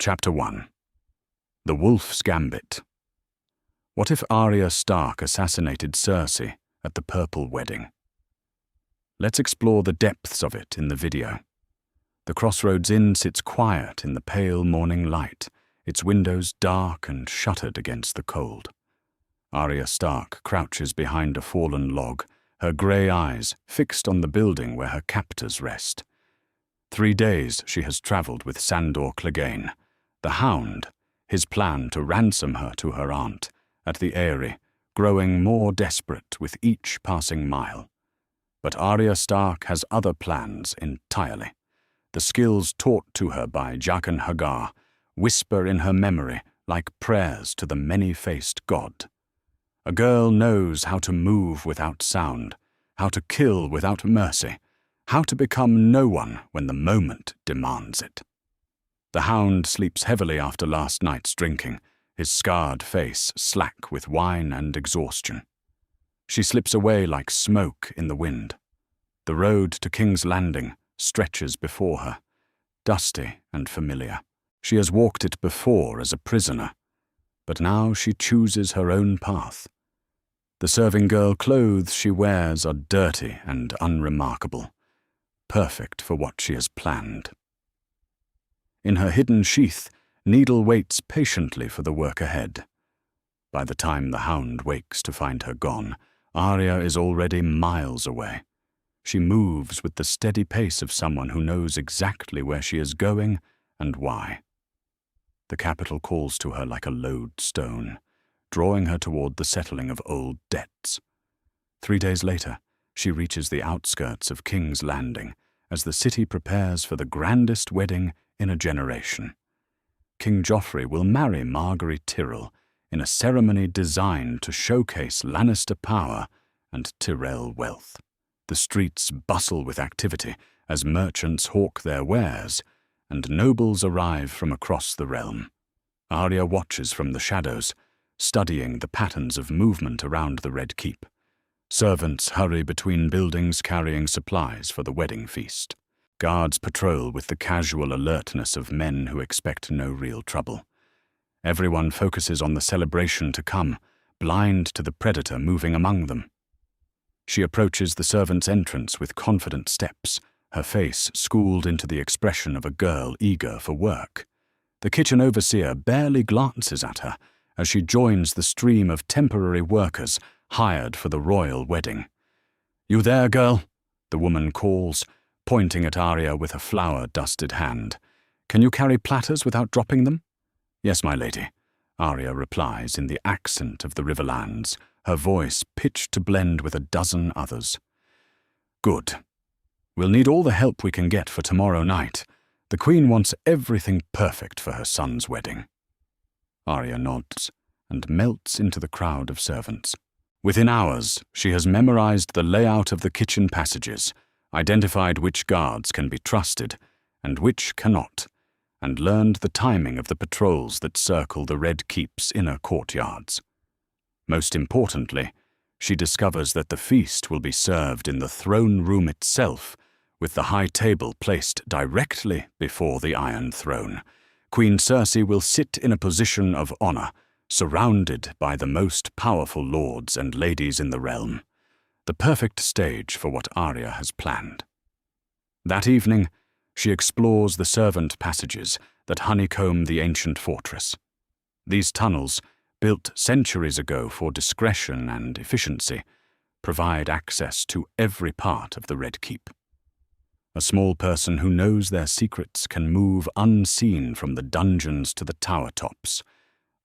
Chapter 1. The Wolf's Gambit. What if Arya Stark assassinated Cersei at the Purple Wedding? Let's explore the depths of it in the video. The Crossroads Inn sits quiet in the pale morning light, its windows dark and shuttered against the cold. Arya Stark crouches behind a fallen log, her grey eyes fixed on the building where her captors rest. 3 days she has travelled with Sandor Clegane, the Hound, his plan to ransom her to her aunt, at the Eyrie, growing more desperate with each passing mile. But Arya Stark has other plans entirely. The skills taught to her by Jaqen H'ghar whisper in her memory like prayers to the many-faced god. A girl knows how to move without sound, how to kill without mercy, how to become no one when the moment demands it. The Hound sleeps heavily after last night's drinking, his scarred face slack with wine and exhaustion. She slips away like smoke in the wind. The road to King's Landing stretches before her, dusty and familiar. She has walked it before as a prisoner, but now she chooses her own path. The serving girl clothes she wears are dirty and unremarkable, perfect for what she has planned. In her hidden sheath, Needle waits patiently for the work ahead. By the time the Hound wakes to find her gone, Arya is already miles away. She moves with the steady pace of someone who knows exactly where she is going and why. The capital calls to her like a lodestone, drawing her toward the settling of old debts. 3 days later, she reaches the outskirts of King's Landing as the city prepares for the grandest wedding in a generation. King Joffrey will marry Margaery Tyrell in a ceremony designed to showcase Lannister power and Tyrell wealth. The streets bustle with activity as merchants hawk their wares and nobles arrive from across the realm. Arya watches from the shadows, studying the patterns of movement around the Red Keep. Servants hurry between buildings carrying supplies for the wedding feast. Guards patrol with the casual alertness of men who expect no real trouble. Everyone focuses on the celebration to come, blind to the predator moving among them. She approaches the servants' entrance with confident steps, her face schooled into the expression of a girl eager for work. The kitchen overseer barely glances at her as she joins the stream of temporary workers hired for the royal wedding. "You there, girl?" the woman calls, pointing at Arya with a flour-dusted hand. "Can you carry platters without dropping them?" "Yes, my lady," Arya replies in the accent of the Riverlands, her voice pitched to blend with a dozen others. "Good. We'll need all the help we can get for tomorrow night. The Queen wants everything perfect for her son's wedding." Arya nods and melts into the crowd of servants. Within hours, she has memorized the layout of the kitchen passages, identified which guards can be trusted and which cannot, and learned the timing of the patrols that circle the Red Keep's inner courtyards. Most importantly, she discovers that the feast will be served in the throne room itself, with the high table placed directly before the Iron Throne. Queen Cersei will sit in a position of honor, surrounded by the most powerful lords and ladies in the realm. The perfect stage for what Arya has planned. That evening, she explores the servant passages that honeycomb the ancient fortress. These tunnels, built centuries ago for discretion and efficiency, provide access to every part of the Red Keep. A small person who knows their secrets can move unseen from the dungeons to the tower tops.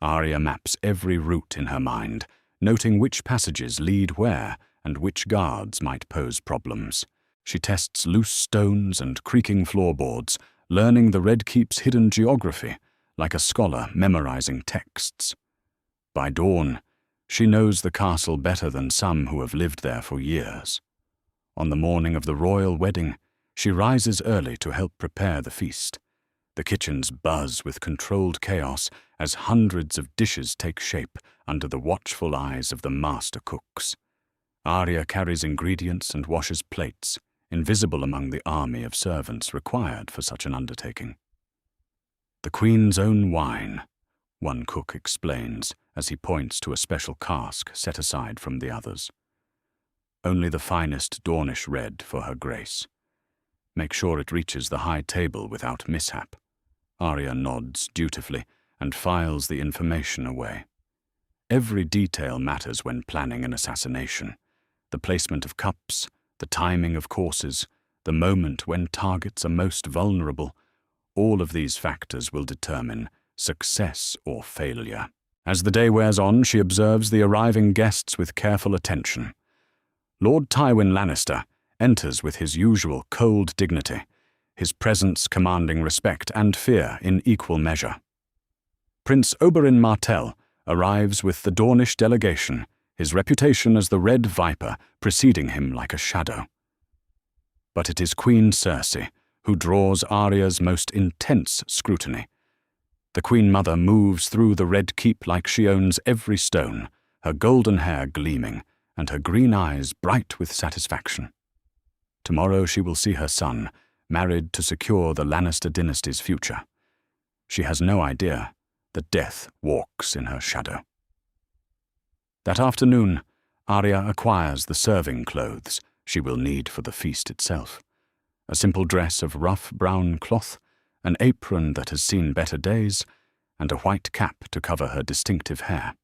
Arya maps every route in her mind, noting which passages lead where and which guards might pose problems. She tests loose stones and creaking floorboards, learning the Red Keep's hidden geography, like a scholar memorizing texts. By dawn, she knows the castle better than some who have lived there for years. On the morning of the royal wedding, she rises early to help prepare the feast. The kitchens buzz with controlled chaos as hundreds of dishes take shape under the watchful eyes of the master cooks. Arya carries ingredients and washes plates, invisible among the army of servants required for such an undertaking. The Queen's own wine, one cook explains as he points to a special cask set aside from the others. Only the finest Dornish red for her grace. Make sure it reaches the high table without mishap. Arya nods dutifully and files the information away. Every detail matters when planning an assassination. The placement of cups, the timing of courses, the moment when targets are most vulnerable, all of these factors will determine success or failure. As the day wears on, she observes the arriving guests with careful attention. Lord Tywin Lannister enters with his usual cold dignity, his presence commanding respect and fear in equal measure. Prince Oberyn Martell arrives with the Dornish delegation, his reputation as the Red Viper preceding him like a shadow. But it is Queen Cersei who draws Arya's most intense scrutiny. The Queen Mother moves through the Red Keep like she owns every stone, her golden hair gleaming and her green eyes bright with satisfaction. Tomorrow she will see her son, married to secure the Lannister dynasty's future. She has no idea that death walks in her shadow. That afternoon, Arya acquires the serving clothes she will need for the feast itself. A simple dress of rough brown cloth, an apron that has seen better days, and a white cap to cover her distinctive hair.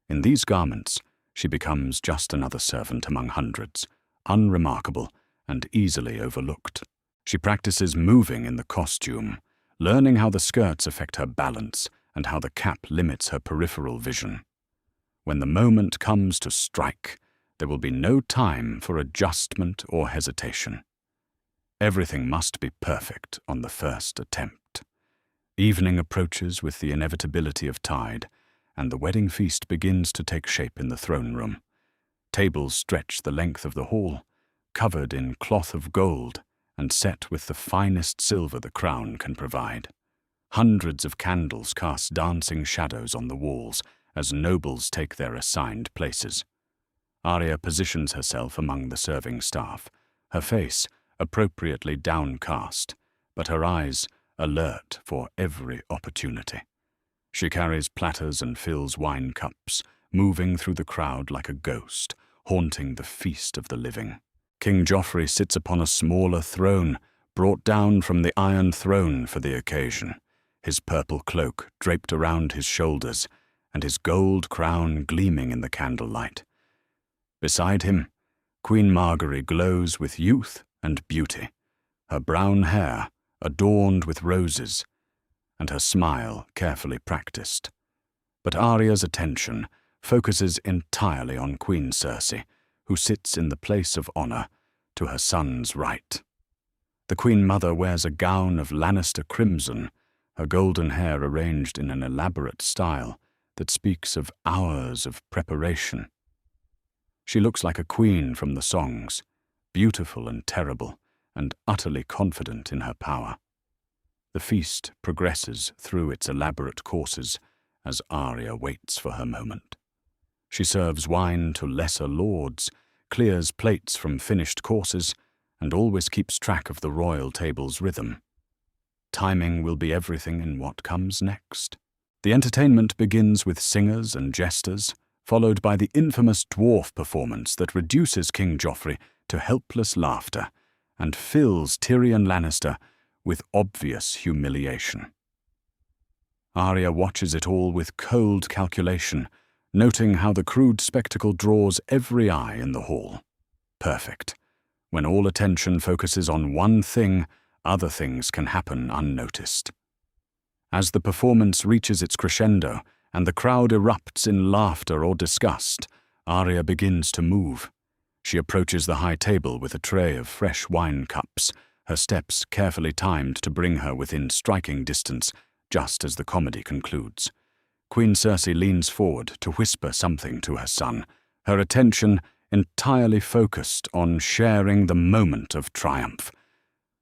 In these garments, she becomes just another servant among hundreds, unremarkable and easily overlooked. She practices moving in the costume, learning how the skirts affect her balance and how the cap limits her peripheral vision. When the moment comes to strike, there will be no time for adjustment or hesitation. Everything must be perfect on the first attempt. Evening approaches with the inevitability of tide, and the wedding feast begins to take shape in the throne room. Tables stretch the length of the hall, covered in cloth of gold and set with the finest silver the crown can provide. Hundreds of candles cast dancing shadows on the walls as nobles take their assigned places. Arya positions herself among the serving staff, her face appropriately downcast, but her eyes alert for every opportunity. She carries platters and fills wine cups, moving through the crowd like a ghost, haunting the feast of the living. King Joffrey sits upon a smaller throne, brought down from the Iron Throne for the occasion, his purple cloak draped around his shoulders, and his gold crown gleaming in the candlelight. Beside him, Queen Margaery glows with youth and beauty, her brown hair adorned with roses, and her smile carefully practiced. But Arya's attention focuses entirely on Queen Cersei, who sits in the place of honor to her son's right. The Queen Mother wears a gown of Lannister crimson, her golden hair arranged in an elaborate style that speaks of hours of preparation. She looks like a queen from the songs, beautiful and terrible, and utterly confident in her power. The feast progresses through its elaborate courses as Arya waits for her moment. She serves wine to lesser lords, clears plates from finished courses, and always keeps track of the royal table's rhythm. Timing will be everything in what comes next. The entertainment begins with singers and jesters, followed by the infamous dwarf performance that reduces King Joffrey to helpless laughter and fills Tyrion Lannister with obvious humiliation. Arya watches it all with cold calculation, noting how the crude spectacle draws every eye in the hall. Perfect. When all attention focuses on one thing, other things can happen unnoticed. As the performance reaches its crescendo and the crowd erupts in laughter or disgust, Arya begins to move. She approaches the high table with a tray of fresh wine cups, her steps carefully timed to bring her within striking distance, just as the comedy concludes. Queen Cersei leans forward to whisper something to her son, her attention entirely focused on sharing the moment of triumph.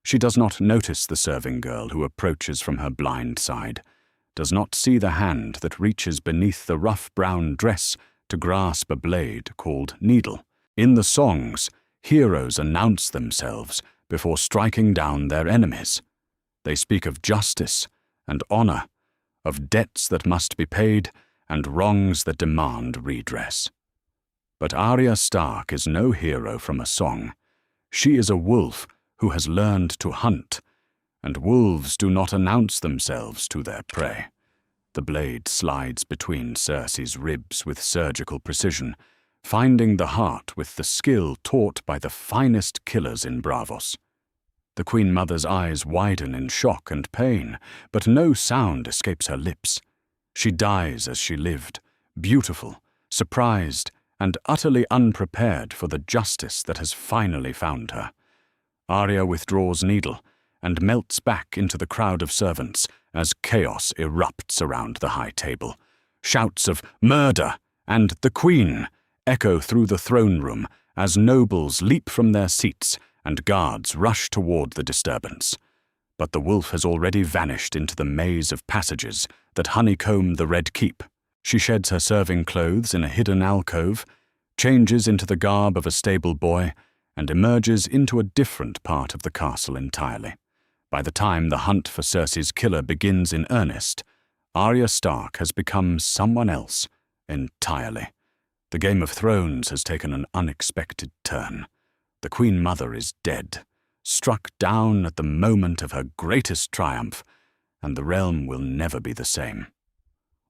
She does not notice the serving girl who approaches from her blind side, does not see the hand that reaches beneath the rough brown dress to grasp a blade called needle. In the songs, heroes announce themselves before striking down their enemies. They speak of justice and honor, of debts that must be paid and wrongs that demand redress. But Arya Stark is no hero from a song. She is a wolf who has learned to hunt, and wolves do not announce themselves to their prey. The blade slides between Cersei's ribs with surgical precision, finding the heart with the skill taught by the finest killers in Braavos. The Queen Mother's eyes widen in shock and pain, but no sound escapes her lips. She dies as she lived, beautiful, surprised, and utterly unprepared for the justice that has finally found her. Arya withdraws needle and melts back into the crowd of servants as chaos erupts around the high table. Shouts of "Murder!" and "The Queen!" echo through the throne room as nobles leap from their seats and guards rush toward the disturbance. But the wolf has already vanished into the maze of passages that honeycomb the Red Keep. She sheds her serving clothes in a hidden alcove, changes into the garb of a stable boy, and emerges into a different part of the castle entirely. By the time the hunt for Cersei's killer begins in earnest, Arya Stark has become someone else entirely. The Game of Thrones has taken an unexpected turn. The Queen Mother is dead, struck down at the moment of her greatest triumph, and the realm will never be the same.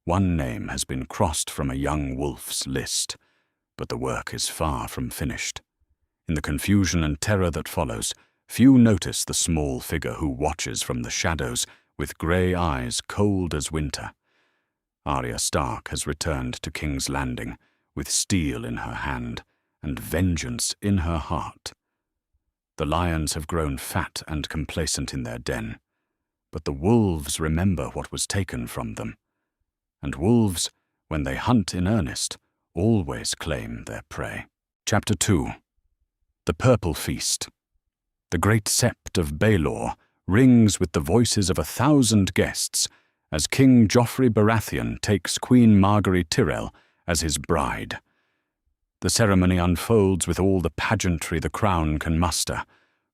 One name has been crossed from a young wolf's list, but the work is far from finished. In the confusion and terror that follows, few notice the small figure who watches from the shadows with grey eyes cold as winter. Arya Stark has returned to King's Landing with steel in her hand and vengeance in her heart. The lions have grown fat and complacent in their den, but the wolves remember what was taken from them. And wolves, when they hunt in earnest, always claim their prey. Chapter 2. The Purple Feast. The great sept of Baelor rings with the voices of 1,000 guests as King Joffrey Baratheon takes Queen Margaery Tyrell as his bride. The ceremony unfolds with all the pageantry the crown can muster: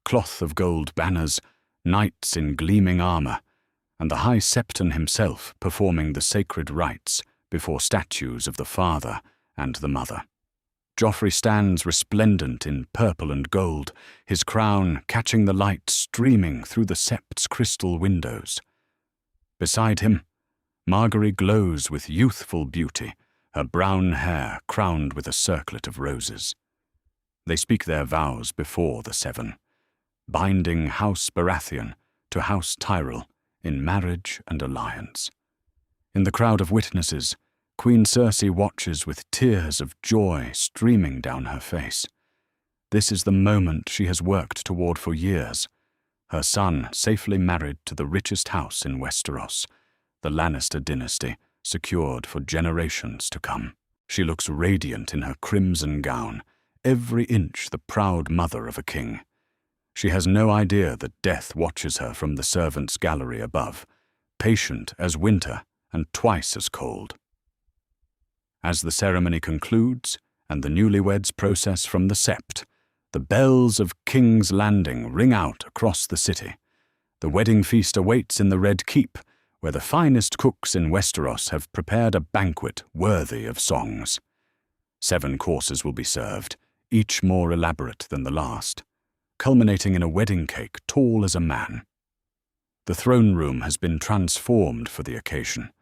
cloth of gold banners, knights in gleaming armor, and the High Septon himself performing the sacred rites before statues of the father and the mother. Joffrey stands resplendent in purple and gold, his crown catching the light streaming through the sept's crystal windows. Beside him, Margaery glows with youthful beauty, her brown hair crowned with a circlet of roses. They speak their vows before the Seven, binding House Baratheon to House Tyrell in marriage and alliance. In the crowd of witnesses, Queen Cersei watches with tears of joy streaming down her face. This is the moment she has worked toward for years, her son safely married to the richest house in Westeros, the Lannister dynasty, secured for generations to come. She looks radiant in her crimson gown, every inch the proud mother of a king. She has no idea that death watches her from the servants' gallery above, patient as winter and twice as cold. As the ceremony concludes and the newlyweds process from the sept, the bells of King's Landing ring out across the city. The wedding feast awaits in the Red Keep, where the finest cooks in Westeros have prepared a banquet worthy of songs. 7 courses will be served, each more elaborate than the last, culminating in a wedding cake tall as a man. The throne room has been transformed for the occasion.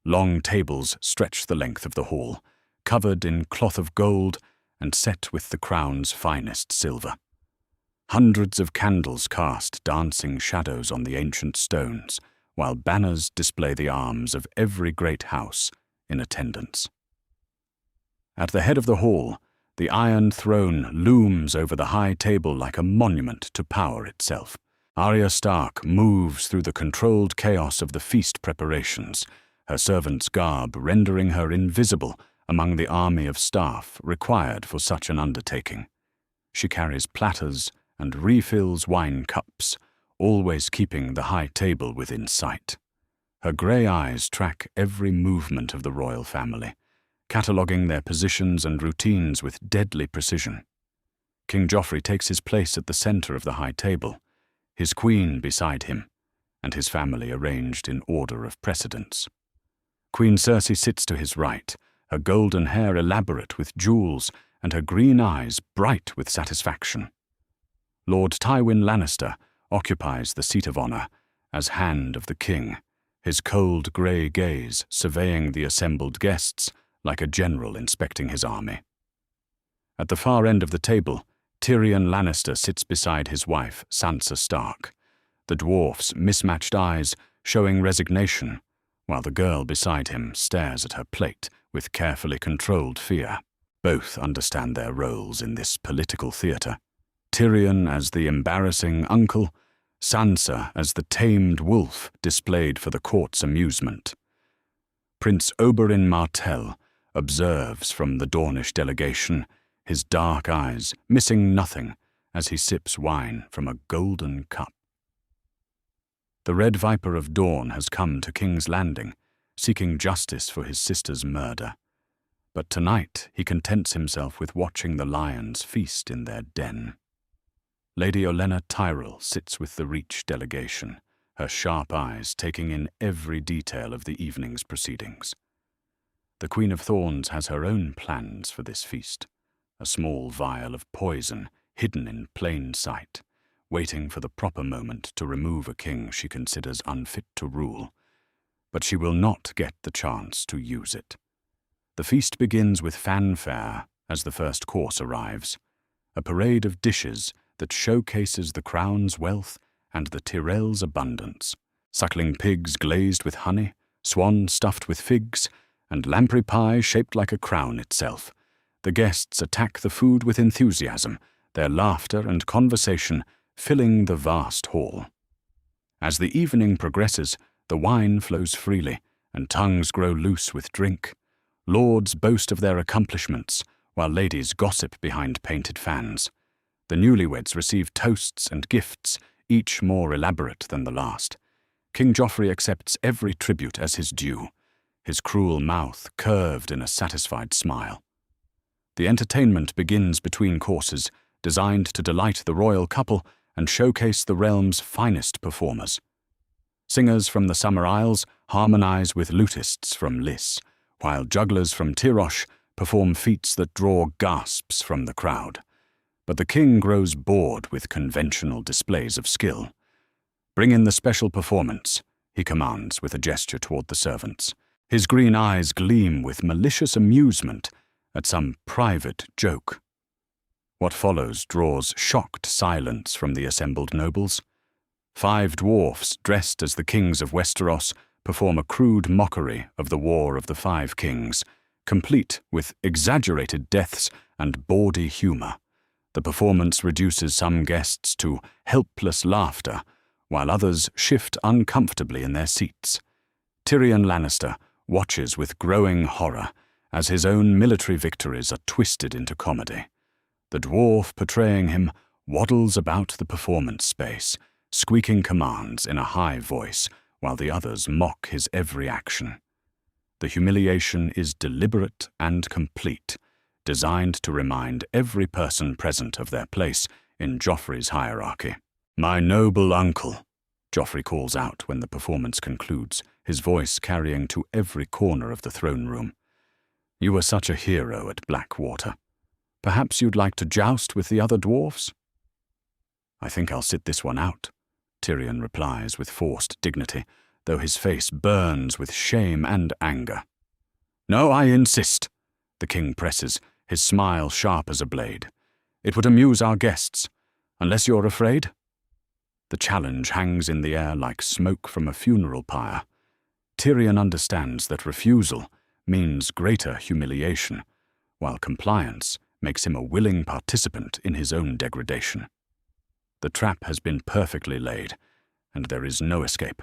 Long tables stretch the length of the hall, covered in cloth of gold and set with the crown's finest silver. Hundreds of candles cast dancing shadows on the ancient stones, while banners display the arms of every great house in attendance. At the head of the hall, the Iron Throne looms over the high table like a monument to power itself. Arya Stark moves through the controlled chaos of the feast preparations, her servant's garb rendering her invisible among the army of staff required for such an undertaking. She carries platters and refills wine cups, always keeping the high table within sight. Her grey eyes track every movement of the royal family, cataloguing their positions and routines with deadly precision. King Joffrey takes his place at the center of the high table, his queen beside him, and his family arranged in order of precedence. Queen Cersei sits to his right, her golden hair elaborate with jewels and her green eyes bright with satisfaction. Lord Tywin Lannister occupies the seat of honor as Hand of the King, his cold grey gaze surveying the assembled guests like a general inspecting his army. At the far end of the table, Tyrion Lannister sits beside his wife, Sansa Stark, the dwarf's mismatched eyes showing resignation, while the girl beside him stares at her plate with carefully controlled fear. Both understand their roles in this political theatre. Tyrion as the embarrassing uncle, Sansa as the tamed wolf displayed for the court's amusement. Prince Oberyn Martell observes from the Dornish delegation, his dark eyes missing nothing as he sips wine from a golden cup. The Red Viper of Dawn has come to King's Landing, seeking justice for his sister's murder. But tonight he contents himself with watching the lions feast in their den. Lady Olenna Tyrell sits with the Reach delegation, her sharp eyes taking in every detail of the evening's proceedings. The Queen of Thorns has her own plans for this feast, a small vial of poison hidden in plain sight, waiting for the proper moment to remove a king she considers unfit to rule. But she will not get the chance to use it. The feast begins with fanfare as the first course arrives, a parade of dishes that showcases the crown's wealth and the Tyrell's abundance. Suckling pigs glazed with honey, swan stuffed with figs, and lamprey pie shaped like a crown itself. The guests attack the food with enthusiasm, their laughter and conversation filling the vast hall. As the evening progresses, the wine flows freely, and tongues grow loose with drink. Lords boast of their accomplishments, while ladies gossip behind painted fans. The newlyweds receive toasts and gifts, each more elaborate than the last. King Joffrey accepts every tribute as his due, his cruel mouth curved in a satisfied smile. The entertainment begins between courses, designed to delight the royal couple and showcase the realm's finest performers. Singers from the Summer Isles harmonize with lutists from Lys, while jugglers from Tyrosh perform feats that draw gasps from the crowd. But the king grows bored with conventional displays of skill. "Bring in the special performance," he commands with a gesture toward the servants. His green eyes gleam with malicious amusement at some private joke. What follows draws shocked silence from the assembled nobles. 5 dwarfs, dressed as the kings of Westeros, perform a crude mockery of the War of the 5 Kings, complete with exaggerated deaths and bawdy humor. The performance reduces some guests to helpless laughter, while others shift uncomfortably in their seats. Tyrion Lannister watches with growing horror as his own military victories are twisted into comedy. The dwarf portraying him waddles about the performance space, squeaking commands in a high voice while the others mock his every action. The humiliation is deliberate and complete, designed to remind every person present of their place in Joffrey's hierarchy. "My noble uncle," Joffrey calls out when the performance concludes, his voice carrying to every corner of the throne room. "You were such a hero at Blackwater. Perhaps you'd like to joust with the other dwarfs?" "I think I'll sit this one out," Tyrion replies with forced dignity, though his face burns with shame and anger. "No, I insist," the king presses, his smile sharp as a blade. "It would amuse our guests, unless you're afraid." The challenge hangs in the air like smoke from a funeral pyre. Tyrion understands that refusal means greater humiliation, while compliance makes him a willing participant in his own degradation. The trap has been perfectly laid, and there is no escape.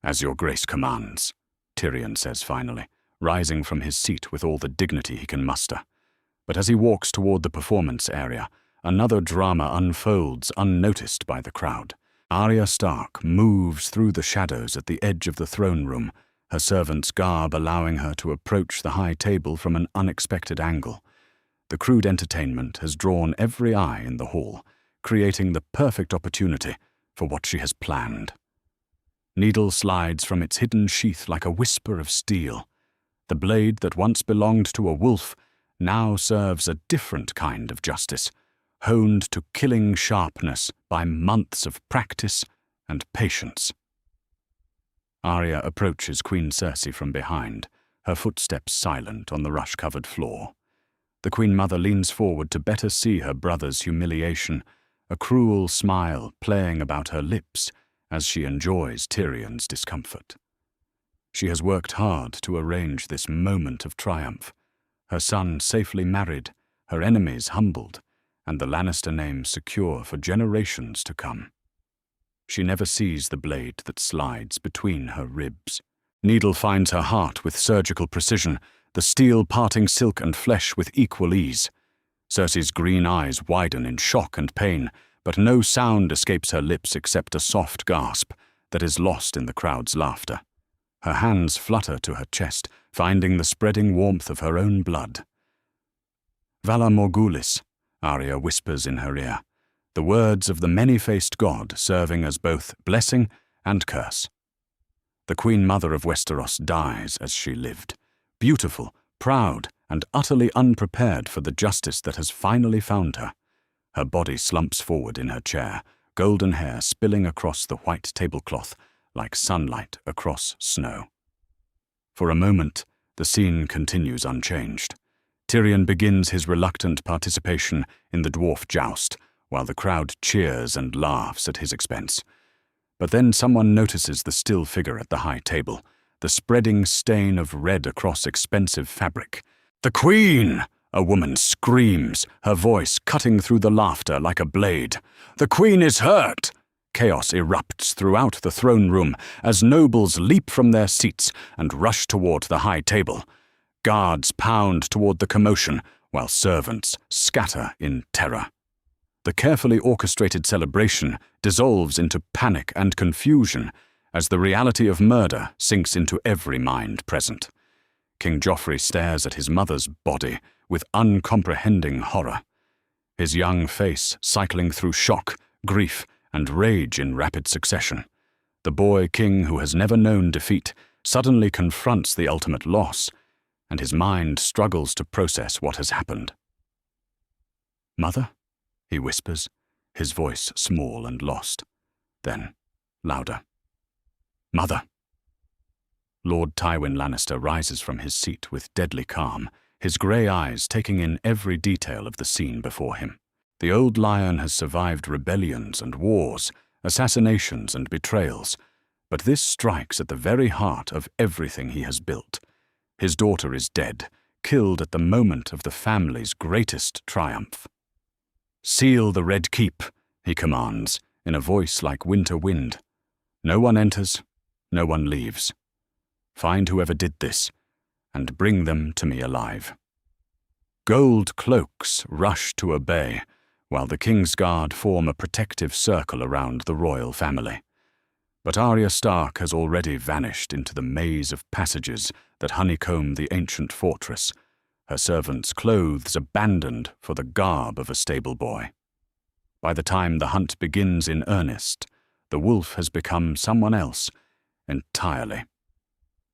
"As your grace commands," Tyrion says finally, rising from his seat with all the dignity he can muster. But as he walks toward the performance area, another drama unfolds unnoticed by the crowd. Arya Stark moves through the shadows at the edge of the throne room, her servant's garb allowing her to approach the high table from an unexpected angle. The crude entertainment has drawn every eye in the hall, creating the perfect opportunity for what she has planned. Needle slides from its hidden sheath like a whisper of steel. The blade that once belonged to a wolf now serves a different kind of justice, honed to killing sharpness by months of practice and patience. Arya approaches Queen Cersei from behind, her footsteps silent on the rush-covered floor. The Queen Mother leans forward to better see her brother's humiliation, a cruel smile playing about her lips as she enjoys Tyrion's discomfort. She has worked hard to arrange this moment of triumph, her son safely married, her enemies humbled, and the Lannister name secure for generations to come. She never sees the blade that slides between her ribs. Needle finds her heart with surgical precision, the steel parting silk and flesh with equal ease. Cersei's green eyes widen in shock and pain, but no sound escapes her lips except a soft gasp that is lost in the crowd's laughter. Her hands flutter to her chest, finding the spreading warmth of her own blood. "Vala Morgulis," Arya whispers in her ear, the words of the many-faced god serving as both blessing and curse. The Queen Mother of Westeros dies as she lived, beautiful, proud, and utterly unprepared for the justice that has finally found her. Her body slumps forward in her chair, golden hair spilling across the white tablecloth like sunlight across snow. For a moment, the scene continues unchanged. Tyrion begins his reluctant participation in the dwarf joust, while the crowd cheers and laughs at his expense. But then someone notices the still figure at the high table, the spreading stain of red across expensive fabric. "The Queen!" a woman screams, her voice cutting through the laughter like a blade. "The Queen is hurt!" Chaos erupts throughout the throne room as nobles leap from their seats and rush toward the high table. Guards pound toward the commotion, while servants scatter in terror. The carefully orchestrated celebration dissolves into panic and confusion as the reality of murder sinks into every mind present. King Joffrey stares at his mother's body with uncomprehending horror, his young face cycling through shock, grief, and rage in rapid succession. The boy king who has never known defeat suddenly confronts the ultimate loss, and his mind struggles to process what has happened. "Mother?" he whispers, his voice small and lost. Then, louder. "Mother!" Lord Tywin Lannister rises from his seat with deadly calm, his grey eyes taking in every detail of the scene before him. The old lion has survived rebellions and wars, assassinations and betrayals, but this strikes at the very heart of everything he has built. His daughter is dead, killed at the moment of the family's greatest triumph. "Seal the Red Keep," he commands, in a voice like winter wind. No one enters, no one leaves. Find whoever did this, and bring them to me alive. Gold cloaks rush to obey, while the King's Guard form a protective circle around the royal family. But Arya Stark has already vanished into the maze of passages that honeycomb the ancient fortress, her servants' clothes abandoned for the garb of a stable boy. By the time the hunt begins in earnest, the wolf has become someone else entirely.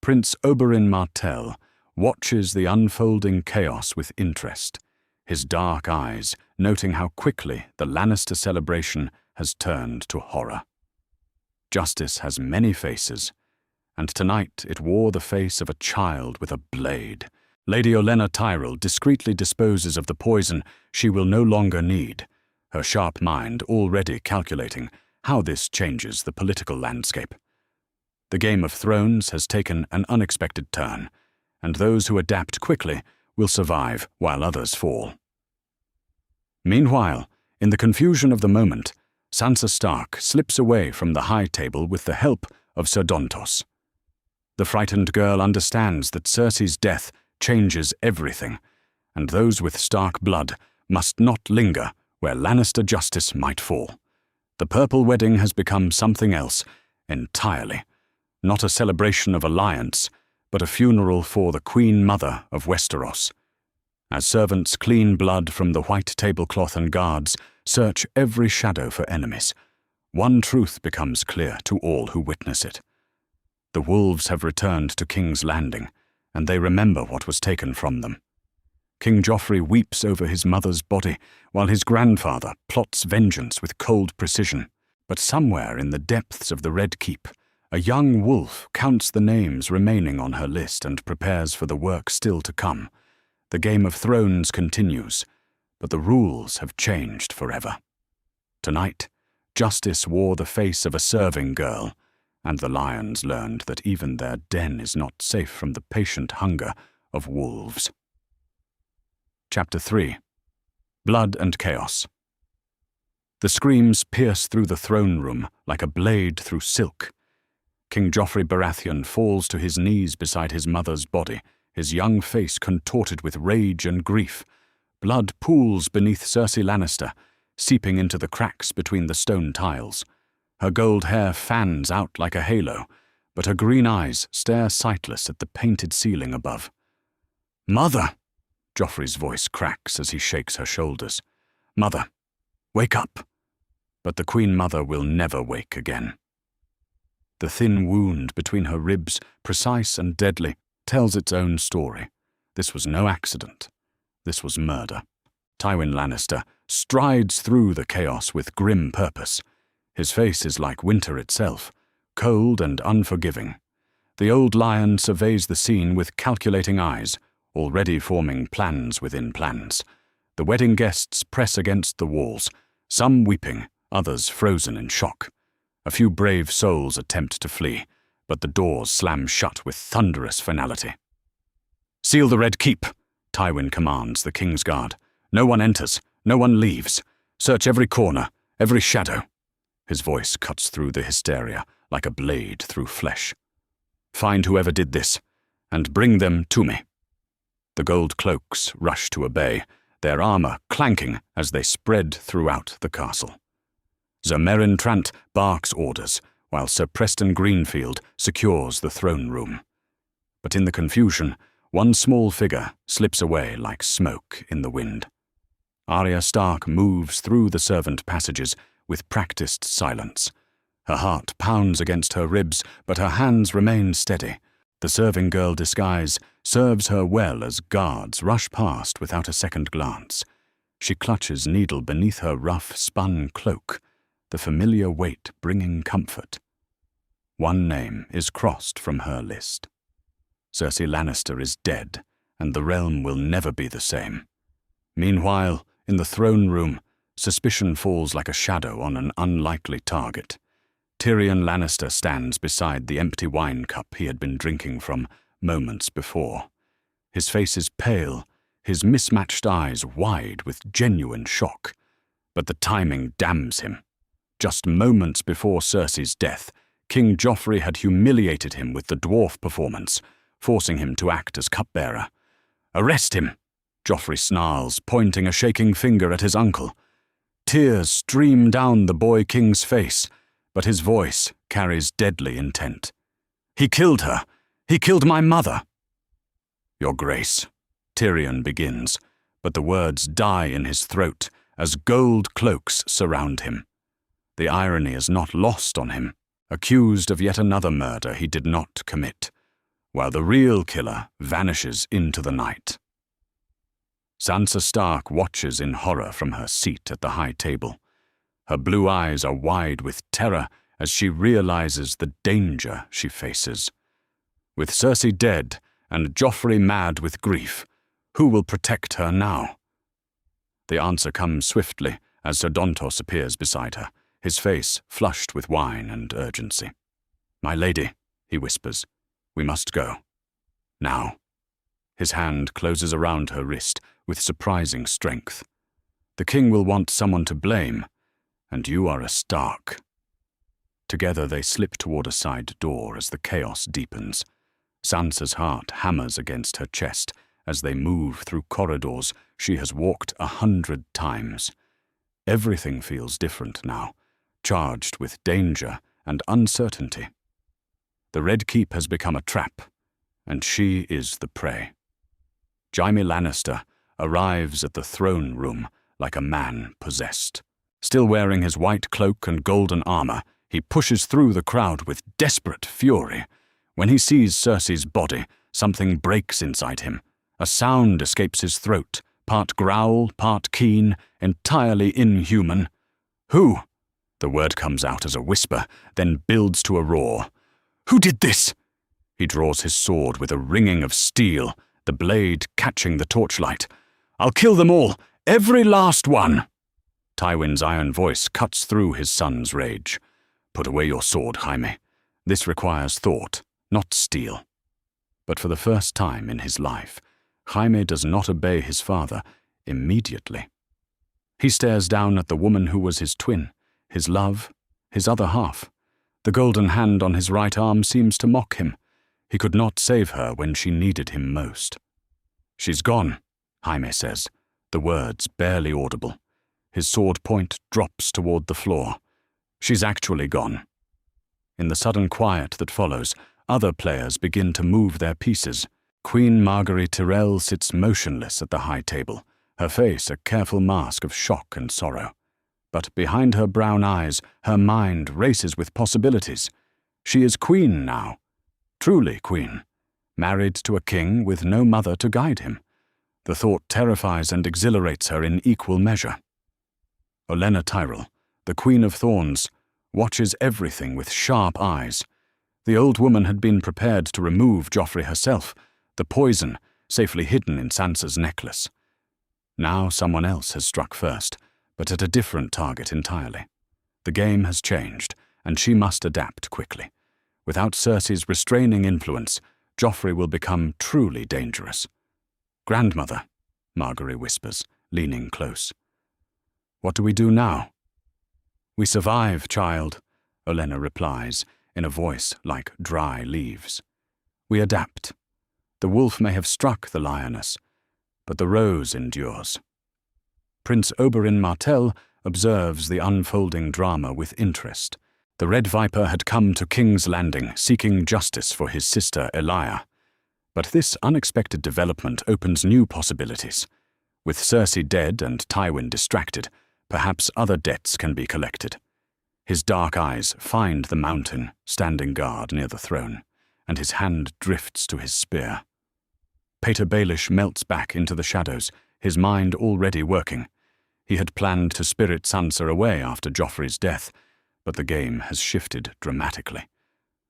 Prince Oberyn Martell watches the unfolding chaos with interest, his dark eyes noting how quickly the Lannister celebration has turned to horror. Justice has many faces, and tonight it wore the face of a child with a blade. Lady Olenna Tyrell discreetly disposes of the poison she will no longer need, her sharp mind already calculating how this changes the political landscape. The Game of Thrones has taken an unexpected turn, and those who adapt quickly will survive while others fall. Meanwhile, in the confusion of the moment, Sansa Stark slips away from the high table with the help of Ser Dontos. The frightened girl understands that Cersei's death changes everything, and those with Stark blood must not linger where Lannister justice might fall. The purple wedding has become something else entirely, not a celebration of alliance, but a funeral for the Queen Mother of Westeros. As servants clean blood from the white tablecloth and guards search every shadow for enemies, one truth becomes clear to all who witness it. The wolves have returned to King's Landing, and they remember what was taken from them. King Joffrey weeps over his mother's body, while his grandfather plots vengeance with cold precision. But somewhere in the depths of the Red Keep, a young wolf counts the names remaining on her list and prepares for the work still to come. The Game of Thrones continues, but the rules have changed forever. Tonight, justice wore the face of a serving girl, and the lions learned that even their den is not safe from the patient hunger of wolves. Chapter 3. Blood and Chaos. The screams pierce through the throne room like a blade through silk. King Joffrey Baratheon falls to his knees beside his mother's body, his young face contorted with rage and grief. Blood pools beneath Cersei Lannister, seeping into the cracks between the stone tiles. Her gold hair fans out like a halo, but her green eyes stare sightless at the painted ceiling above. "Mother!" Joffrey's voice cracks as he shakes her shoulders. "Mother, wake up!" But the Queen Mother will never wake again. The thin wound between her ribs, precise and deadly, tells its own story. This was no accident. This was murder. Tywin Lannister strides through the chaos with grim purpose. His face is like winter itself, cold and unforgiving. The old lion surveys the scene with calculating eyes, already forming plans within plans. The wedding guests press against the walls, some weeping, others frozen in shock. A few brave souls attempt to flee, but the doors slam shut with thunderous finality. "Seal the Red Keep," Tywin commands the King's Guard. "No one enters, no one leaves. Search every corner, every shadow." His voice cuts through the hysteria like a blade through flesh. "Find whoever did this, and bring them to me." The gold cloaks rush to obey, their armor clanking as they spread throughout the castle. Sir Meryn Trant barks orders, while Sir Preston Greenfield secures the throne room. But in the confusion, one small figure slips away like smoke in the wind. Arya Stark moves through the servant passages with practiced silence. Her heart pounds against her ribs, but her hands remain steady. The serving girl disguise serves her well as guards rush past without a second glance. She clutches needle beneath her rough spun cloak, the familiar weight bringing comfort. One name is crossed from her list. Cersei Lannister is dead, and the realm will never be the same. Meanwhile, in the throne room, suspicion falls like a shadow on an unlikely target. Tyrion Lannister stands beside the empty wine cup he had been drinking from moments before. His face is pale, his mismatched eyes wide with genuine shock. But the timing damns him. Just moments before Cersei's death, King Joffrey had humiliated him with the dwarf performance, forcing him to act as cupbearer. "Arrest him!" Joffrey snarls, pointing a shaking finger at his uncle. Tears stream down the boy king's face, but his voice carries deadly intent. "He killed her! He killed my mother!" "Your Grace," Tyrion begins, but the words die in his throat as gold cloaks surround him. The irony is not lost on him, accused of yet another murder he did not commit, while the real killer vanishes into the night. Sansa Stark watches in horror from her seat at the high table. Her blue eyes are wide with terror as she realizes the danger she faces. With Cersei dead and Joffrey mad with grief, who will protect her now? The answer comes swiftly as Ser Dontos appears beside her, his face flushed with wine and urgency. "My lady," he whispers, "we must go. Now." His hand closes around her wrist with surprising strength. "The king will want someone to blame, and you are a Stark." Together they slip toward a side door as the chaos deepens. Sansa's heart hammers against her chest as they move through corridors she has walked 100 times. Everything feels different now, charged with danger and uncertainty. The Red Keep has become a trap, and she is the prey. Jaime Lannister arrives at the throne room like a man possessed. Still wearing his white cloak and golden armor, he pushes through the crowd with desperate fury. When he sees Cersei's body, something breaks inside him. A sound escapes his throat, part growl, part keen, entirely inhuman. "Who?" The word comes out as a whisper, then builds to a roar. "Who did this?" He draws his sword with a ringing of steel, the blade catching the torchlight. "I'll kill them all, every last one!" Tywin's iron voice cuts through his son's rage. "Put away your sword, Jaime. This requires thought, not steel." But for the first time in his life, Jaime does not obey his father immediately. He stares down at the woman who was his twin, his love, his other half. The golden hand on his right arm seems to mock him. He could not save her when she needed him most. "She's gone," Jaime says, the words barely audible. His sword point drops toward the floor. She's actually gone. In the sudden quiet that follows, other players begin to move their pieces. Queen Margaery Tyrell sits motionless at the high table, her face a careful mask of shock and sorrow. But behind her brown eyes, her mind races with possibilities. She is queen now, truly queen, married to a king with no mother to guide him. The thought terrifies and exhilarates her in equal measure. Olenna Tyrell, the Queen of Thorns, watches everything with sharp eyes. The old woman had been prepared to remove Joffrey herself, the poison safely hidden in Sansa's necklace. Now someone else has struck first, but at a different target entirely. The game has changed, and she must adapt quickly. Without Cersei's restraining influence, Joffrey will become truly dangerous. "Grandmother," Margaery whispers, leaning close. "What do we do now?" "We survive, child," Olenna replies, in a voice like dry leaves. "We adapt. The wolf may have struck the lioness, but the rose endures." Prince Oberyn Martell observes the unfolding drama with interest. The Red Viper had come to King's Landing seeking justice for his sister Elia. But this unexpected development opens new possibilities. With Cersei dead and Tywin distracted, perhaps other debts can be collected. His dark eyes find the mountain standing guard near the throne, and his hand drifts to his spear. Pater Baelish melts back into the shadows, his mind already working. He had planned to spirit Sansa away after Joffrey's death, but the game has shifted dramatically.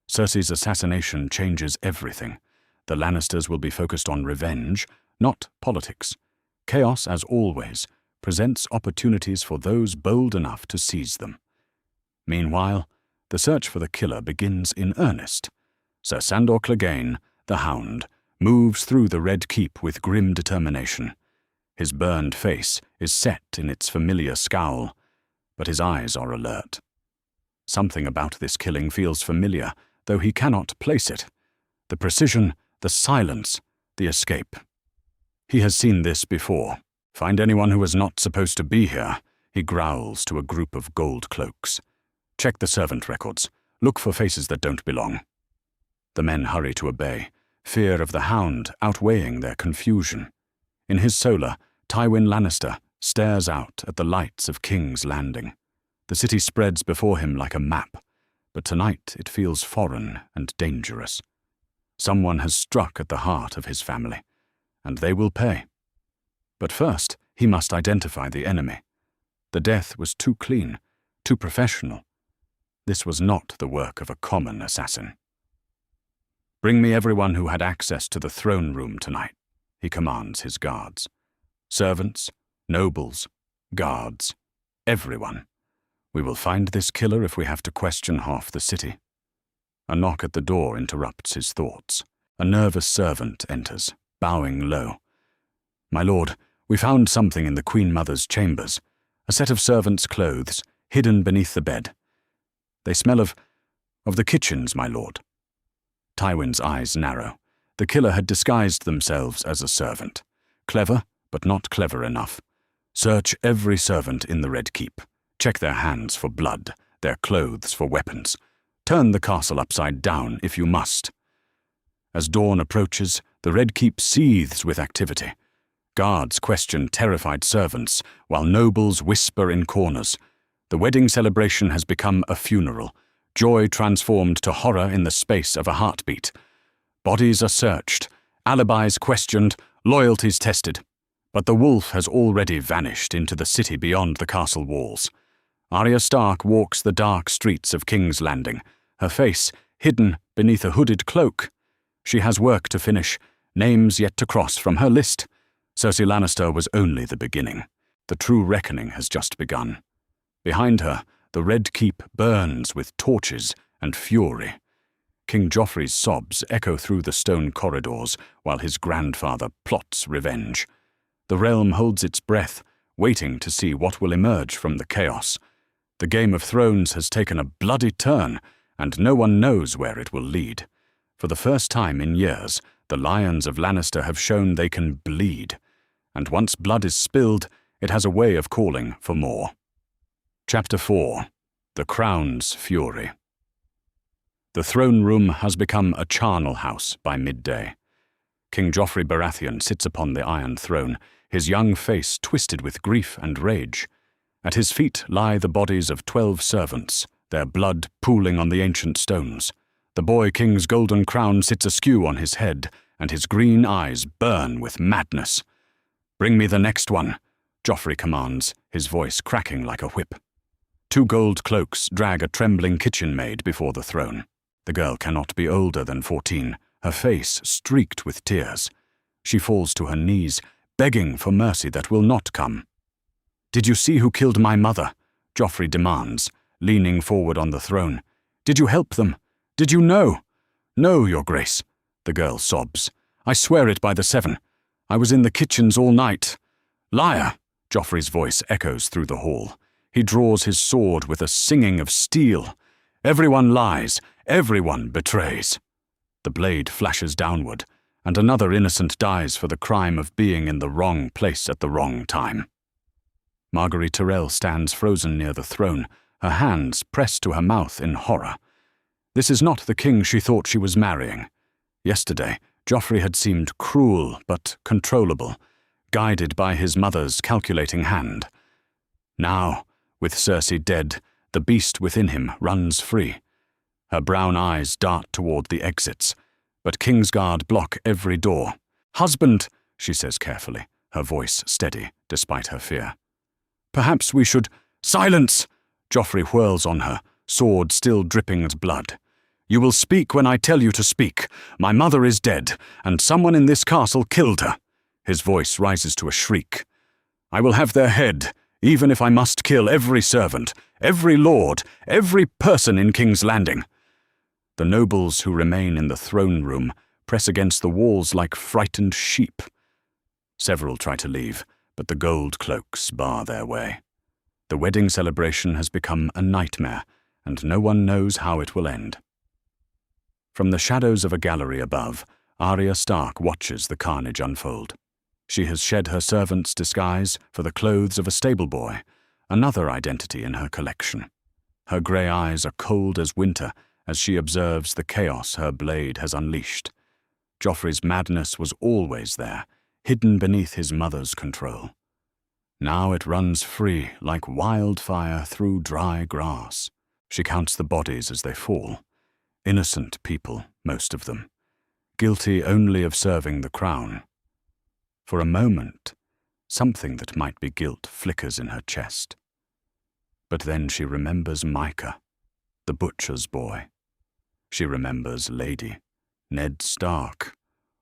Cersei's assassination changes everything. The Lannisters will be focused on revenge, not politics. Chaos, as always, presents opportunities for those bold enough to seize them. Meanwhile, the search for the killer begins in earnest. Sir Sandor Clegane, the Hound, moves through the Red Keep with grim determination. His burned face is set in its familiar scowl, but his eyes are alert. Something about this killing feels familiar, though he cannot place it. The precision, the silence, the escape. He has seen this before. "Find anyone who was not supposed to be here," he growls to a group of gold cloaks. "Check the servant records. Look for faces that don't belong." The men hurry to obey, fear of the Hound outweighing their confusion. In his solar, Tywin Lannister stares out at the lights of King's Landing. The city spreads before him like a map, but tonight it feels foreign and dangerous. Someone has struck at the heart of his family, and they will pay. But first, he must identify the enemy. The death was too clean, too professional. This was not the work of a common assassin. "Bring me everyone who had access to the throne room tonight," he commands his guards. Servants, nobles, guards, everyone. We will find this killer if we have to question half the city. A knock at the door interrupts his thoughts. A nervous servant enters, bowing low. "My lord, we found something in the Queen Mother's chambers, a set of servants' clothes, hidden beneath the bed. They smell of the kitchens, my lord." Tywin's eyes narrow. The killer had disguised themselves as a servant. Clever, but not clever enough. Search every servant in the Red Keep. Check their hands for blood, their clothes for weapons. Turn the castle upside down if you must. As dawn approaches, the Red Keep seethes with activity. Guards question terrified servants, while nobles whisper in corners. The wedding celebration has become a funeral. joy transformed to horror in the space of a heartbeat. Bodies are searched, alibis questioned, loyalties tested. But the wolf has already vanished into the city beyond the castle walls. Arya Stark walks the dark streets of King's Landing, her face hidden beneath a hooded cloak. She has work to finish, names yet to cross from her list. Cersei Lannister was only the beginning. The true reckoning has just begun. Behind her, the Red Keep burns with torches and fury. King Joffrey's sobs echo through the stone corridors while his grandfather plots revenge. The realm holds its breath, waiting to see what will emerge from the chaos. The Game of Thrones has taken a bloody turn, and no one knows where it will lead. For the first time in years, the lions of Lannister have shown they can bleed, and once blood is spilled, it has a way of calling for more. Chapter 4. The Crown's Fury. The throne room has become a charnel house by midday. King Joffrey Baratheon sits upon the Iron Throne, his young face twisted with grief and rage. At his feet lie the bodies of 12 servants, their blood pooling on the ancient stones. The boy king's golden crown sits askew on his head, and his green eyes burn with madness. "Bring me the next one," Joffrey commands, his voice cracking like a whip. 2 gold cloaks drag a trembling kitchen maid before the throne. The girl cannot be older than 14, her face streaked with tears. She falls to her knees, begging for mercy that will not come. "Did you see who killed my mother?" Joffrey demands, leaning forward on the throne. "Did you help them? Did you know?" "No, Your Grace," the girl sobs. "I swear it by the 7. I was in the kitchens all night." "Liar!" Joffrey's voice echoes through the hall. He draws his sword with a singing of steel. "Everyone lies. Everyone betrays." The blade flashes downward, and another innocent dies for the crime of being in the wrong place at the wrong time. Marguerite Tyrell stands frozen near the throne, her hands pressed to her mouth in horror. This is not the king she thought she was marrying. Yesterday, Joffrey had seemed cruel but controllable, guided by his mother's calculating hand. Now, with Cersei dead, the beast within him runs free. Her brown eyes dart toward the exits, but Kingsguard block every door. "Husband," she says carefully, her voice steady despite her fear. "Perhaps we should—" "Silence!" Joffrey whirls on her, sword still dripping with blood. "You will speak when I tell you to speak. My mother is dead, and someone in this castle killed her." His voice rises to a shriek. "I will have their head, even if I must kill every servant, every lord, every person in King's Landing." The nobles who remain in the throne room press against the walls like frightened sheep. Several try to leave, but the gold cloaks bar their way. The wedding celebration has become a nightmare, and no one knows how it will end. From the shadows of a gallery above, Arya Stark watches the carnage unfold. She has shed her servant's disguise for the clothes of a stable boy, another identity in her collection. Her grey eyes are cold as winter as she observes the chaos her blade has unleashed. Joffrey's madness was always there, hidden beneath his mother's control. Now it runs free like wildfire through dry grass. She counts the bodies as they fall. Innocent people, most of them, guilty only of serving the crown. For a moment, something that might be guilt flickers in her chest. But then she remembers Micah, the butcher's boy. She remembers Lady, Ned Stark,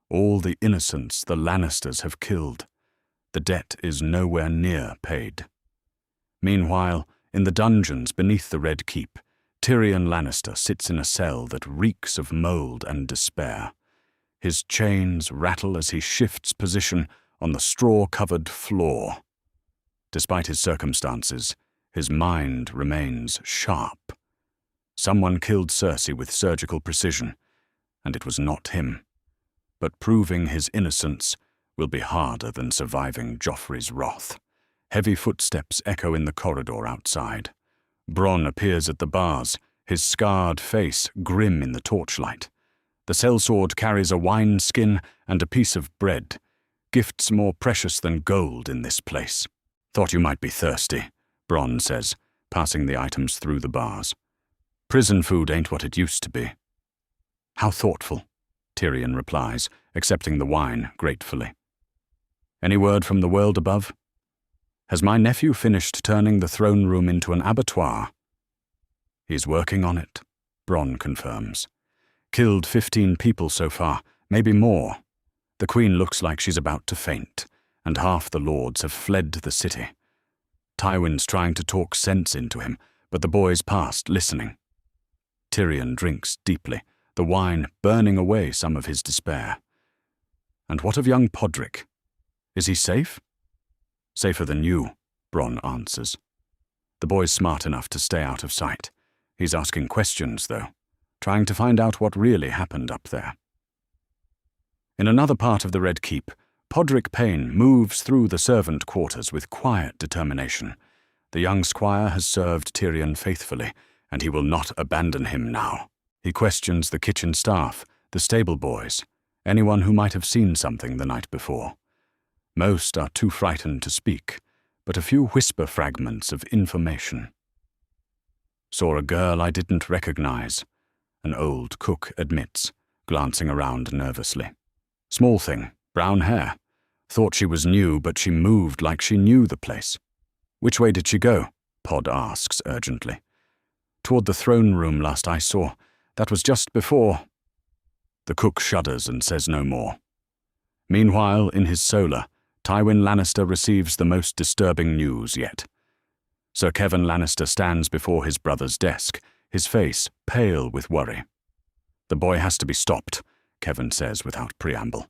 all the innocents the Lannisters have killed. The debt is nowhere near paid. Meanwhile, in the dungeons beneath the Red Keep, Tyrion Lannister sits in a cell that reeks of mold and despair. His chains rattle as he shifts position on the straw-covered floor. Despite his circumstances, his mind remains sharp. Someone killed Cersei with surgical precision, and it was not him. But proving his innocence will be harder than surviving Joffrey's wrath. Heavy footsteps echo in the corridor outside. Bronn appears at the bars, his scarred face grim in the torchlight. The sellsword carries a wineskin and a piece of bread, gifts more precious than gold in this place. "Thought you might be thirsty," Bronn says, passing the items through the bars. Prison food ain't what it used to be." "How thoughtful," Tyrion replies, accepting the wine gratefully. "Any word from the world above? Has my nephew finished turning the throne room into an abattoir?" "He's working on it," Bronn confirms. "Killed 15 people so far, maybe more. The queen looks like she's about to faint, and half the lords have fled the city. Tywin's trying to talk sense into him, but the boy's past listening." Tyrion drinks deeply, the wine burning away some of his despair. "And what of young Podrick? Is he safe?" "Safer than you," Bronn answers. The boy's smart enough to stay out of sight. He's asking questions, though, trying to find out what really happened up there. In another part of the Red Keep, Podrick Payne moves through the servant quarters with quiet determination. The young squire has served Tyrion faithfully, and he will not abandon him now. He questions the kitchen staff, the stable boys, anyone who might have seen something the night before. Most are too frightened to speak, but a few whisper fragments of information. "Saw a girl I didn't recognize," an old cook admits, glancing around nervously. "Small thing, brown hair. Thought she was new, but she moved like she knew the place." "Which way did she go?" Pod asks urgently. "Toward the throne room last I saw. That was just before." The cook shudders and says no more. Meanwhile, in his solar, Tywin Lannister receives the most disturbing news yet. Sir Kevan Lannister stands before his brother's desk, his face pale with worry. "The boy has to be stopped," Kevan says without preamble.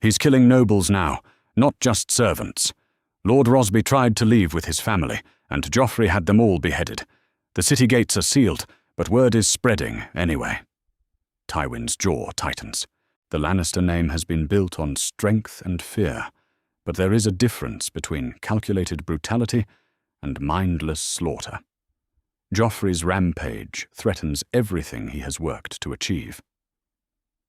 "He's killing nobles now, not just servants. Lord Rosby tried to leave with his family, and Joffrey had them all beheaded. The city gates are sealed, but word is spreading anyway." Tywin's jaw tightens. The Lannister name has been built on strength and fear, but there is a difference between calculated brutality and mindless slaughter. Joffrey's rampage threatens everything he has worked to achieve.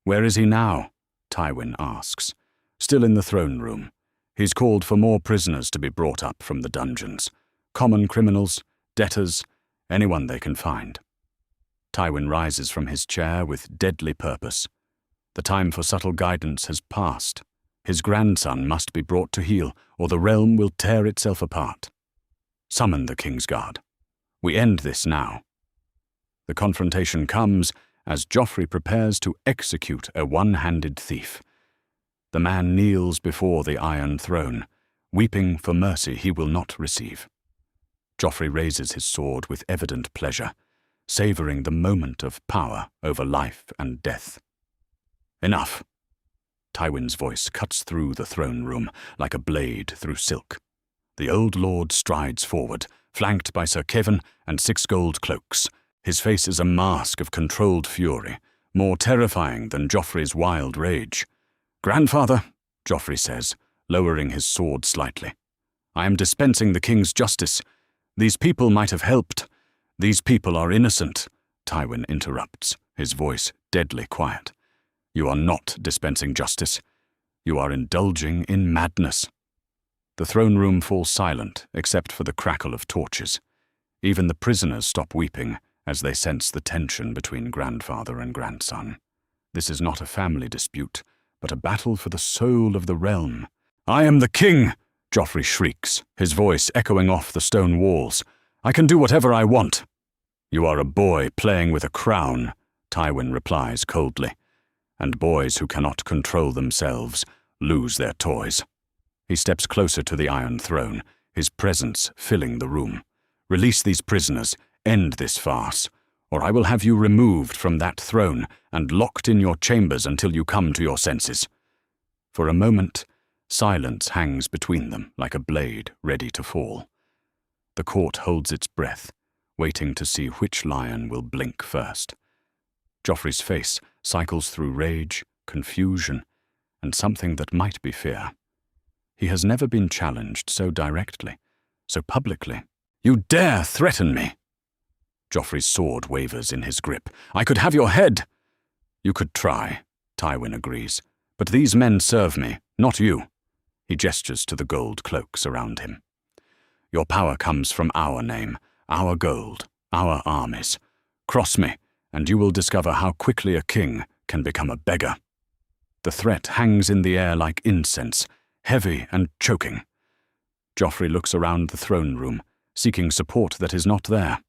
"Where is he now?" Tywin asks. "Still in the throne room. He's called for more prisoners to be brought up from the dungeons. Common criminals, debtors, anyone they can find." Tywin rises from his chair with deadly purpose. The time for subtle guidance has passed. His grandson must be brought to heel, or the realm will tear itself apart. "Summon the King's Guard. We end this now." The confrontation comes as Joffrey prepares to execute a one-handed thief. The man kneels before the Iron Throne, weeping for mercy he will not receive. Joffrey raises his sword with evident pleasure, savoring the moment of power over life and death. "Enough." Tywin's voice cuts through the throne room like a blade through silk. The old lord strides forward, flanked by Sir Kevan and 6 gold cloaks. His face is a mask of controlled fury, more terrifying than Joffrey's wild rage. "Grandfather," Joffrey says, lowering his sword slightly, "I am dispensing the king's justice. These people might have helped. These people are innocent." Tywin interrupts, his voice deadly quiet. "You are not dispensing justice. You are indulging in madness." The throne room falls silent except for the crackle of torches. Even the prisoners stop weeping as they sense the tension between grandfather and grandson. This is not a family dispute, but a battle for the soul of the realm. "I am the king!" Joffrey shrieks, his voice echoing off the stone walls. "I can do whatever I want." "You are a boy playing with a crown," Tywin replies coldly. "And boys who cannot control themselves lose their toys." He steps closer to the Iron Throne, his presence filling the room. "Release these prisoners, end this farce, or I will have you removed from that throne and locked in your chambers until you come to your senses." For a moment, silence hangs between them like a blade ready to fall. The court holds its breath, waiting to see which lion will blink first. Joffrey's face cycles through rage, confusion, and something that might be fear. He has never been challenged so directly, so publicly. "You dare threaten me!" Joffrey's sword wavers in his grip. "I could have your head!" "You could try," Tywin agrees. "But these men serve me, not you." He gestures to the gold cloaks around him. "Your power comes from our name, our gold, our armies. Cross me, and you will discover how quickly a king can become a beggar. The threat hangs in the air like incense, heavy and choking. Joffrey looks around the throne room, seeking support that is not there.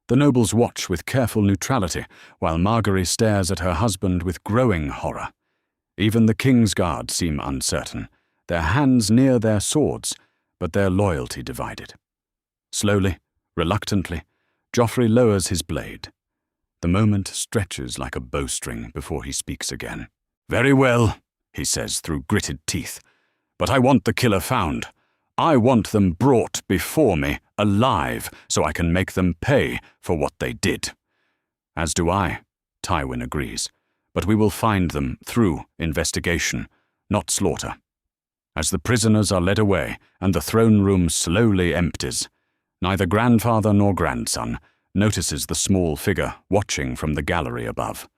The nobles watch with careful neutrality, while Margaery stares at her husband with growing horror. Even the king's guard seem uncertain, their hands near their swords, but their loyalty divided. Slowly, reluctantly, Joffrey lowers his blade. The moment stretches like a bowstring before he speaks again. "Very well," he says through gritted teeth, "but I want the killer found. I want them brought before me, alive, so I can make them pay for what they did." "As do I," Tywin agrees, "but we will find them through investigation, not slaughter." As the prisoners are led away and the throne room slowly empties, neither grandfather nor grandson notices the small figure watching from the gallery above.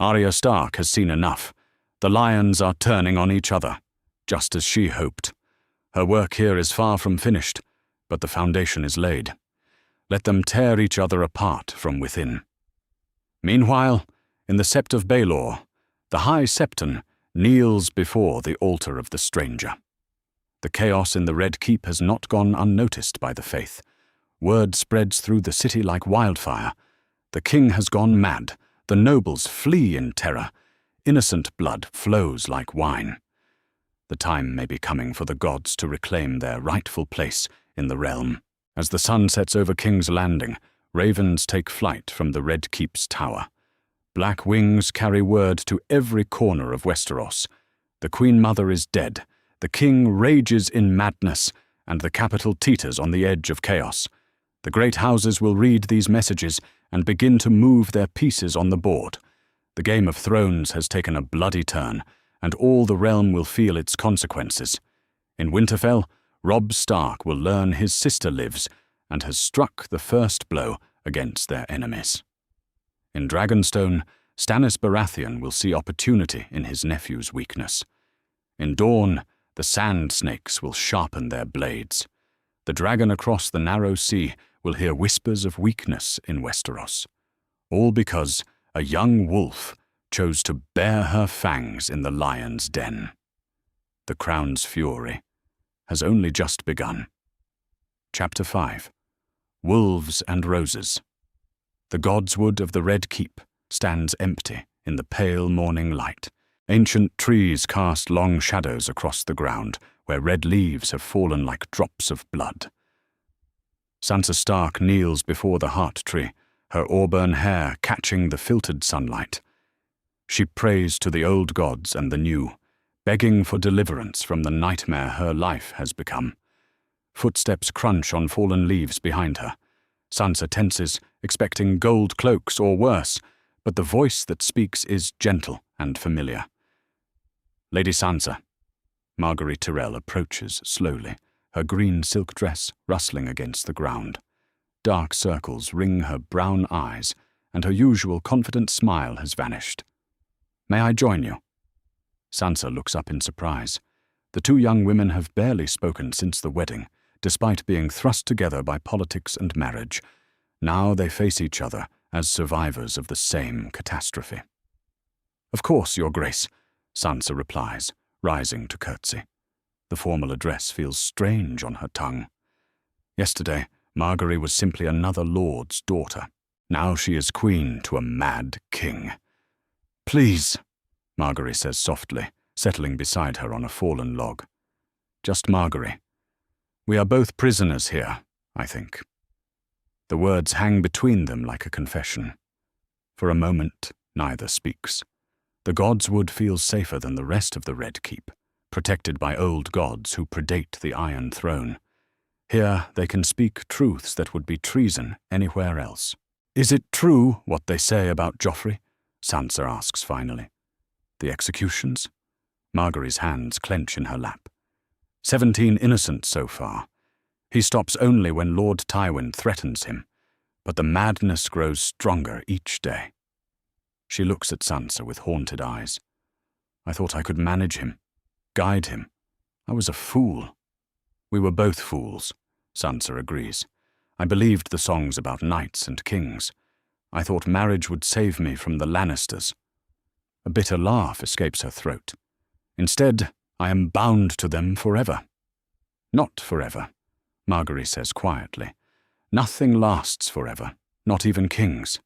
Arya Stark has seen enough. The lions are turning on each other, just as she hoped. Her work here is far from finished, but the foundation is laid. Let them tear each other apart from within. Meanwhile, in the Sept of Baelor, the High Septon kneels before the altar of the stranger. The chaos in the Red Keep has not gone unnoticed by the faith. Word spreads through the city like wildfire. The king has gone mad. The nobles flee in terror. Innocent blood flows like wine. The time may be coming for the gods to reclaim their rightful place in the realm. As the sun sets over King's Landing, ravens take flight from the Red Keep's tower. Black wings carry word to every corner of Westeros. The Queen Mother is dead. The king rages in madness, and the capital teeters on the edge of chaos. The great houses will read these messages and begin to move their pieces on the board. The Game of Thrones has taken a bloody turn, and all the realm will feel its consequences. In Winterfell, Robb Stark will learn his sister lives and has struck the first blow against their enemies. In Dragonstone, Stannis Baratheon will see opportunity in his nephew's weakness. In Dorne, the sand snakes will sharpen their blades. The dragon across the narrow sea will hear whispers of weakness in Westeros. All because a young wolf chose to bare her fangs in the lion's den. The Crown's fury has only just begun. Chapter 5. Wolves and Roses. The godswood of the Red Keep stands empty in the pale morning light. Ancient trees cast long shadows across the ground, where red leaves have fallen like drops of blood. Sansa Stark kneels before the heart tree, her auburn hair catching the filtered sunlight. She prays to the old gods and the new, begging for deliverance from the nightmare her life has become. Footsteps crunch on fallen leaves behind her. Sansa tenses, expecting gold cloaks or worse, but the voice that speaks is gentle and familiar. "Lady Sansa." Margaery Tyrell approaches slowly, her green silk dress rustling against the ground. Dark circles ring her brown eyes, and her usual confident smile has vanished. "May I join you?" Sansa looks up in surprise. The two young women have barely spoken since the wedding, despite being thrust together by politics and marriage. Now they face each other as survivors of the same catastrophe. "Of course, Your Grace," Sansa replies, rising to curtsy. The formal address feels strange on her tongue. Yesterday, Margaery was simply another lord's daughter. Now she is queen to a mad king. "Please," Margaery says softly, settling beside her on a fallen log. "Just Margaery. We are both prisoners here, I think." The words hang between them like a confession. For a moment, neither speaks. The godswood feels safer than the rest of the Red Keep, protected by old gods who predate the Iron Throne. Here they can speak truths that would be treason anywhere else. "Is it true what they say about Joffrey?" Sansa asks finally. "The executions?" Margaery's hands clench in her lap. 17 innocent so far. He stops only when Lord Tywin threatens him, but the madness grows stronger each day. She looks at Sansa with haunted eyes. "I thought I could manage him, guide him. I was a fool." "We were both fools," Sansa agrees. "I believed the songs about knights and kings. I thought marriage would save me from the Lannisters. A bitter laugh escapes her throat. Instead, I am bound to them forever. Not forever, Margaery says quietly. Nothing lasts forever, not even kings.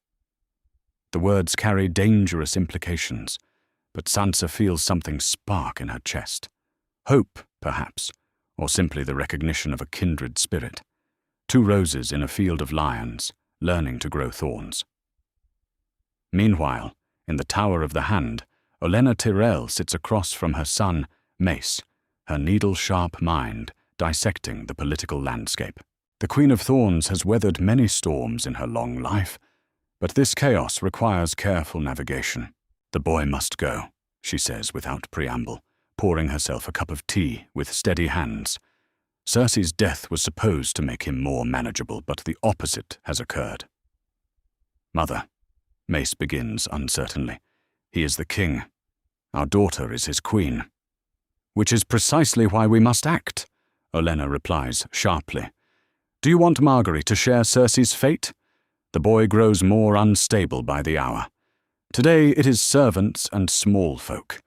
The words carry dangerous implications, but Sansa feels something spark in her chest. Hope, perhaps, or simply the recognition of a kindred spirit. Two roses in a field of lions, learning to grow thorns. Meanwhile, in the Tower of the Hand, Olenna Tyrell sits across from her son, Mace, her needle-sharp mind dissecting the political landscape. The Queen of Thorns has weathered many storms in her long life, but this chaos requires careful navigation. The boy must go, she says without preamble, pouring herself a cup of tea with steady hands. Cersei's death was supposed to make him more manageable, but the opposite has occurred. Mother, Mace begins uncertainly, he is the king. Our daughter is his queen. Which is precisely why we must act, Olenna replies sharply. Do you want Margaery to share Cersei's fate? The boy grows more unstable by the hour. Today it is servants and small folk.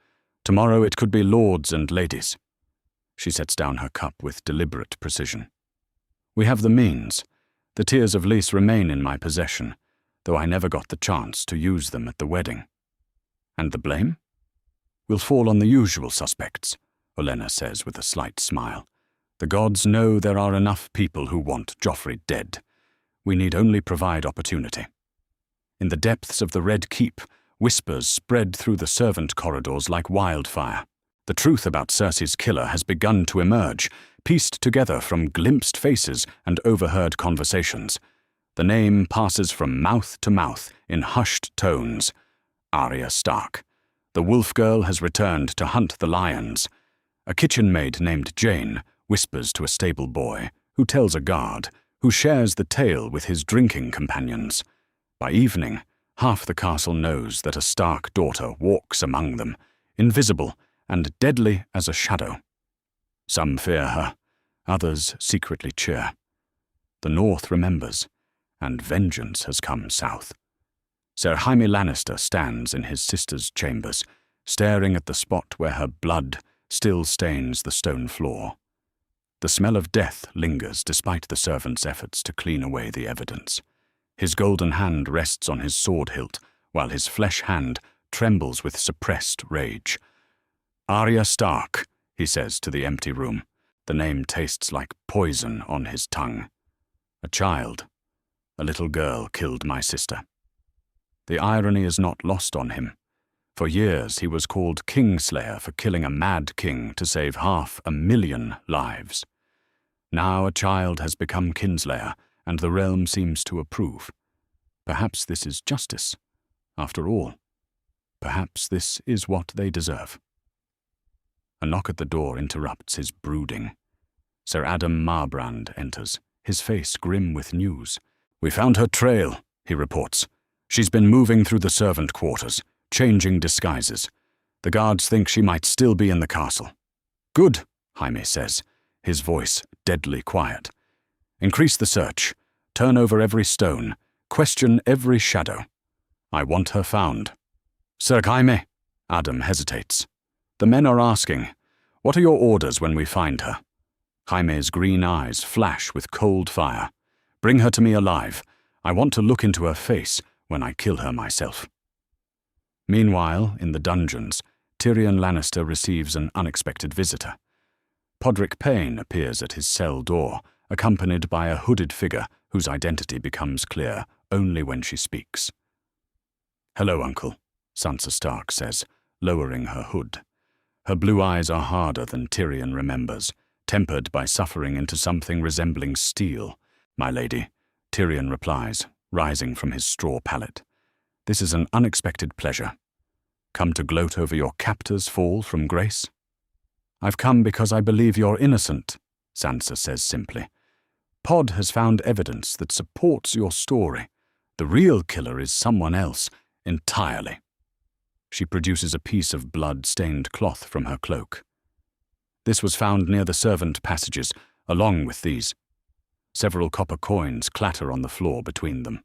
Tomorrow it could be lords and ladies. She sets down her cup with deliberate precision. We have the means. The Tears of Lys remain in my possession, though I never got the chance to use them at the wedding. And the blame? Will fall on the usual suspects, Olenna says with a slight smile. The gods know there are enough people who want Joffrey dead. We need only provide opportunity. In the depths of the Red Keep, whispers spread through the servant corridors like wildfire. The truth about Cersei's killer has begun to emerge, pieced together from glimpsed faces and overheard conversations. The name passes from mouth to mouth in hushed tones. Arya Stark. The wolf girl has returned to hunt the lions. A kitchen maid named Jane whispers to a stable boy, who tells a guard, who shares the tale with his drinking companions. By evening, half the castle knows that a Stark daughter walks among them, invisible and deadly as a shadow. Some fear her, others secretly cheer. The North remembers, and vengeance has come south. Ser Jaime Lannister stands in his sister's chambers, staring at the spot where her blood still stains the stone floor. The smell of death lingers despite the servants' efforts to clean away the evidence. His golden hand rests on his sword hilt, while his flesh hand trembles with suppressed rage. Arya Stark, he says to the empty room. The name tastes like poison on his tongue. A child, a little girl killed my sister. The irony is not lost on him. For years he was called Kingslayer for killing a mad king to save 500,000 lives. Now a child has become Kinslayer, and the realm seems to approve. Perhaps this is justice. After all, perhaps this is what they deserve. A knock at the door interrupts his brooding. Sir Adam Marbrand enters, his face grim with news. We found her trail, he reports. She's been moving through the servant quarters, changing disguises. The guards think she might still be in the castle. Good, Jaime says, his voice deadly quiet. Increase the search, turn over every stone, question every shadow. I want her found. Sir Jaime, Adam hesitates. The men are asking, what are your orders when we find her? Jaime's green eyes flash with cold fire. Bring her to me alive. I want to look into her face when I kill her myself. Meanwhile, in the dungeons, Tyrion Lannister receives an unexpected visitor. Podrick Payne appears at his cell door, accompanied by a hooded figure whose identity becomes clear only when she speaks. Hello, Uncle, Sansa Stark says, lowering her hood. Her blue eyes are harder than Tyrion remembers, tempered by suffering into something resembling steel. My lady, Tyrion replies, rising from his straw pallet. This is an unexpected pleasure. Come to gloat over your captor's fall from grace? I've come because I believe you're innocent, Sansa says simply. Pod has found evidence that supports your story. The real killer is someone else, entirely. She produces a piece of blood-stained cloth from her cloak. This was found near the servant passages, along with these. Several copper coins clatter on the floor between them.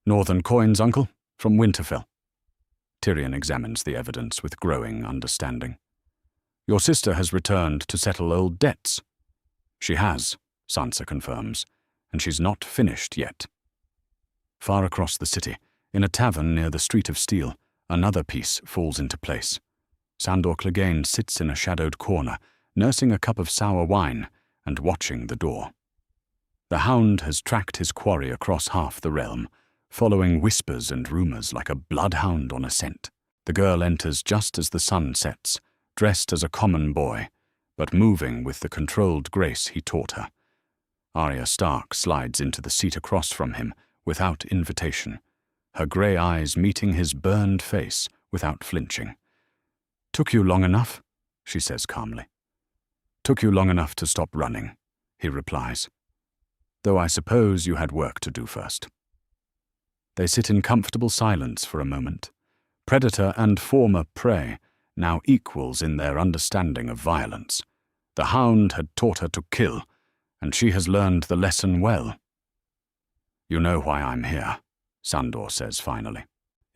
Northern coins, uncle, from Winterfell. Tyrion examines the evidence with growing understanding. Your sister has returned to settle old debts. She has, Sansa confirms, and she's not finished yet. Far across the city, in a tavern near the Street of Steel, another piece falls into place. Sandor Clegane sits in a shadowed corner, nursing a cup of sour wine and watching the door. The hound has tracked his quarry across half the realm, following whispers and rumors like a bloodhound on a scent. The girl enters just as the sun sets, dressed as a common boy, but moving with the controlled grace he taught her. Arya Stark slides into the seat across from him without invitation, her grey eyes meeting his burned face without flinching. "Took you long enough?" she says calmly. "Took you long enough to stop running," he replies. "Though I suppose you had work to do first." They sit in comfortable silence for a moment. Predator and former prey, now equals in their understanding of violence. The hound had taught her to kill, and she has learned the lesson well. "You know why I'm here," Sandor says finally.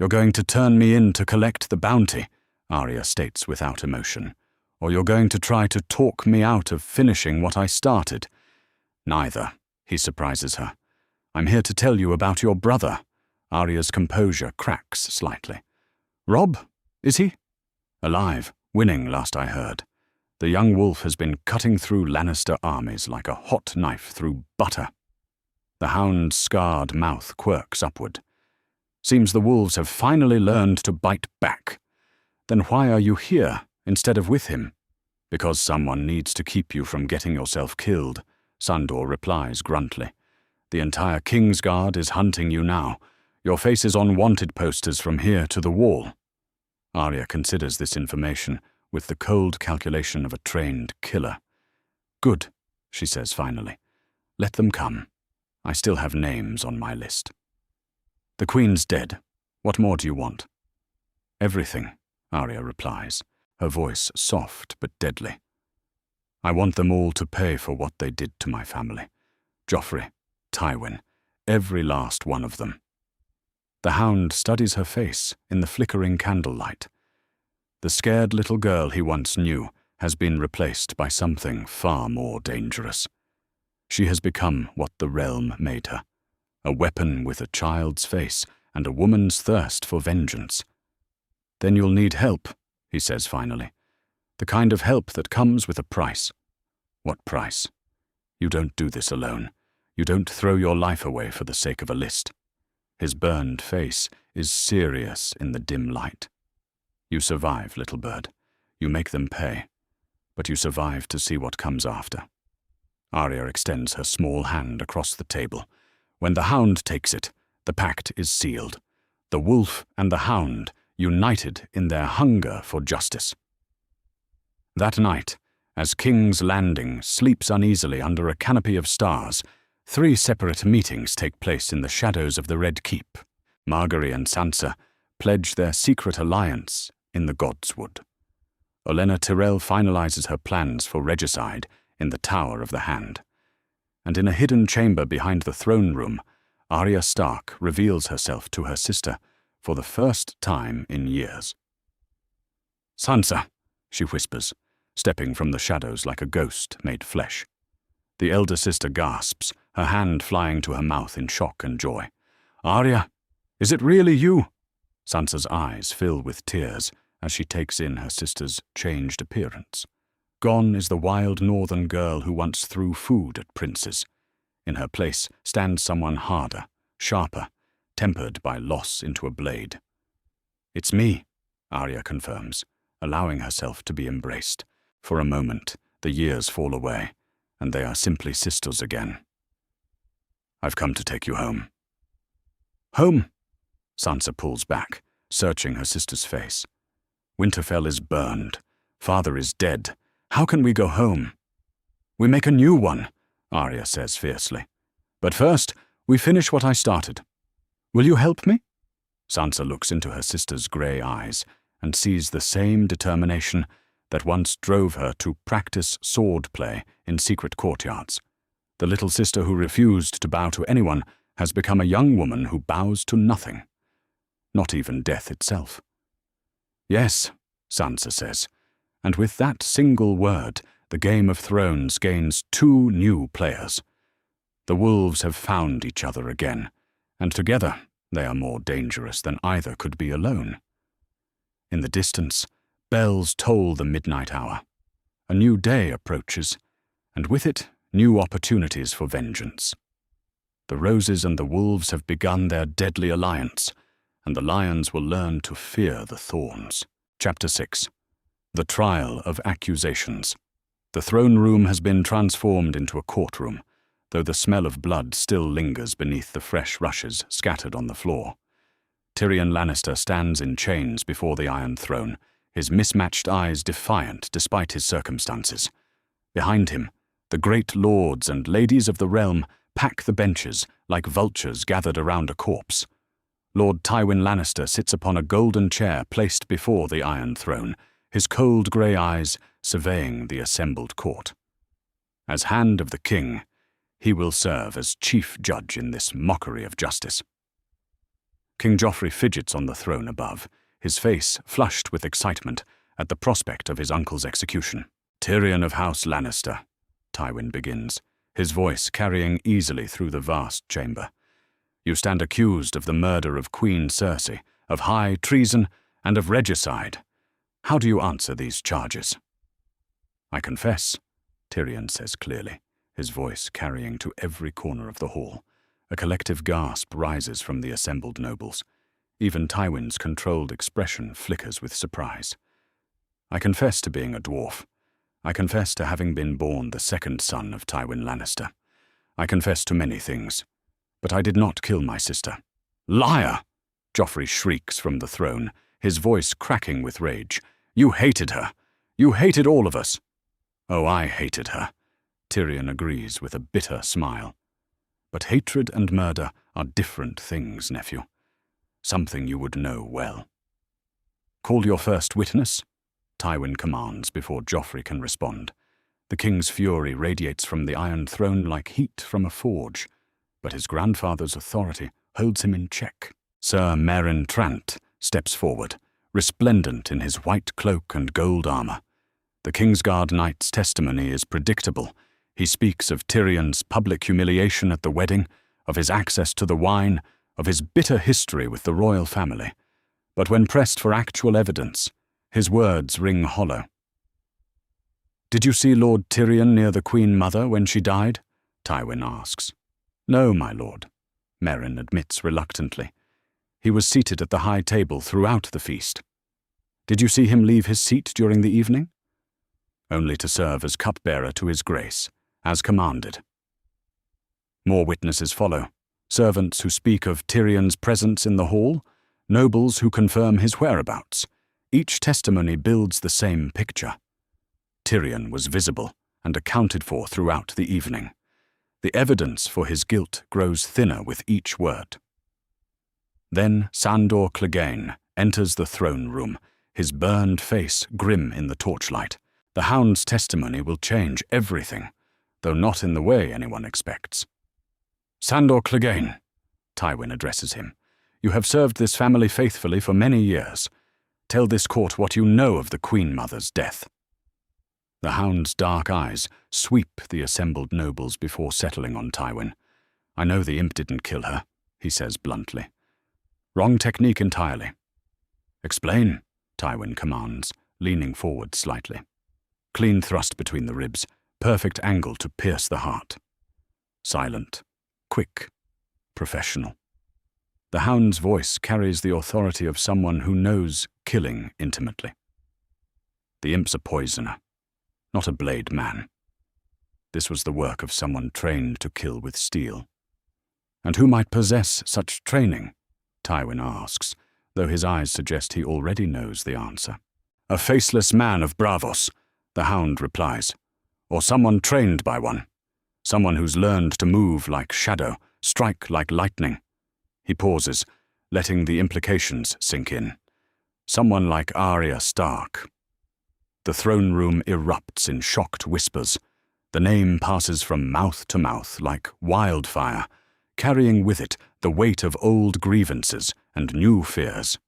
"You're going to turn me in to collect the bounty," Arya states without emotion. "Or you're going to try to talk me out of finishing what I started." "Neither," he surprises her. "I'm here to tell you about your brother." Arya's composure cracks slightly. "Robb, is he?" "Alive, winning last I heard. The young wolf has been cutting through Lannister armies like a hot knife through butter." The hound's scarred mouth quirks upward. "Seems the wolves have finally learned to bite back. Then why are you here instead of with him?" "Because someone needs to keep you from getting yourself killed," Sandor replies gruntly. "The entire Kingsguard is hunting you now. Your face is on wanted posters from here to the wall." Arya considers this information with the cold calculation of a trained killer. "Good," she says finally. "Let them come. I still have names on my list." "The Queen's dead. What more do you want?" "Everything," Arya replies, her voice soft but deadly. "I want them all to pay for what they did to my family. Joffrey, Tywin, every last one of them." The hound studies her face in the flickering candlelight. The scared little girl he once knew has been replaced by something far more dangerous. She has become what the realm made her, a weapon with a child's face and a woman's thirst for vengeance. "Then you'll need help," he says finally. "The kind of help that comes with a price." "What price?" "You don't do this alone. You don't throw your life away for the sake of a list." His burned face is serious in the dim light. "You survive, little bird. You make them pay. But you survive to see what comes after." Arya extends her small hand across the table. When the hound takes it, the pact is sealed. The wolf and the hound united in their hunger for justice. That night, as King's Landing sleeps uneasily under a canopy of stars, 3 separate meetings take place in the shadows of the Red Keep. Margaery and Sansa pledge their secret alliance in the Godswood. Olenna Tyrell finalizes her plans for regicide in the Tower of the Hand. And in a hidden chamber behind the throne room, Arya Stark reveals herself to her sister for the first time in years. "Sansa," she whispers, stepping from the shadows like a ghost made flesh. The elder sister gasps, her hand flying to her mouth in shock and joy. "Arya, is it really you?" Sansa's eyes fill with tears as she takes in her sister's changed appearance. Gone is the wild northern girl who once threw food at princes. In her place stands someone harder, sharper, tempered by loss into a blade. "It's me," Arya confirms, allowing herself to be embraced. For a moment, the years fall away, and they are simply sisters again. "I've come to take you home." "Home?" Sansa pulls back, searching her sister's face. "Winterfell is burned. Father is dead. How can we go home?" "We make a new one," Arya says fiercely. "But first, we finish what I started. Will you help me?" Sansa looks into her sister's grey eyes and sees the same determination that once drove her to practice sword play in secret courtyards. The little sister who refused to bow to anyone has become a young woman who bows to nothing, not even death itself. Yes, Sansa says, and with that single word, the Game of Thrones gains 2 new players. The wolves have found each other again, and together they are more dangerous than either could be alone. In the distance, bells toll the midnight hour. A new day approaches, and with it, new opportunities for vengeance. The roses and the wolves have begun their deadly alliance, and the lions will learn to fear the thorns. Chapter 6. The Trial of Accusations. The throne room has been transformed into a courtroom, though the smell of blood still lingers beneath the fresh rushes scattered on the floor. Tyrion Lannister stands in chains before the Iron Throne, his mismatched eyes defiant despite his circumstances. Behind him, the great lords and ladies of the realm pack the benches like vultures gathered around a corpse. Lord Tywin Lannister sits upon a golden chair placed before the Iron Throne, his cold grey eyes surveying the assembled court. As Hand of the King, he will serve as chief judge in this mockery of justice. King Joffrey fidgets on the throne above, his face flushed with excitement at the prospect of his uncle's execution. Tyrion of House Lannister, Tywin begins, his voice carrying easily through the vast chamber. You stand accused of the murder of Queen Cersei, of high treason, and of regicide. How do you answer these charges? I confess, Tyrion says clearly, his voice carrying to every corner of the hall. A collective gasp rises from the assembled nobles. Even Tywin's controlled expression flickers with surprise. I confess to being a dwarf. I confess to having been born the second son of Tywin Lannister. I confess to many things, but I did not kill my sister. Liar! Joffrey shrieks from the throne, his voice cracking with rage. You hated her. You hated all of us. Oh, I hated her. Tyrion agrees with a bitter smile. But hatred and murder are different things, nephew. Something you would know well. Call your first witness, Tywin commands before Joffrey can respond. The king's fury radiates from the Iron Throne like heat from a forge, but his grandfather's authority holds him in check. Sir Meryn Trant steps forward, resplendent in his white cloak and gold armor. The Kingsguard knight's testimony is predictable. He speaks of Tyrion's public humiliation at the wedding, of his access to the wine, of his bitter history with the royal family. But when pressed for actual evidence, his words ring hollow. Did you see Lord Tyrion near the Queen Mother when she died? Tywin asks. No, my lord, Meryn admits reluctantly. He was seated at the high table throughout the feast. Did you see him leave his seat during the evening? Only to serve as cupbearer to his grace, as commanded. More witnesses follow, servants who speak of Tyrion's presence in the hall, nobles who confirm his whereabouts. Each testimony builds the same picture. Tyrion was visible and accounted for throughout the evening. The evidence for his guilt grows thinner with each word. Then Sandor Clegane enters the throne room, his burned face grim in the torchlight. The Hound's testimony will change everything, though not in the way anyone expects. Sandor Clegane, Tywin addresses him, you have served this family faithfully for many years. Tell this court what you know of the Queen Mother's death. The Hound's dark eyes sweep the assembled nobles before settling on Tywin. I know the imp didn't kill her, he says bluntly. Wrong technique entirely. Explain, Tywin commands, leaning forward slightly. Clean thrust between the ribs, perfect angle to pierce the heart. Silent, quick, professional. The Hound's voice carries the authority of someone who knows killing intimately. The imp's a poisoner, not a blade man. This was the work of someone trained to kill with steel. And who might possess such training? Tywin asks, though his eyes suggest he already knows the answer. A faceless man of Bravos, the Hound replies, or someone trained by one, someone who's learned to move like shadow, strike like lightning. He pauses, letting the implications sink in. Someone like Arya Stark. The throne room erupts in shocked whispers. The name passes from mouth to mouth like wildfire, carrying with it the weight of old grievances and new fears.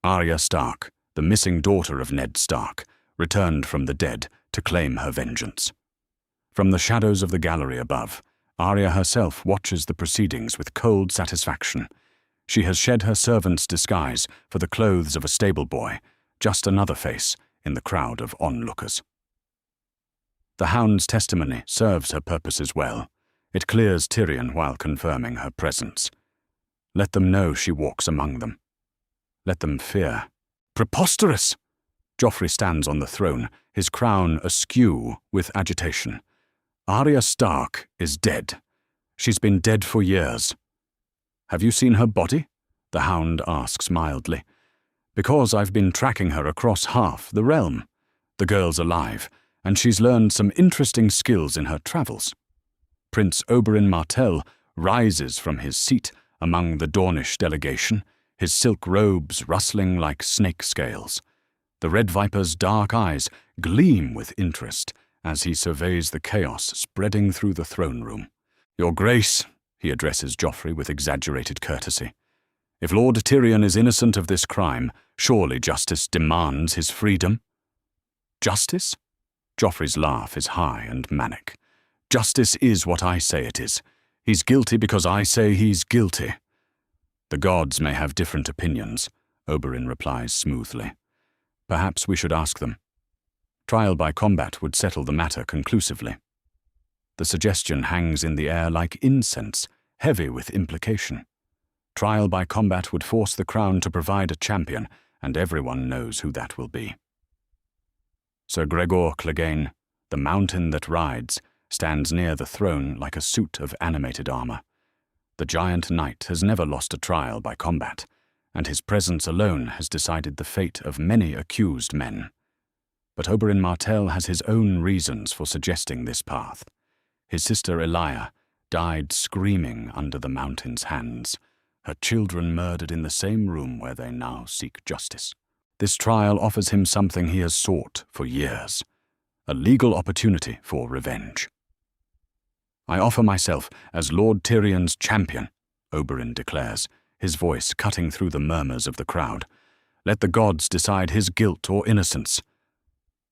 Arya Stark, the missing daughter of Ned Stark, returned from the dead to claim her vengeance. From the shadows of the gallery above, Arya herself watches the proceedings with cold satisfaction. She has shed her servant's disguise for the clothes of a stable boy, just another face in the crowd of onlookers. The Hound's testimony serves her purposes well. It clears Tyrion while confirming her presence. Let them know she walks among them. Let them fear. Preposterous! Joffrey stands on the throne, his crown askew with agitation. Arya Stark is dead. She's been dead for years. Have you seen her body? The Hound asks mildly. Because I've been tracking her across half the realm. The girl's alive, and she's learned some interesting skills in her travels. Prince Oberyn Martell rises from his seat among the Dornish delegation, his silk robes rustling like snake scales. The Red Viper's dark eyes gleam with interest as he surveys the chaos spreading through the throne room. Your Grace, he addresses Joffrey with exaggerated courtesy. If Lord Tyrion is innocent of this crime, surely justice demands his freedom. Justice? Joffrey's laugh is high and manic. Justice is what I say it is. He's guilty because I say he's guilty. The gods may have different opinions, Oberyn replies smoothly. Perhaps we should ask them. Trial by combat would settle the matter conclusively. The suggestion hangs in the air like incense, heavy with implication. Trial by combat would force the crown to provide a champion, and everyone knows who that will be. Sir Gregor Clegane, the mountain that rides, stands near the throne like a suit of animated armor. The giant knight has never lost a trial by combat, and his presence alone has decided the fate of many accused men. But Oberyn Martell has his own reasons for suggesting this path. His sister Elia died screaming under the mountain's hands, her children murdered in the same room where they now seek justice. This trial offers him something he has sought for years, a legal opportunity for revenge. I offer myself as Lord Tyrion's champion, Oberyn declares, his voice cutting through the murmurs of the crowd. Let the gods decide his guilt or innocence.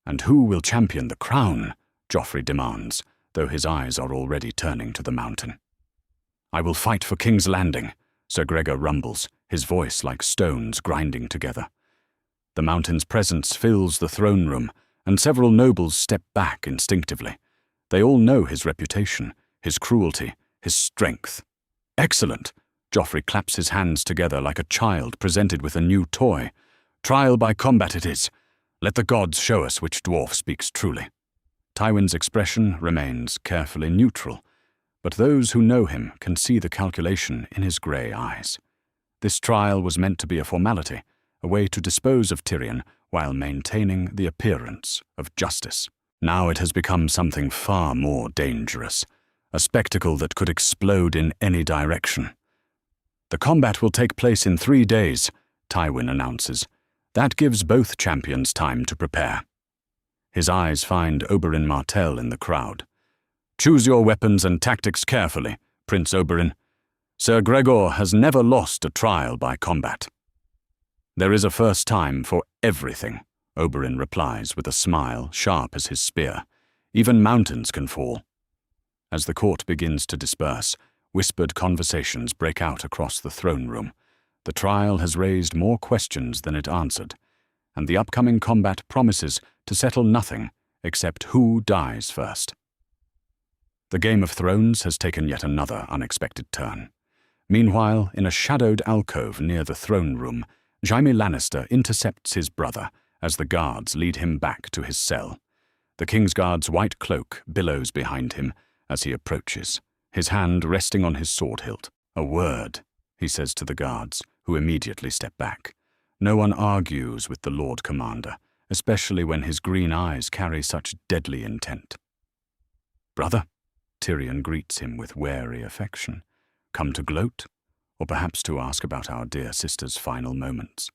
And who will champion the crown? Joffrey demands, though his eyes are already turning to the mountain. I will fight for King's Landing, Sir Gregor rumbles, his voice like stones grinding together. The mountain's presence fills the throne room, and several nobles step back instinctively. They all know his reputation, his cruelty, his strength. Excellent! Joffrey claps his hands together like a child presented with a new toy. Trial by combat it is. Let the gods show us which dwarf speaks truly. Tywin's expression remains carefully neutral, but those who know him can see the calculation in his grey eyes. This trial was meant to be a formality, a way to dispose of Tyrion while maintaining the appearance of justice. Now it has become something far more dangerous, a spectacle that could explode in any direction. The combat will take place in 3 days, Tywin announces. That gives both champions time to prepare. His eyes find Oberyn Martell in the crowd. Choose your weapons and tactics carefully, Prince Oberyn. Sir Gregor has never lost a trial by combat. There is a first time for everything, Oberyn replies with a smile sharp as his spear. Even mountains can fall. As the court begins to disperse, whispered conversations break out across the throne room. The trial has raised more questions than it answered, and the upcoming combat promises to settle nothing except who dies first. The Game of Thrones has taken yet another unexpected turn. Meanwhile, in a shadowed alcove near the throne room, Jaime Lannister intercepts his brother as the guards lead him back to his cell. The Kingsguard's white cloak billows behind him as he approaches, his hand resting on his sword hilt. A word, he says to the guards, who immediately step back. No one argues with the Lord Commander, especially when his green eyes carry such deadly intent. Brother, Tyrion greets him with wary affection. Come to gloat, or perhaps to ask about our dear sister's final moments.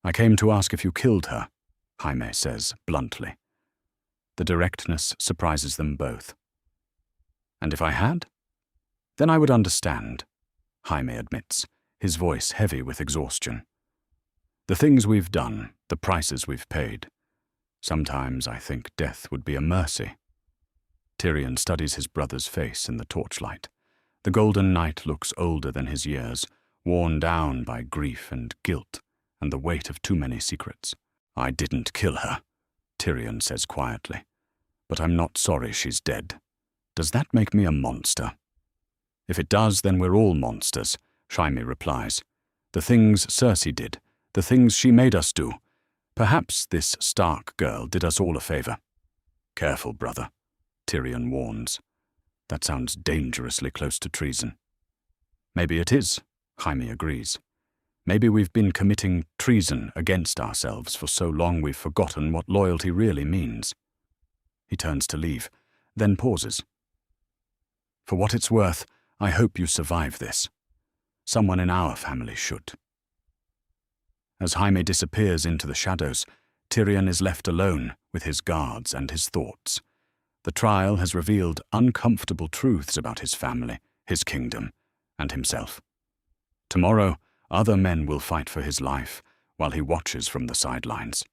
I came to ask if you killed her, Jaime says bluntly. The directness surprises them both. And if I had? Then I would understand, Jaime admits, his voice heavy with exhaustion. The things we've done, the prices we've paid. Sometimes I think death would be a mercy. Tyrion studies his brother's face in the torchlight. The Golden Knight looks older than his years, worn down by grief and guilt and the weight of too many secrets. I didn't kill her, Tyrion says quietly, but I'm not sorry she's dead. Does that make me a monster? If it does, then we're all monsters, Jaime replies. The things Cersei did, the things she made us do. Perhaps this Stark girl did us all a favor. Careful, brother, Tyrion warns. That sounds dangerously close to treason. Maybe it is, Jaime agrees. Maybe we've been committing treason against ourselves for so long we've forgotten what loyalty really means. He turns to leave, then pauses. For what it's worth, I hope you survive this. Someone in our family should. As Jaime disappears into the shadows, Tyrion is left alone with his guards and his thoughts. The trial has revealed uncomfortable truths about his family, his kingdom, and himself. Tomorrow, other men will fight for his life while he watches from the sidelines.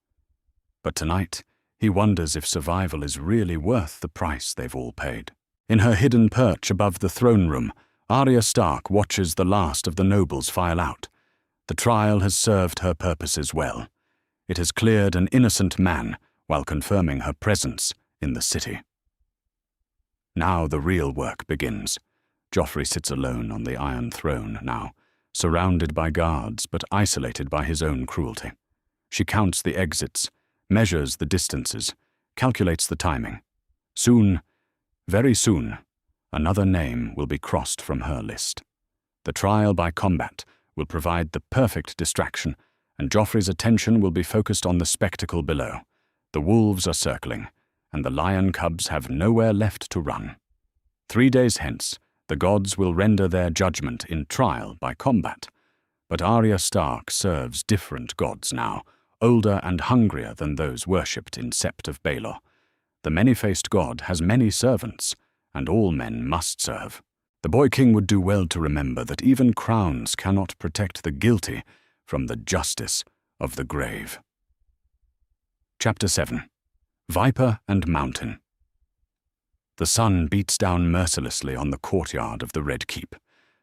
But tonight, he wonders if survival is really worth the price they've all paid. In her hidden perch above the throne room, Arya Stark watches the last of the nobles file out. The trial has served her purposes well. It has cleared an innocent man while confirming her presence in the city. Now the real work begins. Joffrey sits alone on the Iron Throne now, surrounded by guards but isolated by his own cruelty. She counts the exits, measures the distances, calculates the timing. Soon, very soon, another name will be crossed from her list. The trial by combat will provide the perfect distraction, and Joffrey's attention will be focused on the spectacle below. The wolves are circling, and the lion cubs have nowhere left to run. 3 days hence, the gods will render their judgment in trial by combat. But Arya Stark serves different gods now, older and hungrier than those worshipped in Sept of Baelor. The many-faced god has many servants, and all men must serve. The boy king would do well to remember that even crowns cannot protect the guilty from the justice of the grave. Chapter 7. Viper and Mountain. The sun beats down mercilessly on the courtyard of the Red Keep.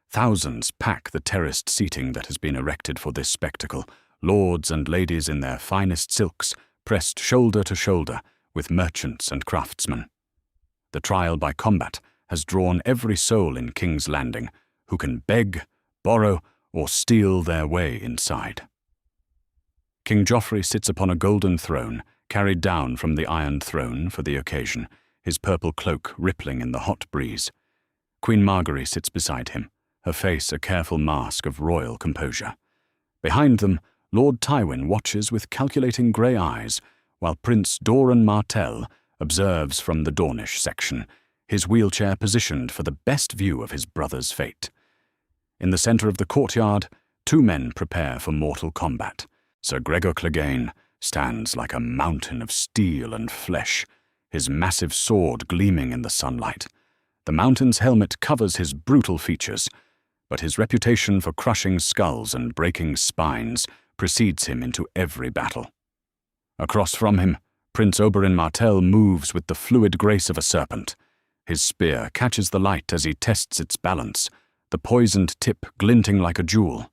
Thousands pack the terraced seating that has been erected for this spectacle, lords and ladies in their finest silks, pressed shoulder to shoulder with merchants and craftsmen. The trial by combat has drawn every soul in King's Landing who can beg, borrow, or steal their way inside. King Joffrey sits upon a golden throne, carried down from the Iron Throne for the occasion, his purple cloak rippling in the hot breeze. Queen Margaery sits beside him, her face a careful mask of royal composure. Behind them, Lord Tywin watches with calculating grey eyes, while Prince Doran Martell observes from the Dornish section, his wheelchair positioned for the best view of his brother's fate. In the centre of the courtyard, 2 men prepare for mortal combat. Sir Gregor Clegane stands like a mountain of steel and flesh, his massive sword gleaming in the sunlight. The mountain's helmet covers his brutal features, but his reputation for crushing skulls and breaking spines precedes him into every battle. Across from him, Prince Oberyn Martell moves with the fluid grace of a serpent. His spear catches the light as he tests its balance, the poisoned tip glinting like a jewel.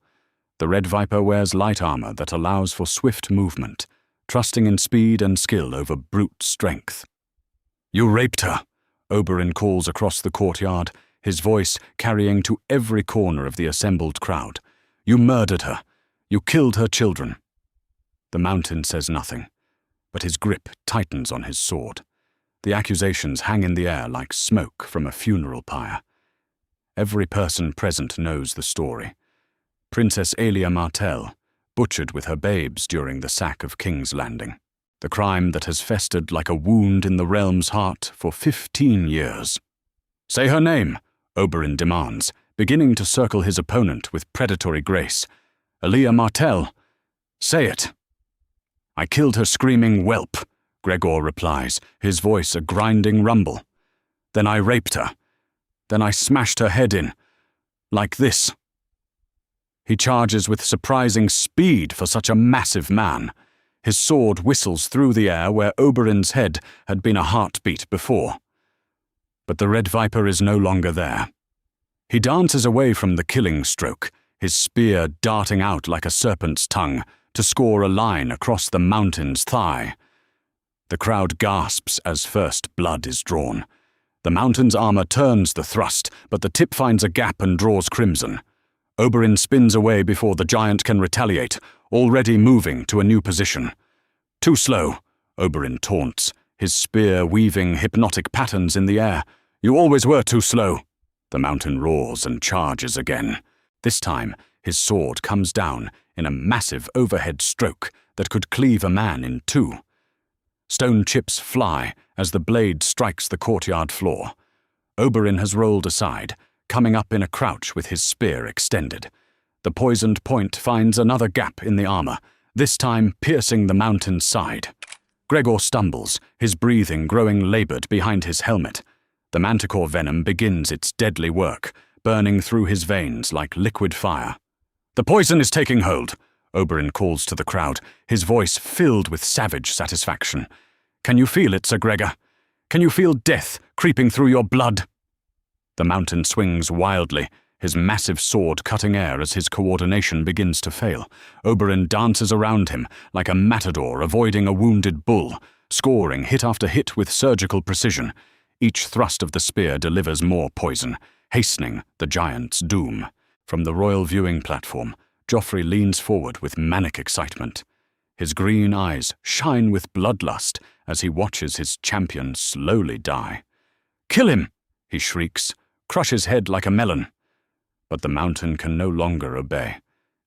The Red Viper wears light armor that allows for swift movement, trusting in speed and skill over brute strength. "You raped her," Oberyn calls across the courtyard, his voice carrying to every corner of the assembled crowd. "You murdered her. You killed her children." The Mountain says nothing, but his grip tightens on his sword. The accusations hang in the air like smoke from a funeral pyre. Every person present knows the story. Princess Aelia Martell, butchered with her babes during the sack of King's Landing. The crime that has festered like a wound in the realm's heart for 15 years. "Say her name," Oberyn demands, beginning to circle his opponent with predatory grace. "Aelia Martell, say it." "I killed her screaming whelp," Gregor replies, his voice a grinding rumble. "Then I raped her. Then I smashed her head in, like this. He charges with surprising speed for such a massive man. His sword whistles through the air where Oberyn's head had been a heartbeat before. But the Red Viper is no longer there. He dances away from the killing stroke, his spear darting out like a serpent's tongue to score a line across the mountain's thigh. The crowd gasps as first blood is drawn. The mountain's armor turns the thrust, but the tip finds a gap and draws crimson. Oberyn spins away before the giant can retaliate, already moving to a new position. Too slow, Oberyn taunts, his spear weaving hypnotic patterns in the air. You always were too slow. The mountain roars and charges again. This time, his sword comes down in a massive overhead stroke that could cleave a man in two. Stone chips fly as the blade strikes the courtyard floor. Oberyn has rolled aside, coming up in a crouch with his spear extended. The poisoned point finds another gap in the armor, this time piercing the mountain's side. Gregor stumbles, his breathing growing labored behind his helmet. The manticore venom begins its deadly work, burning through his veins like liquid fire. The poison is taking hold, Oberyn calls to the crowd, his voice filled with savage satisfaction. Can you feel it, Sir Gregor? Can you feel death creeping through your blood? The mountain swings wildly, his massive sword cutting air as his coordination begins to fail. Oberyn dances around him like a matador avoiding a wounded bull, scoring hit after hit with surgical precision. Each thrust of the spear delivers more poison, hastening the giant's doom. From the royal viewing platform, Joffrey leans forward with manic excitement. His green eyes shine with bloodlust as he watches his champion slowly die. "Kill him!" he shrieks, crush his head like a melon. But the mountain can no longer obey.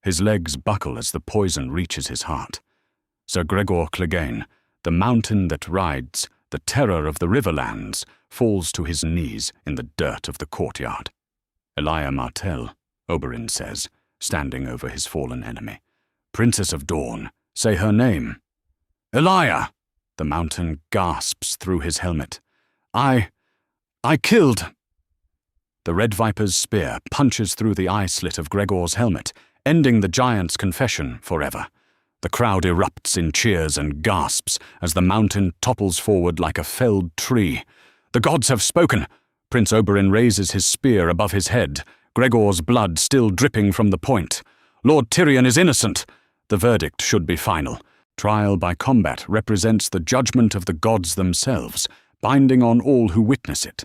His legs buckle as the poison reaches his heart. Sir Gregor Clegane, the mountain that rides, the terror of the Riverlands, falls to his knees in the dirt of the courtyard. Elia Martell, Oberyn says, standing over his fallen enemy. Princess of Dawn, say her name. Elia! The mountain gasps through his helmet. I killed. The Red Viper's spear punches through the eye slit of Gregor's helmet, ending the giant's confession forever. The crowd erupts in cheers and gasps as the mountain topples forward like a felled tree. The gods have spoken. Prince Oberyn raises his spear above his head, Gregor's blood still dripping from the point. Lord Tyrion is innocent. The verdict should be final. Trial by combat represents the judgment of the gods themselves, binding on all who witness it.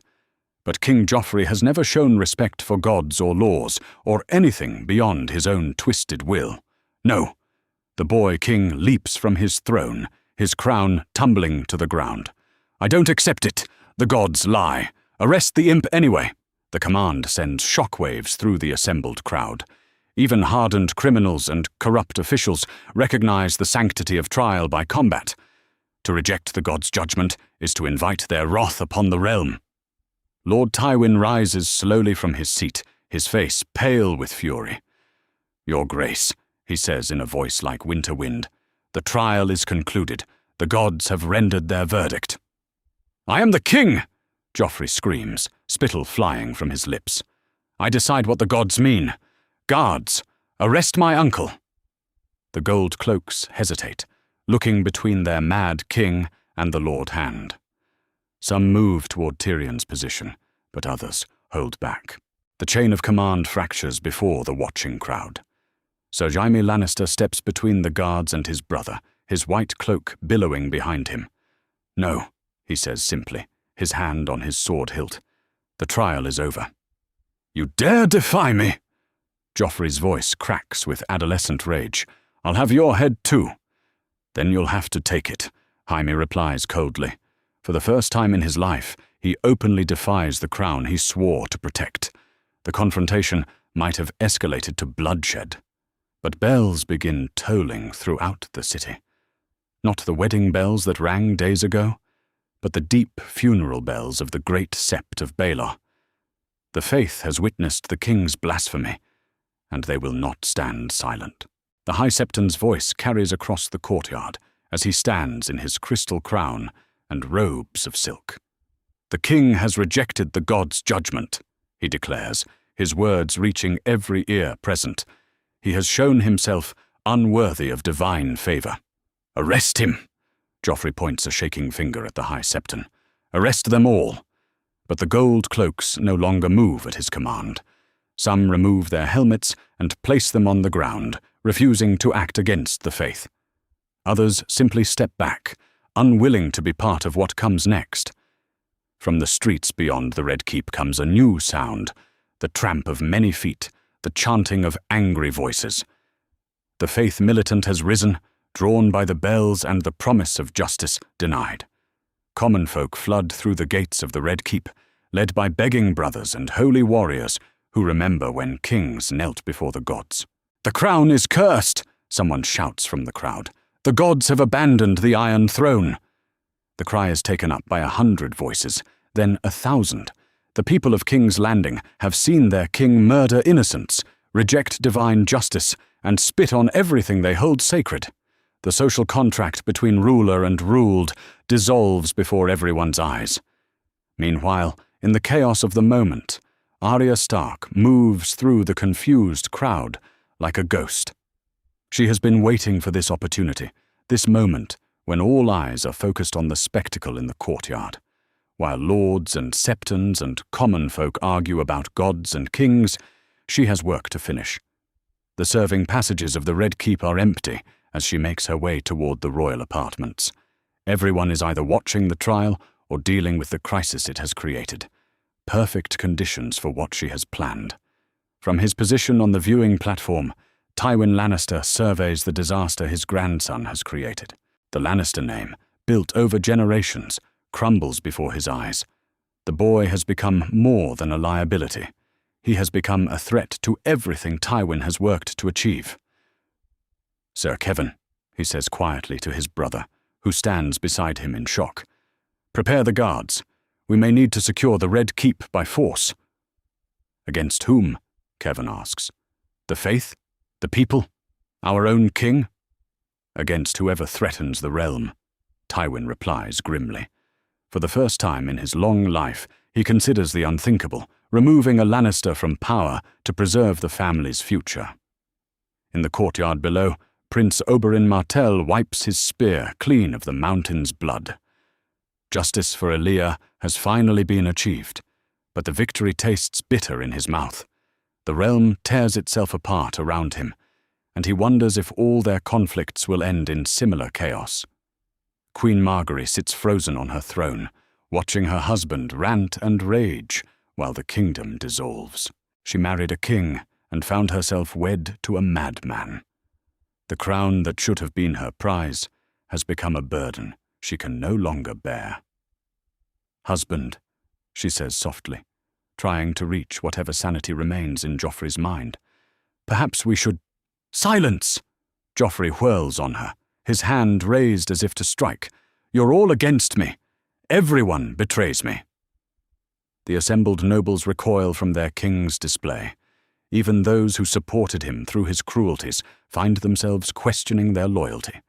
But King Joffrey has never shown respect for gods or laws, or anything beyond his own twisted will. No. The boy king leaps from his throne, his crown tumbling to the ground. I don't accept it. The gods lie. Arrest the imp anyway. The command sends shockwaves through the assembled crowd. Even hardened criminals and corrupt officials recognize the sanctity of trial by combat. To reject the gods' judgment is to invite their wrath upon the realm. Lord Tywin rises slowly from his seat, his face pale with fury. Your Grace, he says in a voice like winter wind, the trial is concluded. The gods have rendered their verdict. I am the king! Joffrey screams, spittle flying from his lips. I decide what the gods mean. Guards, arrest my uncle. The gold cloaks hesitate, looking between their mad king and the Lord Hand. Some move toward Tyrion's position, but others hold back. The chain of command fractures before the watching crowd. Sir Jaime Lannister steps between the guards and his brother, his white cloak billowing behind him. No, he says simply, his hand on his sword hilt. The trial is over. You dare defy me? Joffrey's voice cracks with adolescent rage. I'll have your head too. Then you'll have to take it, Jaime replies coldly. For the first time in his life, he openly defies the crown he swore to protect. The confrontation might have escalated to bloodshed. But bells begin tolling throughout the city. Not the wedding bells that rang days ago, but the deep funeral bells of the great sept of Baelor. The faith has witnessed the king's blasphemy, and they will not stand silent. The High Septon's voice carries across the courtyard as he stands in his crystal crown and robes of silk. The king has rejected the gods' judgment, he declares, his words reaching every ear present. He has shown himself unworthy of divine favor. "Arrest him!" Joffrey points a shaking finger at the High Septon. "Arrest them all!" But the gold cloaks no longer move at his command. Some remove their helmets and place them on the ground, refusing to act against the faith. Others simply step back, unwilling to be part of what comes next. From the streets beyond the Red Keep comes a new sound, the tramp of many feet, the chanting of angry voices. The faith militant has risen, drawn by the bells and the promise of justice denied. Common folk flood through the gates of the Red Keep, led by begging brothers and holy warriors who remember when kings knelt before the gods. "The crown is cursed!" someone shouts from the crowd. "The gods have abandoned the Iron Throne." The cry is taken up by 100 voices, then 1,000. The people of King's Landing have seen their king murder innocents, reject divine justice, and spit on everything they hold sacred. The social contract between ruler and ruled dissolves before everyone's eyes. Meanwhile, in the chaos of the moment, Arya Stark moves through the confused crowd like a ghost. She has been waiting for this opportunity, this moment when all eyes are focused on the spectacle in the courtyard. While lords and septons and common folk argue about gods and kings, she has work to finish. The serving passages of the Red Keep are empty as she makes her way toward the royal apartments. Everyone is either watching the trial or dealing with the crisis it has created. Perfect conditions for what she has planned. From his position on the viewing platform, Tywin Lannister surveys the disaster his grandson has created. The Lannister name, built over generations, crumbles before his eyes. The boy has become more than a liability. He has become a threat to everything Tywin has worked to achieve. "Sir Kevan," he says quietly to his brother, who stands beside him in shock. "Prepare the guards. We may need to secure the Red Keep by force." "Against whom?" Kevan asks. "The faith? The people? Our own king?" "Against whoever threatens the realm," Tywin replies grimly. For the first time in his long life, he considers the unthinkable, removing a Lannister from power to preserve the family's future. In the courtyard below, Prince Oberyn Martell wipes his spear clean of the mountain's blood. Justice for Elia has finally been achieved, but the victory tastes bitter in his mouth. The realm tears itself apart around him, and he wonders if all their conflicts will end in similar chaos. Queen Margaery sits frozen on her throne, watching her husband rant and rage while the kingdom dissolves. She married a king and found herself wed to a madman. The crown that should have been her prize has become a burden she can no longer bear. "Husband," she says softly, trying to reach whatever sanity remains in Joffrey's mind. "Perhaps we should—" "Silence!" Joffrey whirls on her, his hand raised as if to strike. "You're all against me. Everyone betrays me." The assembled nobles recoil from their king's display. Even those who supported him through his cruelties find themselves questioning their loyalty.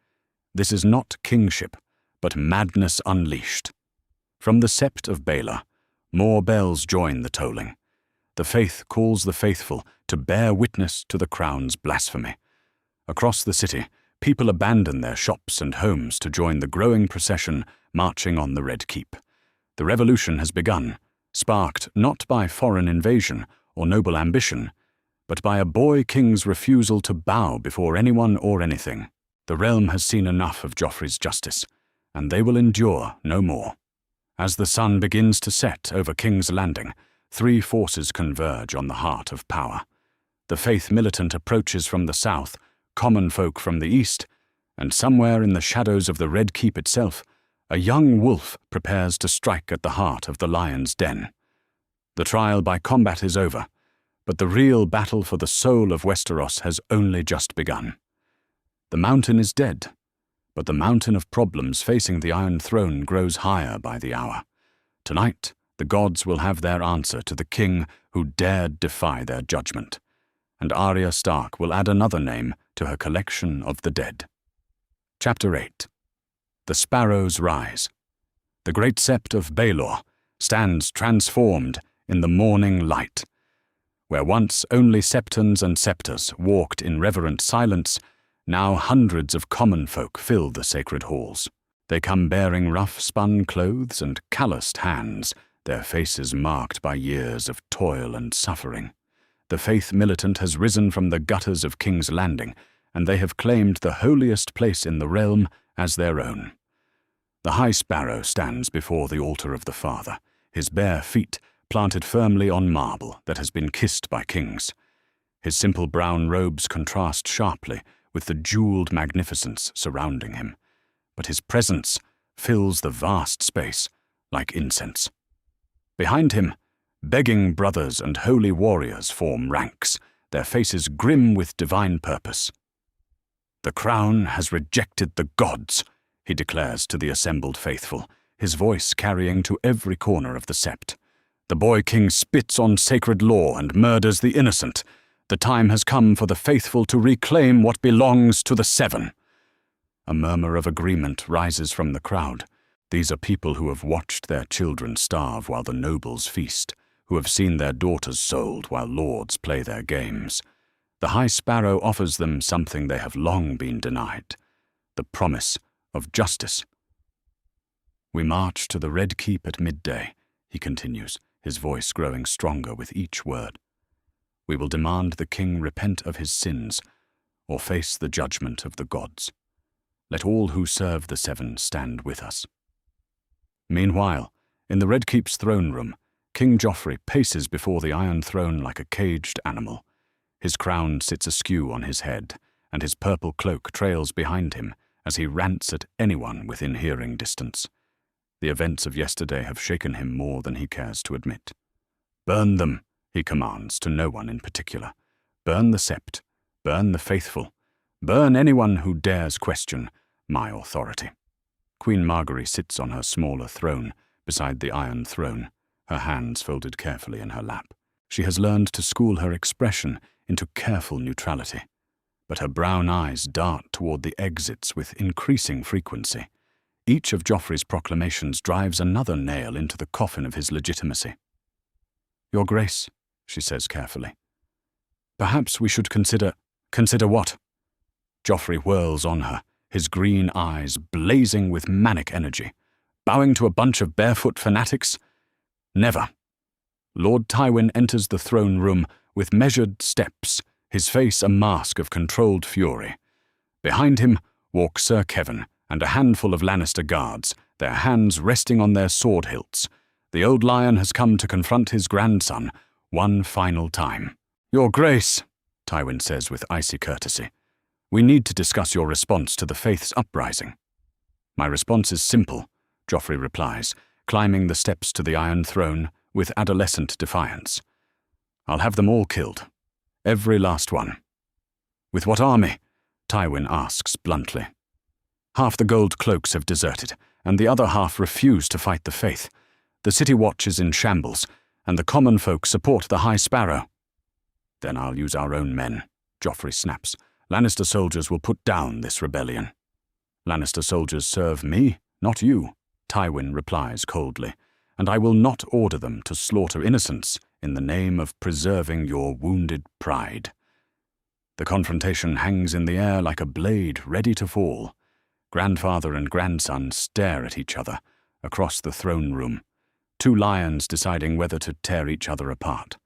This is not kingship, but madness unleashed. From the sept of Baelor, more bells join the tolling. The faith calls the faithful to bear witness to the crown's blasphemy. Across the city, people abandon their shops and homes to join the growing procession marching on the Red Keep. The revolution has begun, sparked not by foreign invasion or noble ambition, but by a boy king's refusal to bow before anyone or anything. The realm has seen enough of Joffrey's justice, and they will endure no more. As the sun begins to set over King's Landing, three forces converge on the heart of power. The faith militant approaches from the south, common folk from the east, and somewhere in the shadows of the Red Keep itself, a young wolf prepares to strike at the heart of the lion's den. The trial by combat is over, but the real battle for the soul of Westeros has only just begun. The mountain is dead, but the mountain of problems facing the Iron Throne grows higher by the hour. Tonight, the gods will have their answer to the king who dared defy their judgment, and Arya Stark will add another name to her collection of the dead. Chapter 8. The Sparrows Rise. The great sept of Baelor stands transformed in the morning light. Where once only septons and scepters walked in reverent silence, now hundreds of common folk fill the sacred halls. They come bearing rough-spun clothes and calloused hands, their faces marked by years of toil and suffering. The faith militant has risen from the gutters of King's Landing, and they have claimed the holiest place in the realm as their own. The High Sparrow stands before the altar of the Father, his bare feet planted firmly on marble that has been kissed by kings. His simple brown robes contrast sharply with the jeweled magnificence surrounding him, but his presence fills the vast space like incense. Behind him, begging brothers and holy warriors form ranks, their faces grim with divine purpose. "The crown has rejected the gods," he declares to the assembled faithful, his voice carrying to every corner of the sept. "The boy king spits on sacred law and murders the innocent. The time has come for the faithful to reclaim what belongs to the Seven." A murmur of agreement rises from the crowd. These are people who have watched their children starve while the nobles feast, who have seen their daughters sold while lords play their games. The High Sparrow offers them something they have long been denied: the promise of justice. "We march to the Red Keep at midday," he continues, his voice growing stronger with each word. "We will demand the king repent of his sins, or face the judgment of the gods. Let all who serve the Seven stand with us." Meanwhile, in the Red Keep's throne room, King Joffrey paces before the Iron Throne like a caged animal. His crown sits askew on his head, and his purple cloak trails behind him as he rants at anyone within hearing distance. The events of yesterday have shaken him more than he cares to admit. "Burn them," he commands to no one in particular. "Burn the sept, burn the faithful, burn anyone who dares question my authority." Queen Margaery sits on her smaller throne beside the Iron Throne, her hands folded carefully in her lap. She has learned to school her expression into careful neutrality, but her brown eyes dart toward the exits with increasing frequency. Each of Joffrey's proclamations drives another nail into the coffin of his legitimacy. "Your Grace," she says carefully, "perhaps we should consider—" "Consider what?" Joffrey whirls on her, his green eyes blazing with manic energy. "Bowing to a bunch of barefoot fanatics? Never." Lord Tywin enters the throne room with measured steps, his face a mask of controlled fury. Behind him walk Sir Kevan and a handful of Lannister guards, their hands resting on their sword hilts. The old lion has come to confront his grandson one final time. "Your Grace," Tywin says with icy courtesy, "we need to discuss your response to the Faith's uprising." "My response is simple," Joffrey replies, climbing the steps to the Iron Throne with adolescent defiance. "I'll have them all killed. Every last one." "With what army?" Tywin asks bluntly. "Half the gold cloaks have deserted, and the other half refuse to fight the Faith. The City Watch is in shambles, and the common folk support the High Sparrow." "Then I'll use our own men," Joffrey snaps. "Lannister soldiers will put down this rebellion." "Lannister soldiers serve me, not you," Tywin replies coldly, "and I will not order them to slaughter innocents in the name of preserving your wounded pride." The confrontation hangs in the air like a blade ready to fall. Grandfather and grandson stare at each other across the throne room, two lions deciding whether to tear each other apart.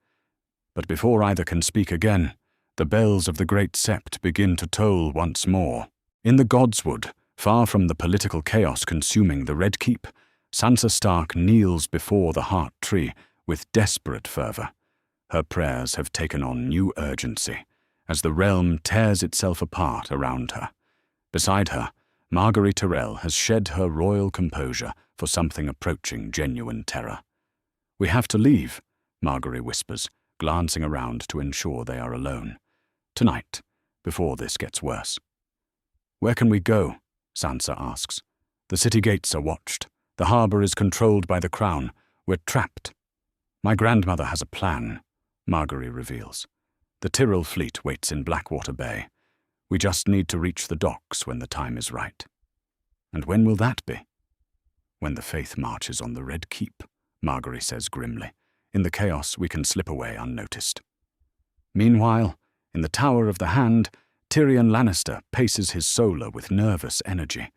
But before either can speak again, the bells of the Great Sept begin to toll once more. In the Godswood, far from the political chaos consuming the Red Keep, Sansa Stark kneels before the Heart Tree with desperate fervor. Her prayers have taken on new urgency as the realm tears itself apart around her. Beside her, Margaery Tyrell has shed her royal composure for something approaching genuine terror. "We have to leave," Margaery whispers, glancing around to ensure they are alone. "Tonight, before this gets worse." "Where can we go?" Sansa asks. "The city gates are watched. The harbour is controlled by the Crown. We're trapped." "My grandmother has a plan," Margaery reveals. "The Tyrell fleet waits in Blackwater Bay. We just need to reach the docks when the time is right." "And when will that be?" "When the Faith marches on the Red Keep," Margaery says grimly. "In the chaos, we can slip away unnoticed." Meanwhile, in the Tower of the Hand, Tyrion Lannister paces his solar with nervous energy.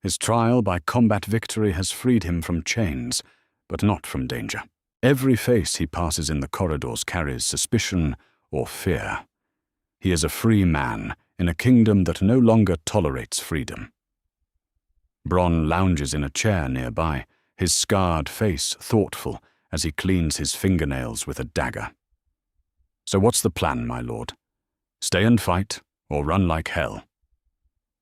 His trial by combat victory has freed him from chains, but not from danger. Every face he passes in the corridors carries suspicion or fear. He is a free man in a kingdom that no longer tolerates freedom. Bronn lounges in a chair nearby, his scarred face thoughtful as he cleans his fingernails with a dagger. "So what's the plan, my lord? Stay and fight, or run like hell?"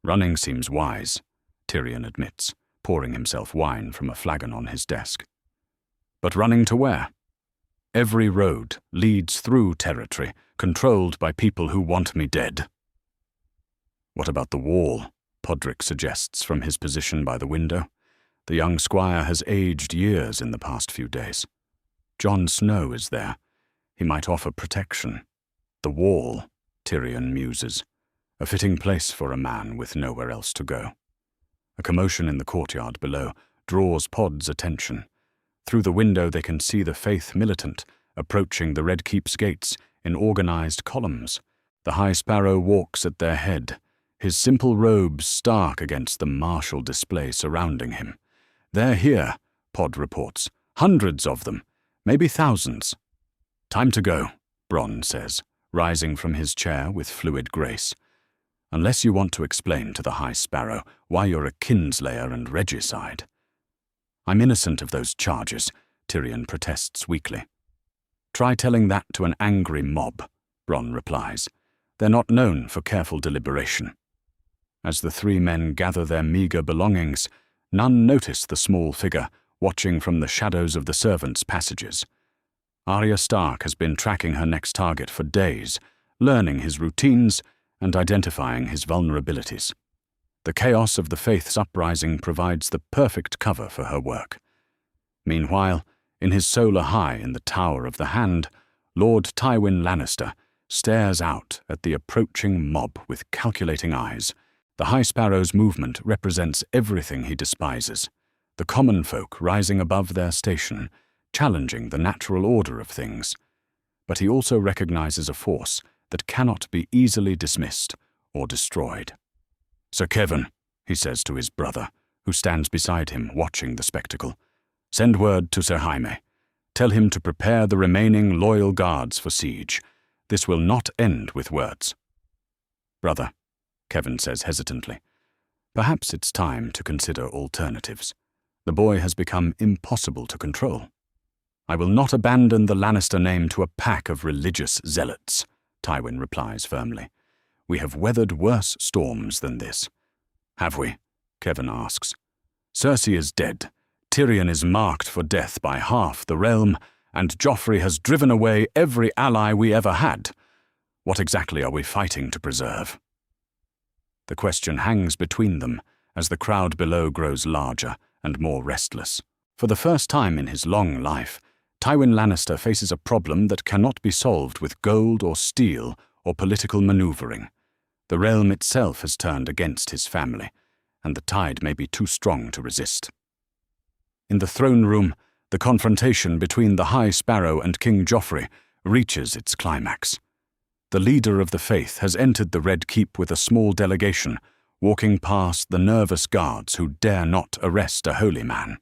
"Running seems wise," Tyrion admits, pouring himself wine from a flagon on his desk. "But running to where? Every road leads through territory controlled by people who want me dead." "What about the wall?" Podrick suggests from his position by the window. The young squire has aged years in the past few days. Jon Snow is there. He might offer protection. The wall, Tyrion muses, a fitting place for a man with nowhere else to go. A commotion in the courtyard below draws Pod's attention. Through the window they can see the Faith militant approaching the Red Keep's gates in organized columns. The High Sparrow walks at their head, his simple robes stark against the martial display surrounding him. "They're here," Pod reports. "Hundreds of them, maybe thousands." "Time to go," Bronn says, rising from his chair with fluid grace. "Unless you want to explain to the High Sparrow why you're a kinslayer and regicide." "I'm innocent of those charges," Tyrion protests weakly. "Try telling that to an angry mob," Bronn replies. "They're not known for careful deliberation." As the three men gather their meager belongings, none notice the small figure watching from the shadows of the servants' passages. Arya Stark has been tracking her next target for days, learning his routines and identifying his vulnerabilities. The chaos of the Faith's uprising provides the perfect cover for her work. Meanwhile, in his solar high in the Tower of the Hand, Lord Tywin Lannister stares out at the approaching mob with calculating eyes. The High Sparrow's movement represents everything he despises, the common folk rising above their station, challenging the natural order of things. But he also recognizes a force that cannot be easily dismissed or destroyed. "Sir Kevan," he says to his brother, who stands beside him watching the spectacle, "send word to Sir Jaime. Tell him to prepare the remaining loyal guards for siege. This will not end with words." "Brother," Kevan says hesitantly, "perhaps it's time to consider alternatives. The boy has become impossible to control." "I will not abandon the Lannister name to a pack of religious zealots," Tywin replies firmly. "We have weathered worse storms than this." "Have we?" Kevan asks. "Cersei is dead, Tyrion is marked for death by half the realm, and Joffrey has driven away every ally we ever had. What exactly are we fighting to preserve?" The question hangs between them as the crowd below grows larger and more restless. For the first time in his long life, Tywin Lannister faces a problem that cannot be solved with gold or steel or political maneuvering. The realm itself has turned against his family, and the tide may be too strong to resist. In the throne room, the confrontation between the High Sparrow and King Joffrey reaches its climax. The leader of the Faith has entered the Red Keep with a small delegation, walking past the nervous guards who dare not arrest a holy man.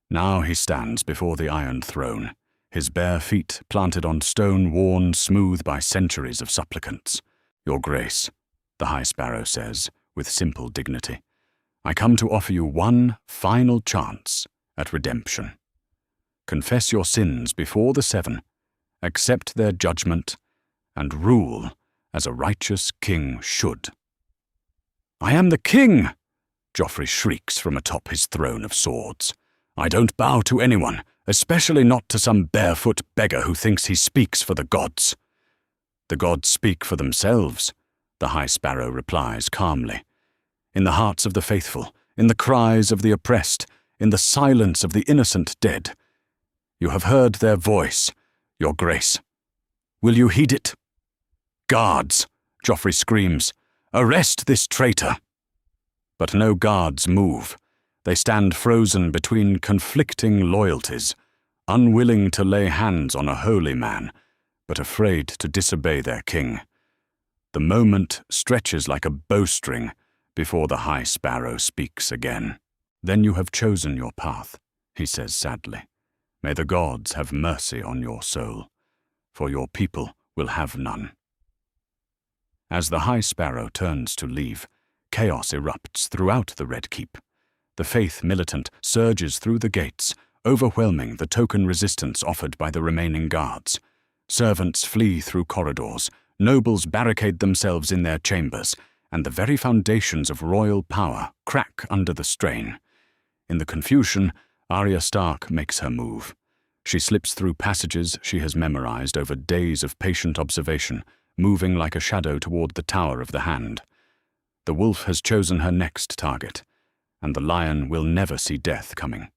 Now he stands before the Iron Throne, his bare feet planted on stone worn smooth by centuries of supplicants. "Your Grace," the High Sparrow says, with simple dignity, "I come to offer you one final chance at redemption. Confess your sins before the Seven, accept their judgment, and rule as a righteous king should." "I am the king!" Joffrey shrieks from atop his throne of swords. "I don't bow to anyone, especially not to some barefoot beggar who thinks he speaks for the gods." "The gods speak for themselves," the High Sparrow replies calmly. "In the hearts of the faithful, in the cries of the oppressed, in the silence of the innocent dead. You have heard their voice, Your Grace. Will you heed it?" "Guards!" Joffrey screams. "Arrest this traitor!" But no guards move. They stand frozen between conflicting loyalties, unwilling to lay hands on a holy man, but afraid to disobey their king. The moment stretches like a bowstring before the high sparrow speaks again. "Then you have chosen your path," he says sadly. "May the gods have mercy on your soul, for your people will have none." As the high sparrow turns to leave, chaos erupts throughout the Red Keep. The faith militant surges through the gates, overwhelming the token resistance offered by the remaining guards. Servants flee through corridors, nobles barricade themselves in their chambers, and the very foundations of royal power crack under the strain. In the confusion, Arya Stark makes her move. She slips through passages she has memorized over days of patient observation, moving like a shadow toward the Tower of the Hand. The wolf has chosen her next target, and the lion will never see death coming.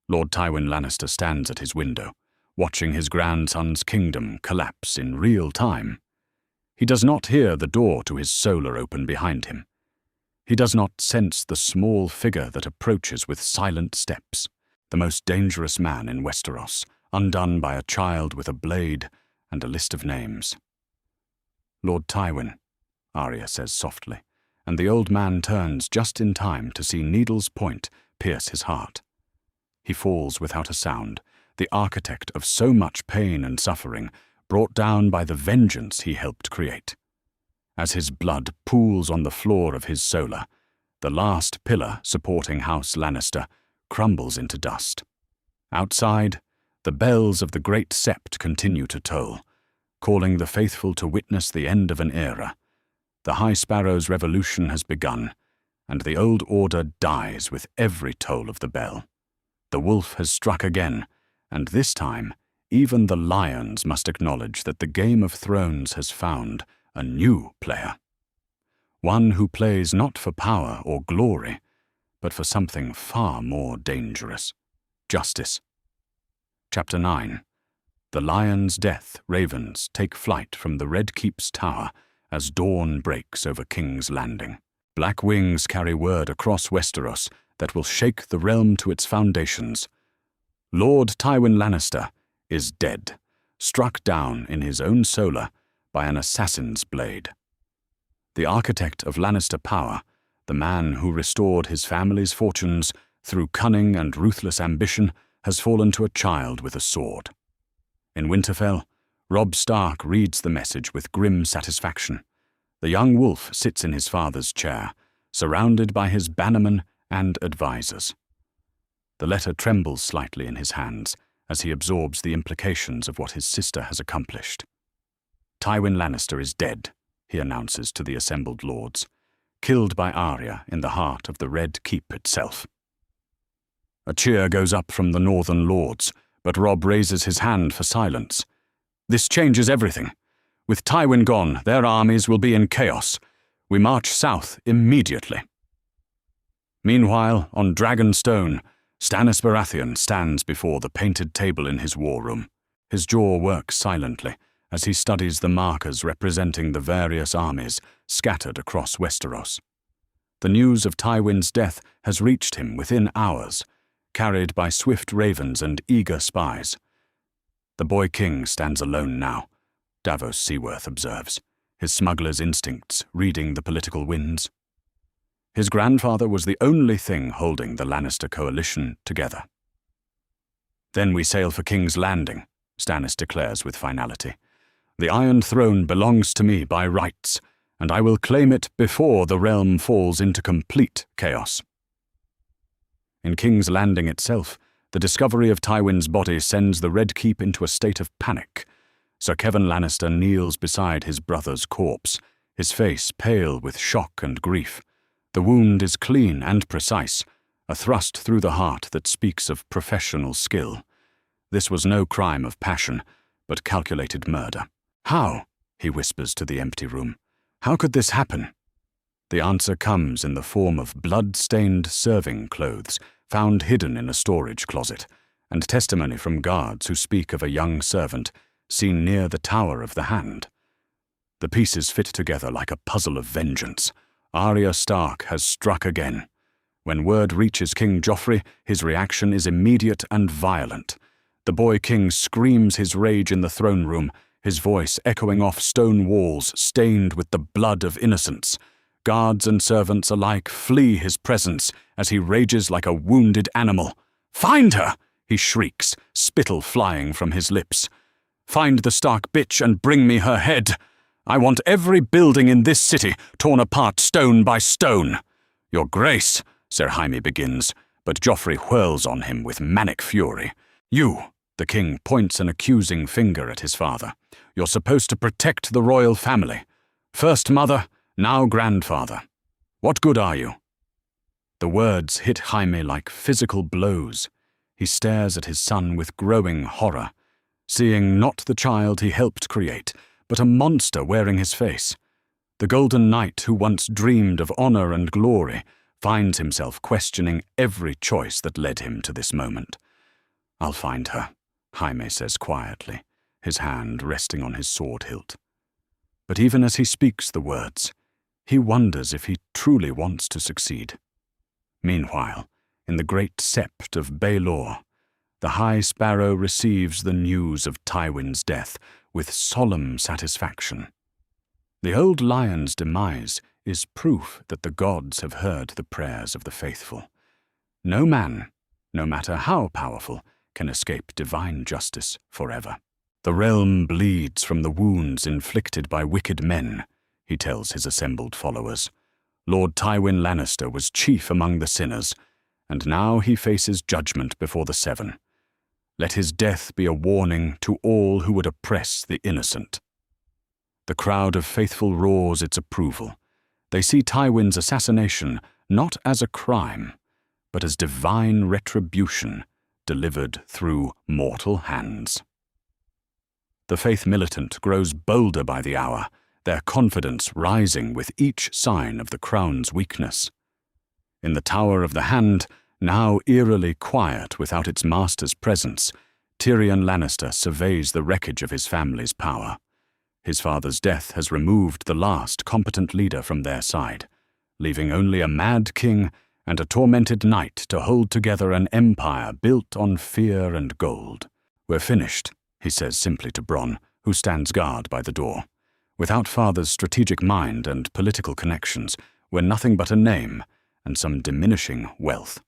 Lord Tywin Lannister stands at his window, watching his grandson's kingdom collapse in real time. He does not hear the door to his solar open behind him. He does not sense the small figure that approaches with silent steps, the most dangerous man in Westeros, undone by a child with a blade and a list of names. "Lord Tywin," Arya says softly, and the old man turns just in time to see Needle's point pierce his heart. He falls without a sound, the architect of so much pain and suffering, brought down by the vengeance he helped create. As his blood pools on the floor of his solar, the last pillar supporting House Lannister crumbles into dust. Outside, the bells of the Great Sept continue to toll, calling the faithful to witness the end of an era. The High Sparrow's revolution has begun, and the old order dies with every toll of the bell. The wolf has struck again, and this time, even the lions must acknowledge that the Game of Thrones has found a new player. One who plays not for power or glory, but for something far more dangerous: justice. Chapter 9. The lion's death ravens take flight from the Red Keep's tower as dawn breaks over King's Landing. Black wings carry word across Westeros that will shake the realm to its foundations. Lord Tywin Lannister is dead, struck down in his own solar by an assassin's blade. The architect of Lannister power, the man who restored his family's fortunes through cunning and ruthless ambition, has fallen to a child with a sword. In Winterfell, Robb Stark reads the message with grim satisfaction. The young wolf sits in his father's chair, surrounded by his bannermen and advisors. The letter trembles slightly in his hands as he absorbs the implications of what his sister has accomplished. "Tywin Lannister is dead," he announces to the assembled lords, "killed by Arya in the heart of the Red Keep itself." A cheer goes up from the northern lords, but Robb raises his hand for silence. "This changes everything. With Tywin gone, their armies will be in chaos. We march south immediately." Meanwhile, on Dragonstone, Stannis Baratheon stands before the painted table in his war room. His jaw works silently as he studies the markers representing the various armies scattered across Westeros. The news of Tywin's death has reached him within hours, carried by swift ravens and eager spies. The boy king stands alone now, Davos Seaworth observes, his smuggler's instincts reading the political winds. His grandfather was the only thing holding the Lannister coalition together. "Then we sail for King's Landing," Stannis declares with finality. "The Iron Throne belongs to me by rights, and I will claim it before the realm falls into complete chaos." In King's Landing itself, the discovery of Tywin's body sends the Red Keep into a state of panic. Sir Kevan Lannister kneels beside his brother's corpse, his face pale with shock and grief. The wound is clean and precise, a thrust through the heart that speaks of professional skill. This was no crime of passion, but calculated murder. "How?" he whispers to the empty room. "How could this happen?" The answer comes in the form of blood-stained serving clothes found hidden in a storage closet, and testimony from guards who speak of a young servant seen near the Tower of the Hand. The pieces fit together like a puzzle of vengeance. Arya Stark has struck again. When word reaches King Joffrey, his reaction is immediate and violent. The boy king screams his rage in the throne room, his voice echoing off stone walls stained with the blood of innocents. Guards and servants alike flee his presence as he rages like a wounded animal. "Find her!" he shrieks, spittle flying from his lips. "Find the Stark bitch and bring me her head. I want every building in this city torn apart stone by stone." "Your Grace," Ser Jaime begins, but Joffrey whirls on him with manic fury. "You," the king points an accusing finger at his father. "You're supposed to protect the royal family. First mother, now grandfather. What good are you?" The words hit Jaime like physical blows. He stares at his son with growing horror, seeing not the child he helped create, but a monster wearing his face. The Golden Knight who once dreamed of honor and glory finds himself questioning every choice that led him to this moment. "I'll find her," Jaime says quietly, his hand resting on his sword hilt. But even as he speaks the words, he wonders if he truly wants to succeed. Meanwhile, in the great sept of Baelor, the High Sparrow receives the news of Tywin's death with solemn satisfaction. The old lion's demise is proof that the gods have heard the prayers of the faithful. No man, no matter how powerful, can escape divine justice forever. "The realm bleeds from the wounds inflicted by wicked men," he tells his assembled followers. "Lord Tywin Lannister was chief among the sinners, and now he faces judgment before the Seven. Let his death be a warning to all who would oppress the innocent." The crowd of faithful roars its approval. They see Tywin's assassination not as a crime, but as divine retribution delivered through mortal hands. The faith militant grows bolder by the hour, their confidence rising with each sign of the crown's weakness. In the Tower of the Hand, now eerily quiet without its master's presence, Tyrion Lannister surveys the wreckage of his family's power. His father's death has removed the last competent leader from their side, leaving only a mad king and a tormented knight to hold together an empire built on fear and gold. "We're finished," he says simply to Bronn, who stands guard by the door. "Without father's strategic mind and political connections, we're nothing but a name and some diminishing wealth."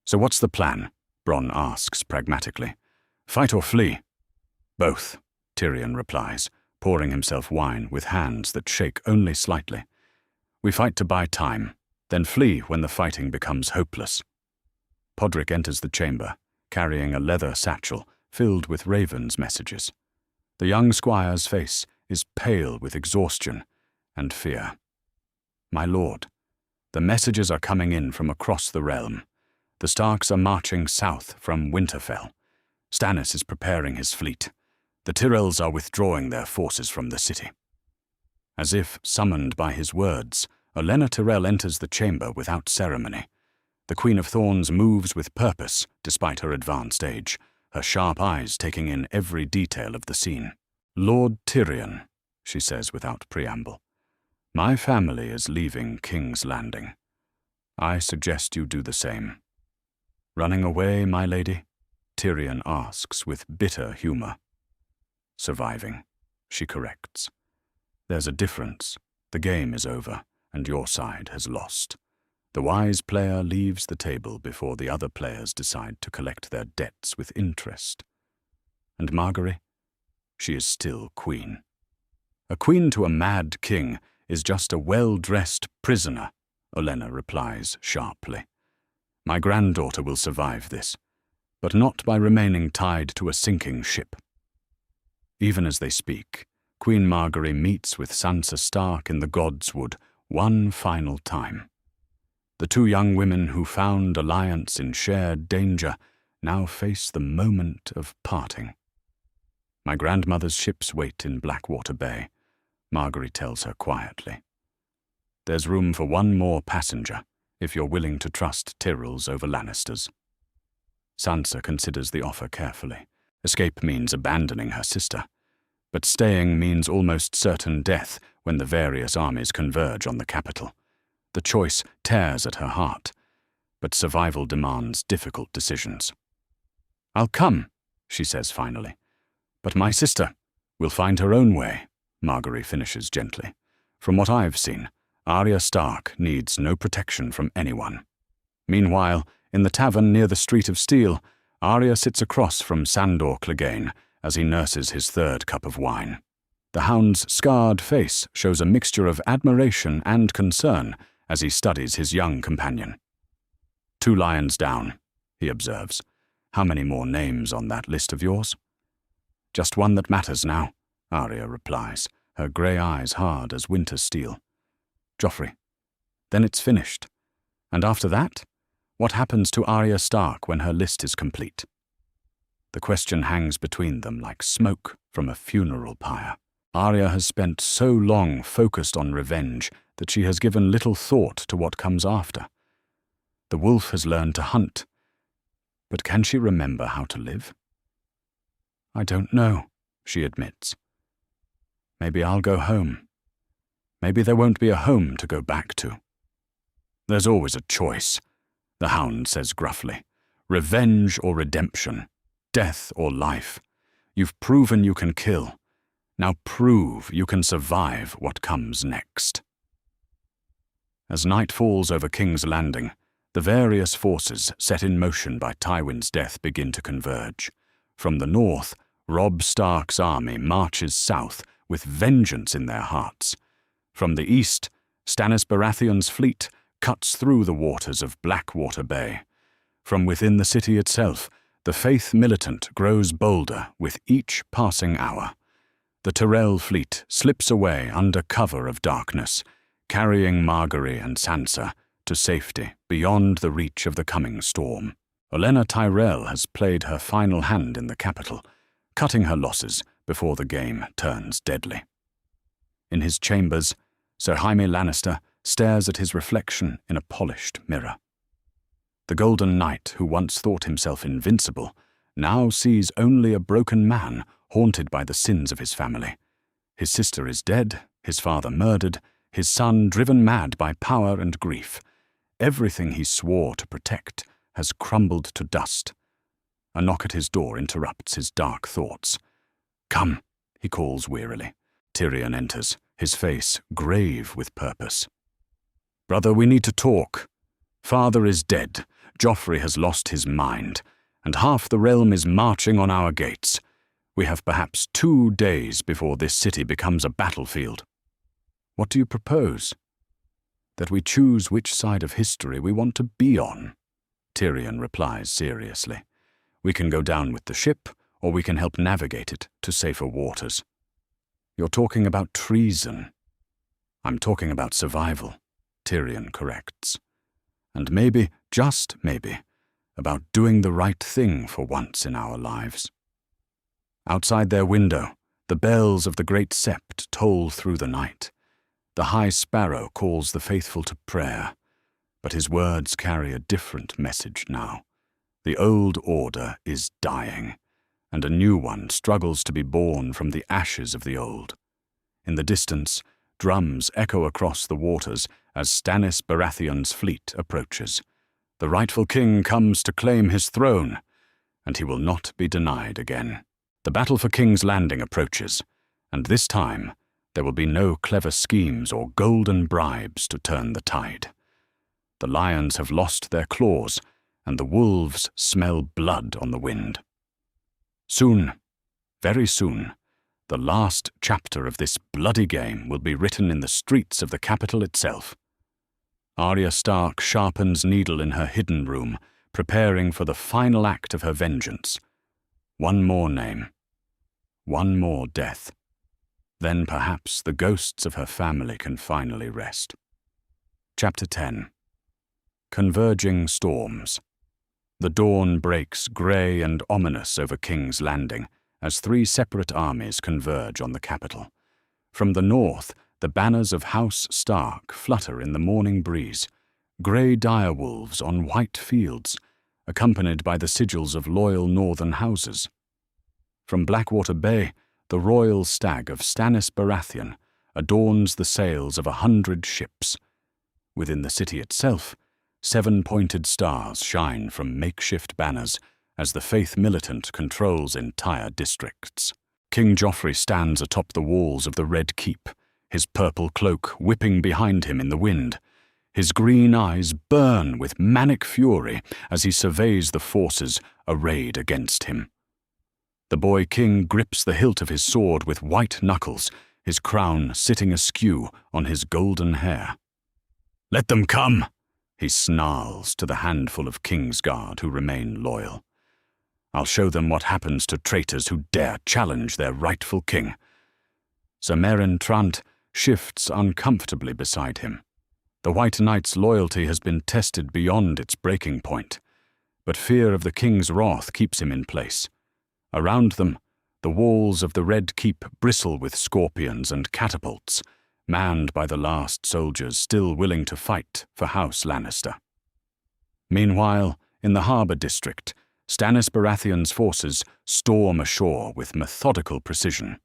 "So what's the plan?" Bronn asks pragmatically. "Fight or flee?" "Both," Tyrion replies, pouring himself wine with hands that shake only slightly. "We fight to buy time, then flee when the fighting becomes hopeless." Podrick enters the chamber, carrying a leather satchel filled with Raven's messages. The young squire's face is pale with exhaustion and fear. "My lord, the messages are coming in from across the realm. The Starks are marching south from Winterfell. Stannis is preparing his fleet. The Tyrells are withdrawing their forces from the city." As if summoned by his words, Olenna Tyrell enters the chamber without ceremony. The Queen of Thorns moves with purpose despite her advanced age, her sharp eyes taking in every detail of the scene. "Lord Tyrion," she says without preamble, "my family is leaving King's Landing. I suggest you do the same." "Running away, my lady?" Tyrion asks with bitter humor. "Surviving," she corrects. "There's a difference. The game is over, and your side has lost. The wise player leaves the table before the other players decide to collect their debts with interest. And Margaery? She is still queen. A queen to a mad king is just a well-dressed prisoner," Olenna replies sharply. "My granddaughter will survive this, but not by remaining tied to a sinking ship." Even as they speak, Queen Margaery meets with Sansa Stark in the Godswood one final time. The two young women who found alliance in shared danger now face the moment of parting. "My grandmother's ships wait in Blackwater Bay," Margaery tells her quietly. "There's room for one more passenger, if you're willing to trust Tyrells over Lannisters." Sansa considers the offer carefully. Escape means abandoning her sister, but staying means almost certain death when the various armies converge on the capital. The choice tears at her heart, but survival demands difficult decisions. "I'll come," she says finally. "But my sister, Will find her own way, Margaery finishes gently. From what I've seen, Arya Stark needs no protection from anyone. Meanwhile, in the tavern near the Street of Steel, Arya sits across from Sandor Clegane as he nurses his third cup of wine. The hound's scarred face shows a mixture of admiration and concern as he studies his young companion. 2 lions down, he observes. How many more names on that list of yours? Just one that matters now, Arya replies, her grey eyes hard as winter steel. Joffrey. Then it's finished. And after that, what happens to Arya Stark when her list is complete? The question hangs between them like smoke from a funeral pyre. Arya has spent so long focused on revenge that she has given little thought to what comes after. The wolf has learned to hunt, but can she remember how to live? I don't know, she admits. Maybe I'll go home. Maybe there won't be a home to go back to. There's always a choice, the hound says gruffly. Revenge or redemption, death or life. You've proven you can kill. Now prove you can survive what comes next. As night falls over King's Landing, the various forces set in motion by Tywin's death begin to converge. From the north, Robb Stark's army marches south with vengeance in their hearts. From the east, Stannis Baratheon's fleet cuts through the waters of Blackwater Bay. From within the city itself, the faith militant grows bolder with each passing hour. The Tyrell fleet slips away under cover of darkness, carrying Margaery and Sansa to safety beyond the reach of the coming storm. Olenna Tyrell has played her final hand in the capital, cutting her losses before the game turns deadly. In his chambers, Sir Jaime Lannister stares at his reflection in a polished mirror. The Golden Knight, who once thought himself invincible, now sees only a broken man haunted by the sins of his family. His sister is dead, his father murdered, his son driven mad by power and grief. Everything he swore to protect has crumbled to dust. A knock at his door interrupts his dark thoughts. Come, he calls wearily. Tyrion enters, his face grave with purpose. Brother, we need to talk. Father is dead, Joffrey has lost his mind, and half the realm is marching on our gates. We have perhaps 2 days before this city becomes a battlefield. What do you propose? That we choose which side of history we want to be on, Tyrion replies seriously. We can go down with the ship, or we can help navigate it to safer waters. You're talking about treason. I'm talking about survival, Tyrion corrects. And maybe, just maybe, about doing the right thing for once in our lives. Outside their window, the bells of the great sept toll through the night. The high sparrow calls the faithful to prayer, but his words carry a different message now. The old order is dying, and a new one struggles to be born from the ashes of the old. In the distance, drums echo across the waters as Stannis Baratheon's fleet approaches. The rightful king comes to claim his throne, and he will not be denied again. The battle for King's Landing approaches, and this time there will be no clever schemes or golden bribes to turn the tide. The lions have lost their claws, and the wolves smell blood on the wind. Soon, very soon, the last chapter of this bloody game will be written in the streets of the capital itself. Arya Stark sharpens needle in her hidden room, preparing for the final act of her vengeance. One more name. One more death. Then perhaps the ghosts of her family can finally rest. Chapter 10. Converging Storms. The dawn breaks grey and ominous over King's Landing as 3 separate armies converge on the capital. From the north, the banners of House Stark flutter in the morning breeze, grey direwolves on white fields, accompanied by the sigils of loyal northern houses. From Blackwater Bay, the royal stag of Stannis Baratheon adorns the sails of 100 ships. Within the city itself, 7 pointed stars shine from makeshift banners as the faith militant controls entire districts. King Joffrey stands atop the walls of the Red Keep, his purple cloak whipping behind him in the wind. His green eyes burn with manic fury as he surveys the forces arrayed against him. The boy king grips the hilt of his sword with white knuckles, his crown sitting askew on his golden hair. "Let them come," he snarls to the handful of Kingsguard who remain loyal. "I'll show them what happens to traitors who dare challenge their rightful king." Sir Meryn Trant shifts uncomfortably beside him. The White Knight's loyalty has been tested beyond its breaking point, but fear of the king's wrath keeps him in place. Around them, the walls of the Red Keep bristle with scorpions and catapults, manned by the last soldiers still willing to fight for House Lannister. Meanwhile, in the harbour district, Stannis Baratheon's forces storm ashore with methodical precision.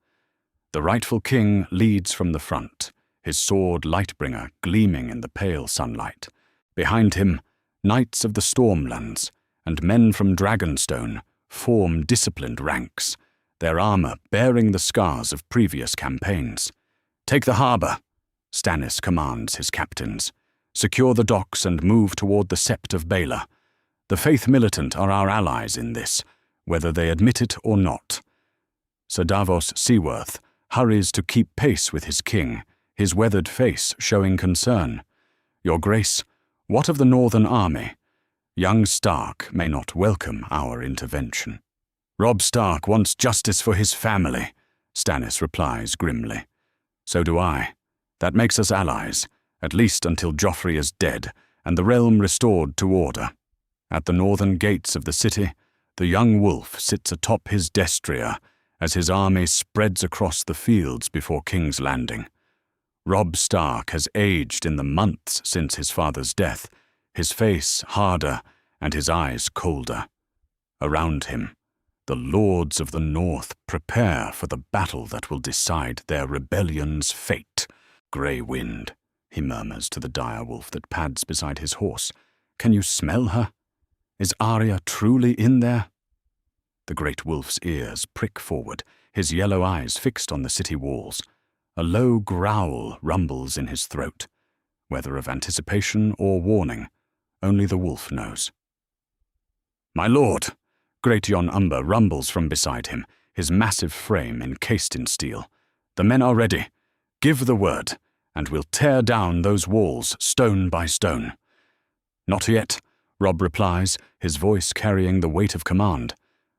The rightful king leads from the front, his sword Lightbringer gleaming in the pale sunlight. Behind him, knights of the Stormlands and men from Dragonstone form disciplined ranks, their armour bearing the scars of previous campaigns. "Take the harbour," Stannis commands his captains. "Secure the docks and move toward the Sept of Baelor. The Faith Militant are our allies in this, whether they admit it or not." Sir Davos Seaworth hurries to keep pace with his king, his weathered face showing concern. "Your Grace, what of the Northern Army? Young Stark may not welcome our intervention." "Robb Stark wants justice for his family," Stannis replies grimly. "So do I. That makes us allies, at least until Joffrey is dead and the realm restored to order." At the northern gates of the city, the young wolf sits atop his destrier as his army spreads across the fields before King's Landing. Robb Stark has aged in the months since his father's death, his face harder and his eyes colder. Around him, the lords of the North prepare for the battle that will decide their rebellion's fate. "Grey Wind," he murmurs to the direwolf that pads beside his horse. "Can you smell her? Is Arya truly in there?" The great wolf's ears prick forward, his yellow eyes fixed on the city walls. A low growl rumbles in his throat, whether of anticipation or warning, only the wolf knows. "My lord!" Great Jon Umber rumbles from beside him, his massive frame encased in steel. "The men are ready. Give the word, and we'll tear down those walls stone by stone." "Not yet," Robb replies, his voice carrying the weight of command.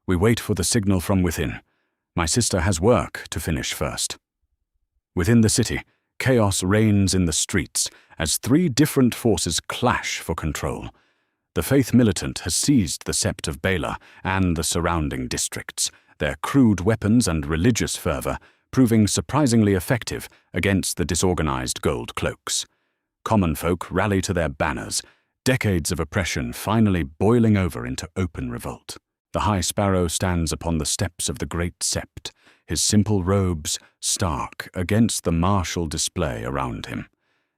"We wait for the signal from within. My sister has work to finish first." Within the city, chaos reigns in the streets as three different forces clash for control. The Faith Militant has seized the Sept of Baelor and the surrounding districts, their crude weapons and religious fervour proving surprisingly effective against the disorganized Gold Cloaks. Common folk rally to their banners, decades of oppression finally boiling over into open revolt. The High Sparrow stands upon the steps of the Great Sept, his simple robes stark against the martial display around him.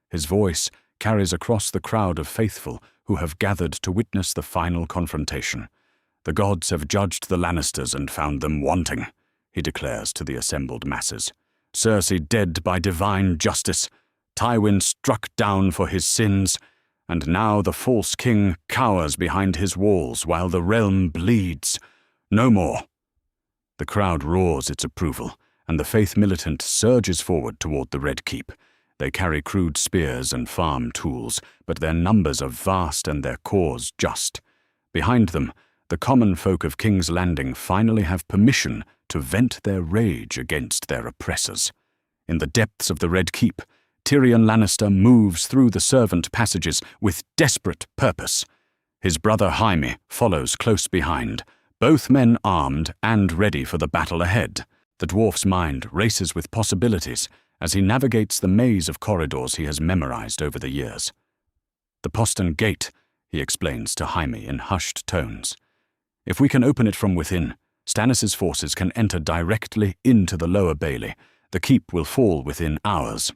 His voice carries across the crowd of faithful who have gathered to witness the final confrontation. "The gods have judged the Lannisters and found them wanting," he declares to the assembled masses. "Cersei dead by divine justice, Tywin struck down for his sins, and now the false king cowers behind his walls while the realm bleeds. No more." The crowd roars its approval, and the Faith Militant surges forward toward the Red Keep. They carry crude spears and farm tools, but their numbers are vast and their cause just. Behind them, the common folk of King's Landing finally have permission to vent their rage against their oppressors. In the depths of the Red Keep, Tyrion Lannister moves through the servant passages with desperate purpose. His brother Jaime follows close behind, both men armed and ready for the battle ahead. The dwarf's mind races with possibilities as he navigates the maze of corridors he has memorized over the years. "The postern gate," he explains to Jaime in hushed tones. "If we can open it from within, Stannis' forces can enter directly into the lower bailey. The keep will fall within hours."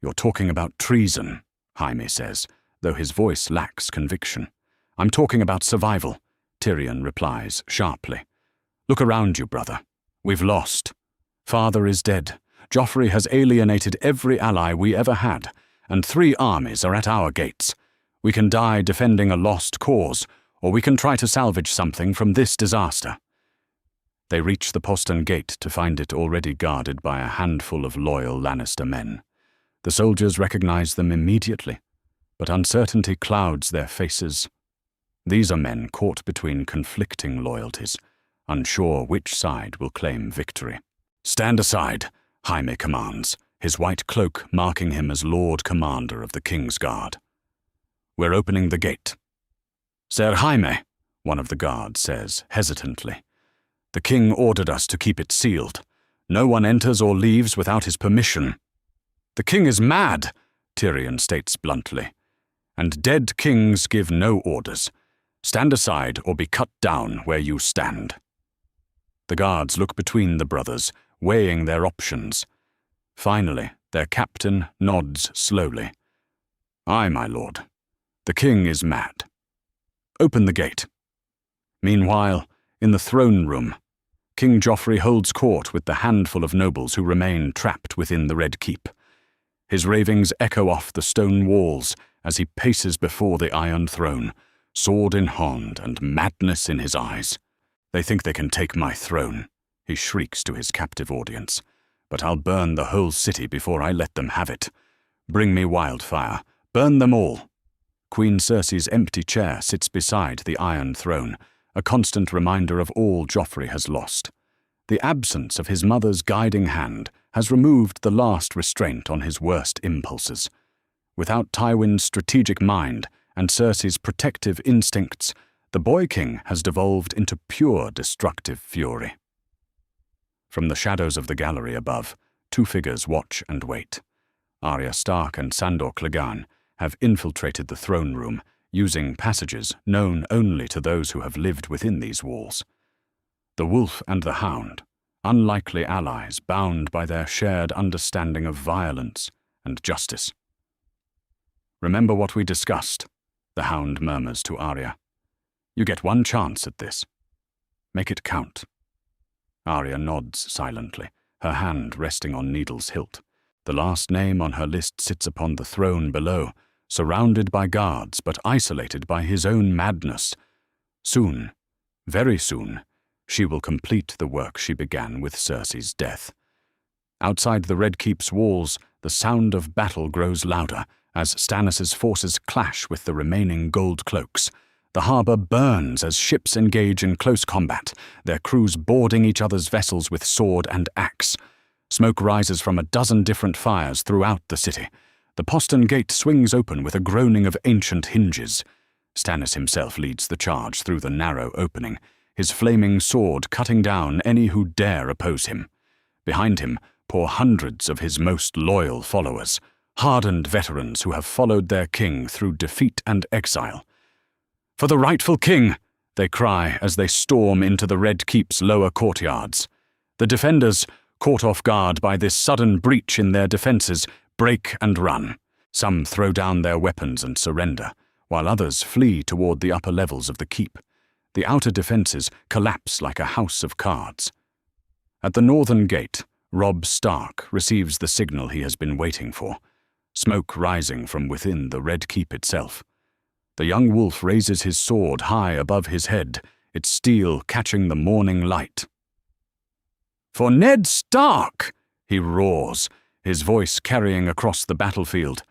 "You're talking about treason," Jaime says, though his voice lacks conviction. "I'm talking about survival," Tyrion replies sharply. "Look around you, brother. We've lost. Father is dead. Joffrey has alienated every ally we ever had, and 3 armies are at our gates. We can die defending a lost cause, or we can try to salvage something from this disaster." They reach the postern gate to find it already guarded by a handful of loyal Lannister men. The soldiers recognize them immediately, but uncertainty clouds their faces. These are men caught between conflicting loyalties, unsure which side will claim victory. "Stand aside," Jaime commands, his white cloak marking him as Lord Commander of the King's Guard. "We're opening the gate." "Sir Jaime," one of the guards says hesitantly, "the king ordered us to keep it sealed. No one enters or leaves without his permission." "The king is mad," Tyrion states bluntly, "and dead kings give no orders. Stand aside or be cut down where you stand." The guards look between the brothers, weighing their options. Finally, their captain nods slowly. "Aye, my lord. The king is mad. Open the gate." Meanwhile, in the throne room, King Joffrey holds court with the handful of nobles who remain trapped within the Red Keep. His ravings echo off the stone walls as he paces before the Iron Throne, sword in hand and madness in his eyes. "They think they can take my throne," he shrieks to his captive audience, "but I'll burn the whole city before I let them have it. Bring me wildfire. Burn them all." Queen Cersei's empty chair sits beside the Iron Throne, a constant reminder of all Joffrey has lost. The absence of his mother's guiding hand has removed the last restraint on his worst impulses. Without Tywin's strategic mind and Cersei's protective instincts, the Boy King has devolved into pure destructive fury. From the shadows of the gallery above, 2 figures watch and wait. Arya Stark and Sandor Clegane have infiltrated the throne room, using passages known only to those who have lived within these walls. The Wolf and the Hound, unlikely allies bound by their shared understanding of violence and justice. "Remember what we discussed," the Hound murmurs to Arya. "You get 1 chance at this. Make it count." Arya nods silently, her hand resting on Needle's hilt. The last name on her list sits upon the throne below, surrounded by guards but isolated by his own madness. Soon, very soon, she will complete the work she began with Cersei's death. Outside the Red Keep's walls, the sound of battle grows louder as Stannis' forces clash with the remaining Gold Cloaks. The harbour burns as ships engage in close combat, their crews boarding each other's vessels with sword and axe. Smoke rises from a dozen different fires throughout the city. The postern gate swings open with a groaning of ancient hinges. Stannis himself leads the charge through the narrow opening, his flaming sword cutting down any who dare oppose him. Behind him pour hundreds of his most loyal followers, hardened veterans who have followed their king through defeat and exile. "For the rightful king!" they cry as they storm into the Red Keep's lower courtyards. The defenders, caught off guard by this sudden breach in their defences, break and run. Some throw down their weapons and surrender, while others flee toward the upper levels of the keep. The outer defences collapse like a house of cards. At the northern gate, Robb Stark receives the signal he has been waiting for, smoke rising from within the Red Keep itself. The young wolf raises his sword high above his head, its steel catching the morning light. "For Ned Stark!" he roars, his voice carrying across the battlefield.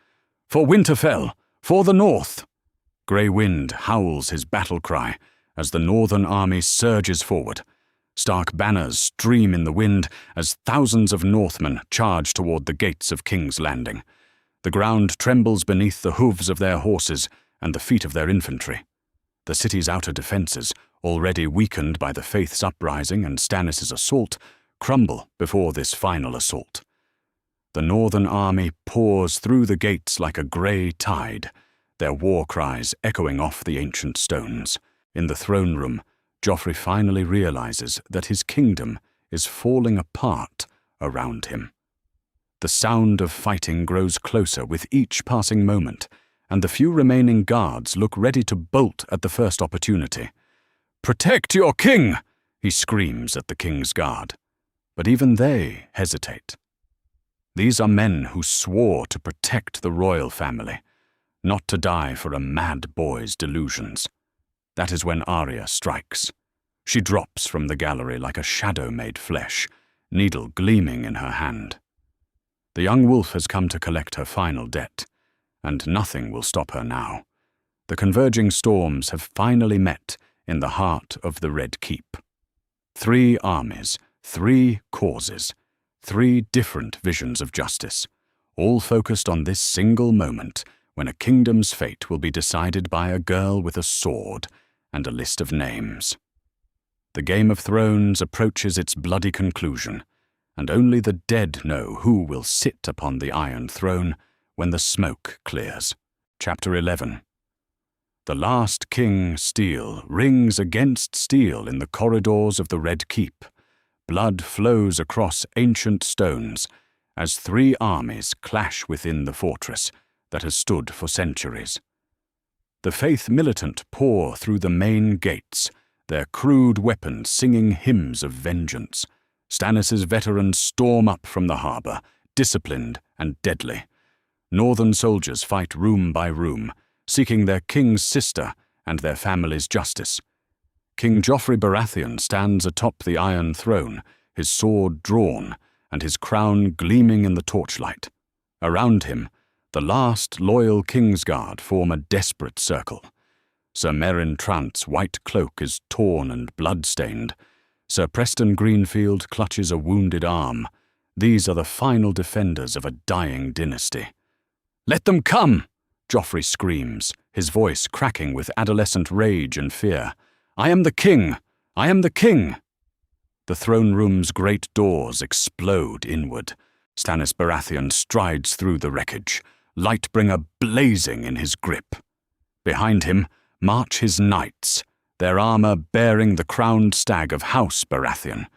"For Winterfell! For the North!" Grey Wind howls his battle cry as the northern army surges forward. Stark banners stream in the wind as thousands of Northmen charge toward the gates of King's Landing. The ground trembles beneath the hooves of their horses and the feet of their infantry. The city's outer defences, already weakened by the Faith's uprising and Stannis' assault, crumble before this final assault. The northern army pours through the gates like a grey tide, their war cries echoing off the ancient stones. In the throne room, Joffrey finally realizes that his kingdom is falling apart around him. The sound of fighting grows closer with each passing moment, and the few remaining guards look ready to bolt at the first opportunity. "Protect your king!" he screams at the king's guard. but even they hesitate. These are men who swore to protect the royal family, not to die for a mad boy's delusions. That is when Arya strikes. She drops from the gallery like a shadow made flesh, needle gleaming in her hand. The young wolf has come to collect her final debt, and nothing will stop her now. The converging storms have finally met in the heart of the Red Keep. 3 armies, 3 causes, 3 different visions of justice, all focused on this single moment when a kingdom's fate will be decided by a girl with a sword and a list of names. The Game of Thrones approaches its bloody conclusion, and only the dead know who will sit upon the Iron Throne when the smoke clears. Chapter 11. The last king, steel, rings against steel in the corridors of the Red Keep. Blood flows across ancient stones as 3 armies clash within the fortress that has stood for centuries. The faith militant pour through the main gates, their crude weapons singing hymns of vengeance. Stannis' veterans storm up from the harbour, disciplined and deadly. Northern soldiers fight room by room, seeking their king's sister and their family's justice. King Joffrey Baratheon stands atop the Iron Throne, his sword drawn and his crown gleaming in the torchlight. Around him, the last loyal Kingsguard form a desperate circle. Sir Meryn Trant's white cloak is torn and blood-stained. Sir Preston Greenfield clutches a wounded arm. These are the final defenders of a dying dynasty. "Let them come!" Joffrey screams, his voice cracking with adolescent rage and fear. "I am the king! I am the king!" The throne room's great doors explode inward. Stannis Baratheon strides through the wreckage, Lightbringer blazing in his grip. Behind him march his knights, their armor bearing the crowned stag of House Baratheon.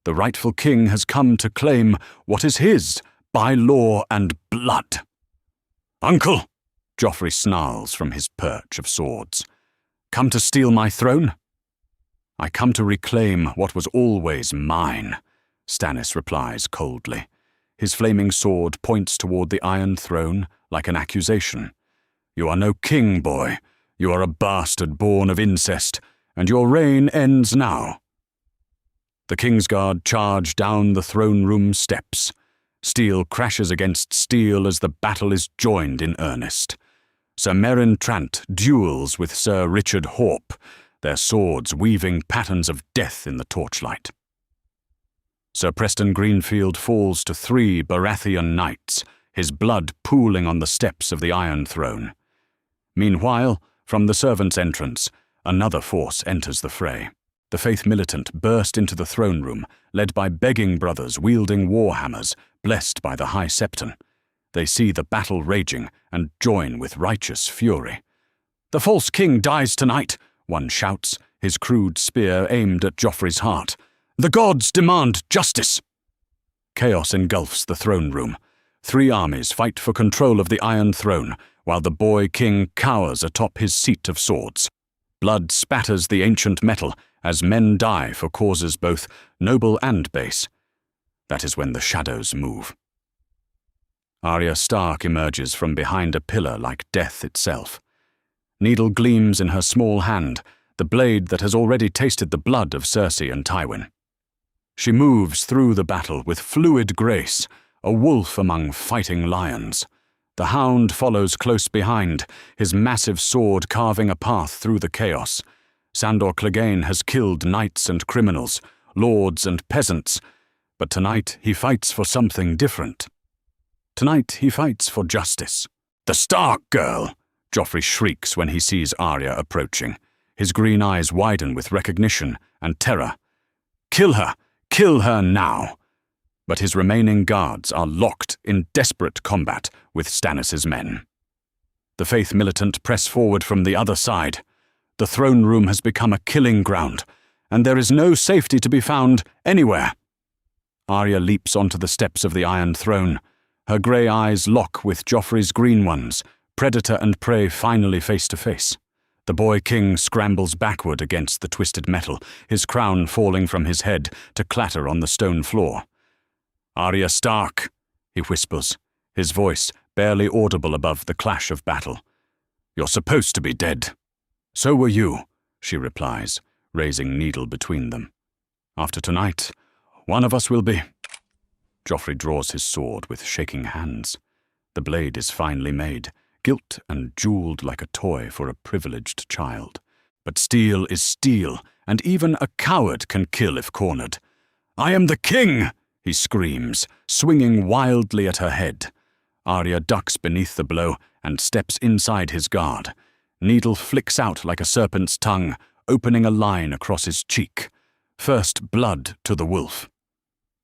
The rightful king has come to claim what is his by law and blood. "Uncle!" Joffrey snarls from his perch of swords. "Come to steal my throne?" "I come to reclaim what was always mine," Stannis replies coldly. His flaming sword points toward the Iron Throne like an accusation. "You are no king, boy. You are a bastard born of incest, and your reign ends now." The Kingsguard charge down the throne room steps. Steel crashes against steel as the battle is joined in earnest. Sir Meryn Trant duels with Sir Richard Horpe, their swords weaving patterns of death in the torchlight. Sir Preston Greenfield falls to 3 Baratheon knights, his blood pooling on the steps of the Iron Throne. Meanwhile, from the servants' entrance, another force enters the fray. The faith militant burst into the throne room, led by begging brothers wielding warhammers, blessed by the High Septon. They see the battle raging and join with righteous fury. "The false king dies tonight," one shouts, his crude spear aimed at Joffrey's heart. "The gods demand justice!" Chaos engulfs the throne room. 3 armies fight for control of the Iron Throne, while the boy king cowers atop his seat of swords. Blood spatters the ancient metal as men die for causes both noble and base. That is when the shadows move. Arya Stark emerges from behind a pillar like death itself. Needle gleams in her small hand, the blade that has already tasted the blood of Cersei and Tywin. She moves through the battle with fluid grace, a wolf among fighting lions. The hound follows close behind, his massive sword carving a path through the chaos. Sandor Clegane has killed knights and criminals, lords and peasants, but tonight he fights for something different. Tonight he fights for justice. "The Stark girl!" Joffrey shrieks when he sees Arya approaching. His green eyes widen with recognition and terror. "Kill her! Kill her now!" But his remaining guards are locked in desperate combat with Stannis' men. The faith militant press forward from the other side. The throne room has become a killing ground, and there is no safety to be found anywhere. Arya leaps onto the steps of the Iron Throne. Her grey eyes lock with Joffrey's green ones, predator and prey finally face to face. The boy king scrambles backward against the twisted metal, his crown falling from his head to clatter on the stone floor. "Arya Stark," he whispers, his voice barely audible above the clash of battle. "You're supposed to be dead." "So were you," she replies, raising needle between them. "After tonight, one of us will be—" Joffrey draws his sword with shaking hands. The blade is finely made, gilt and jeweled like a toy for a privileged child. But steel is steel, and even a coward can kill if cornered. "I am the king!" he screams, swinging wildly at her head. Arya ducks beneath the blow and steps inside his guard. Needle flicks out like a serpent's tongue, opening a line across his cheek. First blood to the wolf.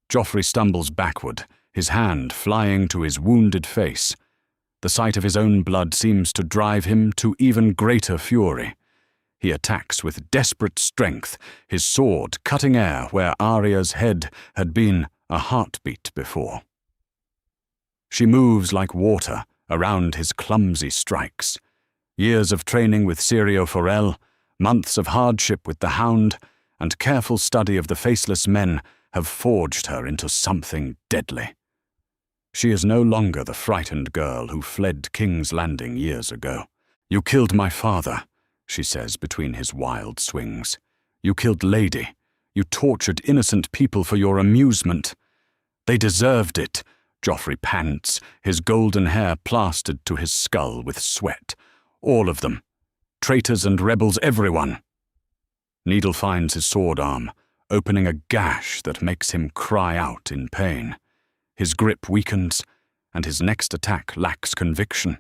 Joffrey stumbles backward, his hand flying to his wounded face. The sight of his own blood seems to drive him to even greater fury. He attacks with desperate strength, his sword cutting air where Arya's head had been a heartbeat before. She moves like water around his clumsy strikes. Years of training with Syrio Forel, months of hardship with the Hound, and careful study of the faceless men have forged her into something deadly. She is no longer the frightened girl who fled King's Landing years ago. "You killed my father," she says between his wild swings. "You killed Lady. You tortured innocent people for your amusement." "They deserved it," Joffrey pants, his golden hair plastered to his skull with sweat. "All of them. Traitors and rebels, everyone." Needle finds his sword arm, opening a gash that makes him cry out in pain. His grip weakens, and his next attack lacks conviction.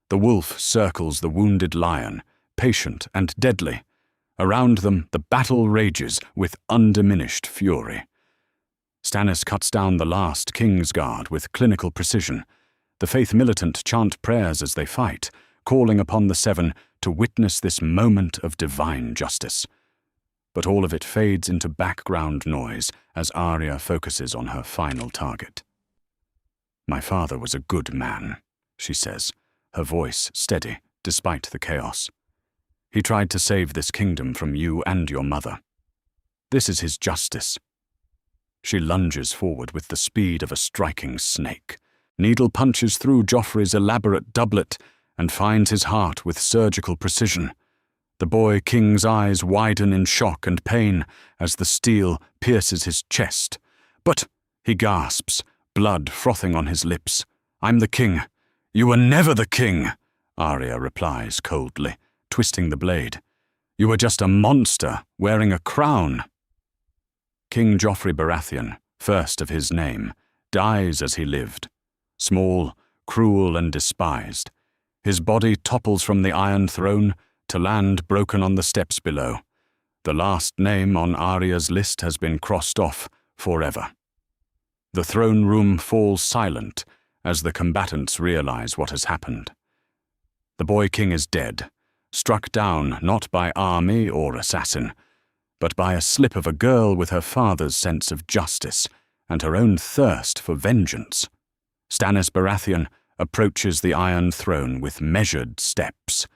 The wolf circles the wounded lion, patient and deadly. Around them, the battle rages with undiminished fury. Stannis cuts down the last Kingsguard with clinical precision. The faith militant chant prayers as they fight, calling upon the Seven to witness this moment of divine justice. But all of it fades into background noise as Arya focuses on her final target. "My father was a good man," she says, her voice steady despite the chaos. "He tried to save this kingdom from you and your mother. This is his justice." She lunges forward with the speed of a striking snake. Needle punches through Joffrey's elaborate doublet and finds his heart with surgical precision. The boy king's eyes widen in shock and pain as the steel pierces his chest. "But," he gasps, blood frothing on his lips, "I'm the king." "You were never the king," Arya replies coldly, twisting the blade. "You were just a monster wearing a crown." King Joffrey Baratheon, first of his name, dies as he lived. Small, cruel and despised. His body topples from the Iron Throne to land broken on the steps below. The last name on Arya's list has been crossed off forever. The throne room falls silent as the combatants realize what has happened. The boy king is dead, struck down not by army or assassin, but by a slip of a girl with her father's sense of justice and her own thirst for vengeance. Stannis Baratheon approaches the Iron Throne with measured steps.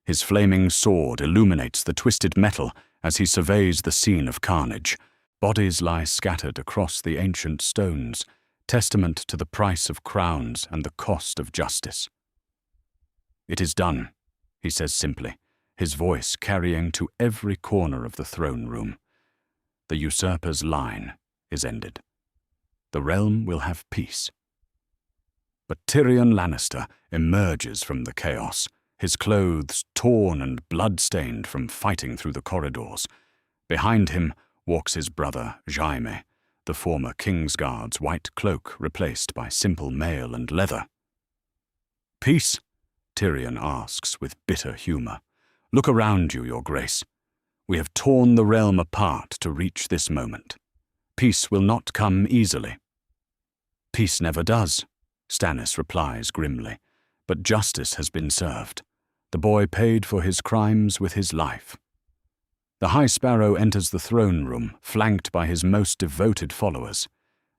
His flaming sword illuminates the twisted metal as he surveys the scene of carnage. Bodies lie scattered across the ancient stones, testament to the price of crowns and the cost of justice. "It is done," he says simply, his voice carrying to every corner of the throne room. "The usurper's line is ended. The realm will have peace." But Tyrion Lannister emerges from the chaos, his clothes torn and blood-stained from fighting through the corridors. Behind him walks his brother, Jaime, the former Kingsguard's white cloak replaced by simple mail and leather. "Peace?" Tyrion asks with bitter humor. "Look around you, Your Grace. We have torn the realm apart to reach this moment. Peace will not come easily." "Peace never does," Stannis replies grimly, "but justice has been served. The boy paid for his crimes with his life." The High Sparrow enters the throne room, flanked by his most devoted followers.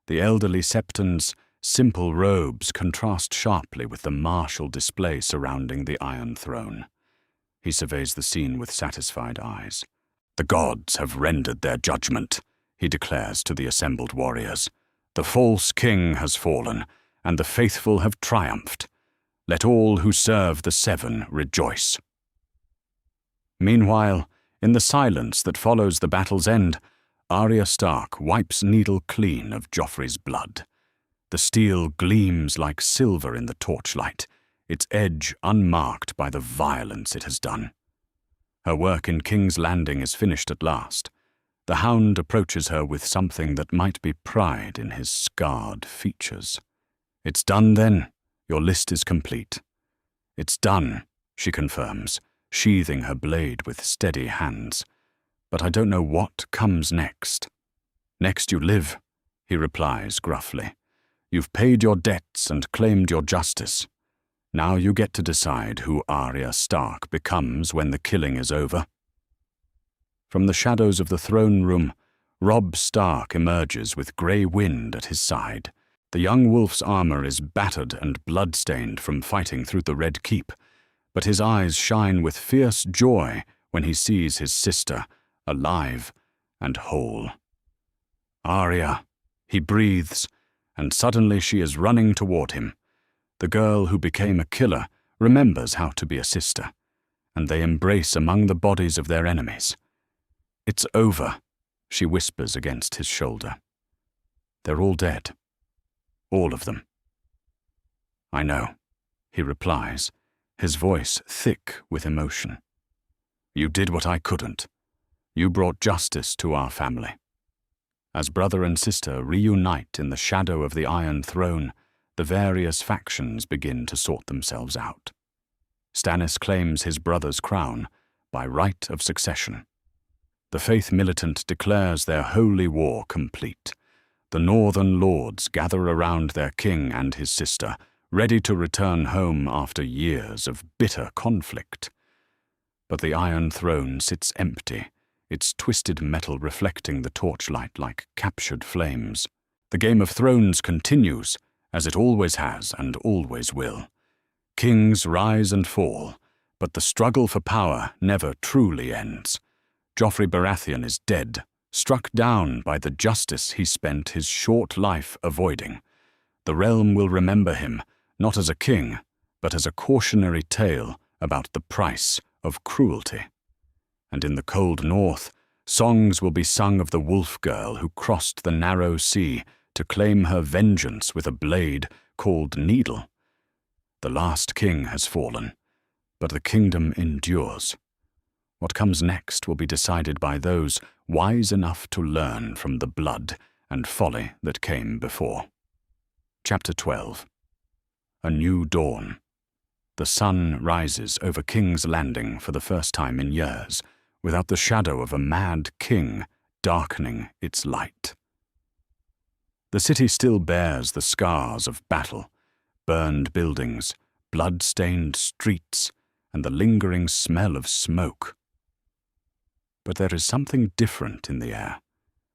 The elderly Septon's simple robes contrast sharply with the martial display surrounding the Iron Throne. He surveys the scene with satisfied eyes. "The gods have rendered their judgment," he declares to the assembled warriors. "The false king has fallen, and the faithful have triumphed. Let all who serve the Seven rejoice." Meanwhile, in the silence that follows the battle's end, Arya Stark wipes needle clean of Joffrey's blood. The steel gleams like silver in the torchlight, its edge unmarked by the violence it has done. Her work in King's Landing is finished at last. The Hound approaches her with something that might be pride in his scarred features. "It's done, then? Your list is complete." "It's done," she confirms, sheathing her blade with steady hands. "But I don't know what comes next." "Next you live," he replies gruffly. "You've paid your debts and claimed your justice. Now you get to decide who Arya Stark becomes when the killing is over." From the shadows of the throne room, Robb Stark emerges with grey wind at his side. The young wolf's armor is battered and blood-stained from fighting through the Red Keep, but his eyes shine with fierce joy when he sees his sister, alive and whole. "Arya," he breathes, and suddenly she is running toward him. The girl who became a killer remembers how to be a sister, and they embrace among the bodies of their enemies. "It's over," she whispers against his shoulder. "They're all dead. All of them." "I know," he replies, his voice thick with emotion. "You did what I couldn't. You brought justice to our family." As brother and sister reunite in the shadow of the Iron Throne, the various factions begin to sort themselves out. Stannis claims his brother's crown by right of succession. The Faith Militant declares their holy war complete. The Northern Lords gather around their king and his sister, ready to return home after years of bitter conflict. But the Iron Throne sits empty, its twisted metal reflecting the torchlight like captured flames. The Game of Thrones continues, as it always has and always will. Kings rise and fall, but the struggle for power never truly ends. Joffrey Baratheon is dead, struck down by the justice he spent his short life avoiding. The realm will remember him, not as a king, but as a cautionary tale about the price of cruelty. And in the cold north, songs will be sung of the wolf girl who crossed the narrow sea to claim her vengeance with a blade called Needle. The last king has fallen, but the kingdom endures. What comes next will be decided by those wise enough to learn from the blood and folly that came before. Chapter 12. A New Dawn. The sun rises over King's Landing for the first time in years, without the shadow of a mad king darkening its light. The city still bears the scars of battle, burned buildings, blood-stained streets, and the lingering smell of smoke. But there is something different in the air,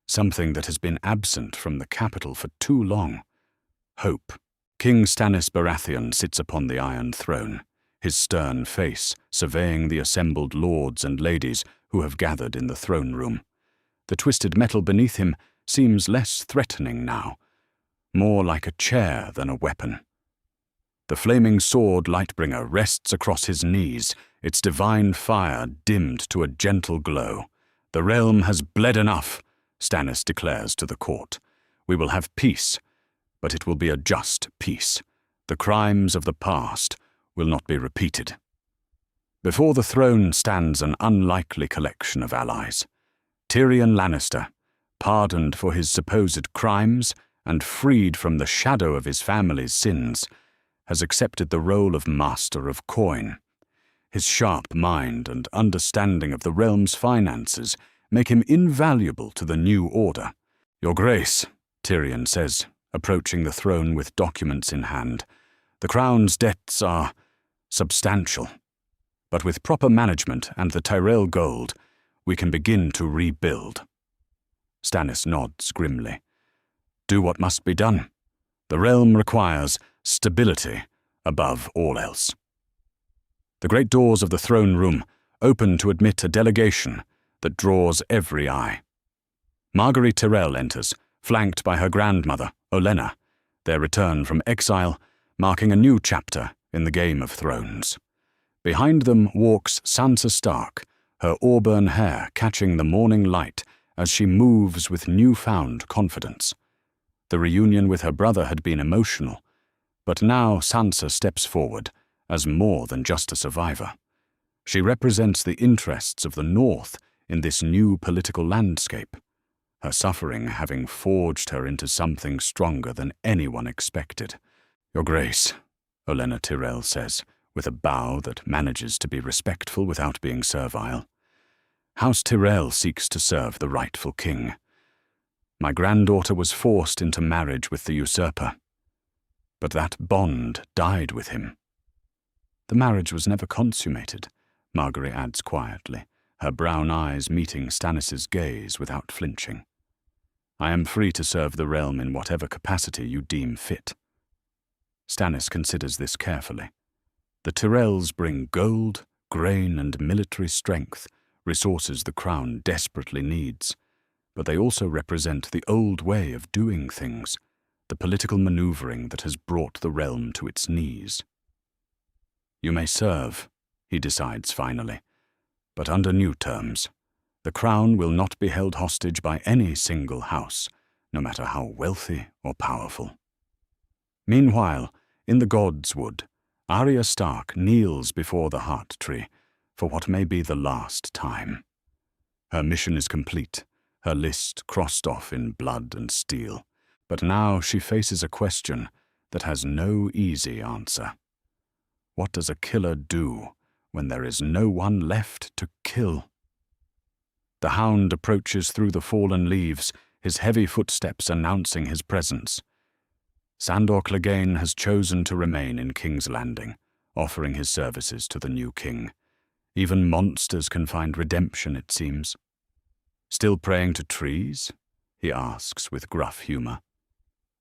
something that has been absent from the capital for too long. Hope. King Stannis Baratheon sits upon the Iron Throne, his stern face surveying the assembled lords and ladies who have gathered in the throne room. The twisted metal beneath him seems less threatening now, more like a chair than a weapon. The flaming sword Lightbringer rests across his knees, its divine fire dimmed to a gentle glow. "The realm has bled enough," Stannis declares to the court. "We will have peace, but it will be a just peace. The crimes of the past will not be repeated." Before the throne stands an unlikely collection of allies. Tyrion Lannister, pardoned for his supposed crimes and freed from the shadow of his family's sins, has accepted the role of Master of Coin. His sharp mind and understanding of the realm's finances make him invaluable to the new order. "Your Grace," Tyrion says, approaching the throne with documents in hand, "the crown's debts are substantial. But with proper management and the Tyrell gold, we can begin to rebuild." Stannis nods grimly. "Do what must be done. The realm requires stability above all else." The great doors of the throne room open to admit a delegation that draws every eye. Margaery Tyrell enters, flanked by her grandmother, Olenna, their return from exile, marking a new chapter in the Game of Thrones. Behind them walks Sansa Stark, her auburn hair catching the morning light as she moves with newfound confidence. The reunion with her brother had been emotional, but now Sansa steps forward as more than just a survivor. She represents the interests of the North in this new political landscape, her suffering having forged her into something stronger than anyone expected. "Your Grace," Olenna Tyrell says, with a bow that manages to be respectful without being servile. "House Tyrell seeks to serve the rightful king. My granddaughter was forced into marriage with the usurper, but that bond died with him." "The marriage was never consummated," Margaery adds quietly, her brown eyes meeting Stannis's gaze without flinching. "I am free to serve the realm in whatever capacity you deem fit." Stannis considers this carefully. The Tyrells bring gold, grain, and military strength, resources the crown desperately needs, but they also represent the old way of doing things, the political maneuvering that has brought the realm to its knees. "You may serve," he decides finally, "but under new terms. The crown will not be held hostage by any single house, no matter how wealthy or powerful." Meanwhile, in the Godswood, Arya Stark kneels before the heart tree for what may be the last time. Her mission is complete, her list crossed off in blood and steel, but now she faces a question that has no easy answer. What does a killer do when there is no one left to kill? The hound approaches through the fallen leaves, his heavy footsteps announcing his presence. Sandor Clegane has chosen to remain in King's Landing, offering his services to the new king. Even monsters can find redemption, it seems. "Still praying to trees?" he asks with gruff humor.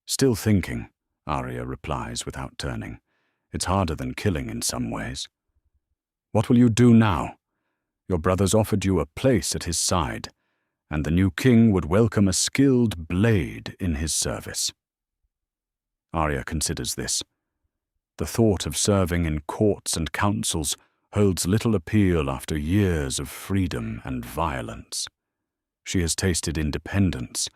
"Still thinking," Arya replies without turning. "It's harder than killing in some ways." "What will you do now? Your brother's offered you a place at his side, and the new king would welcome a skilled blade in his service." Arya considers this. The thought of serving in courts and councils holds little appeal after years of freedom and violence. She has tasted independence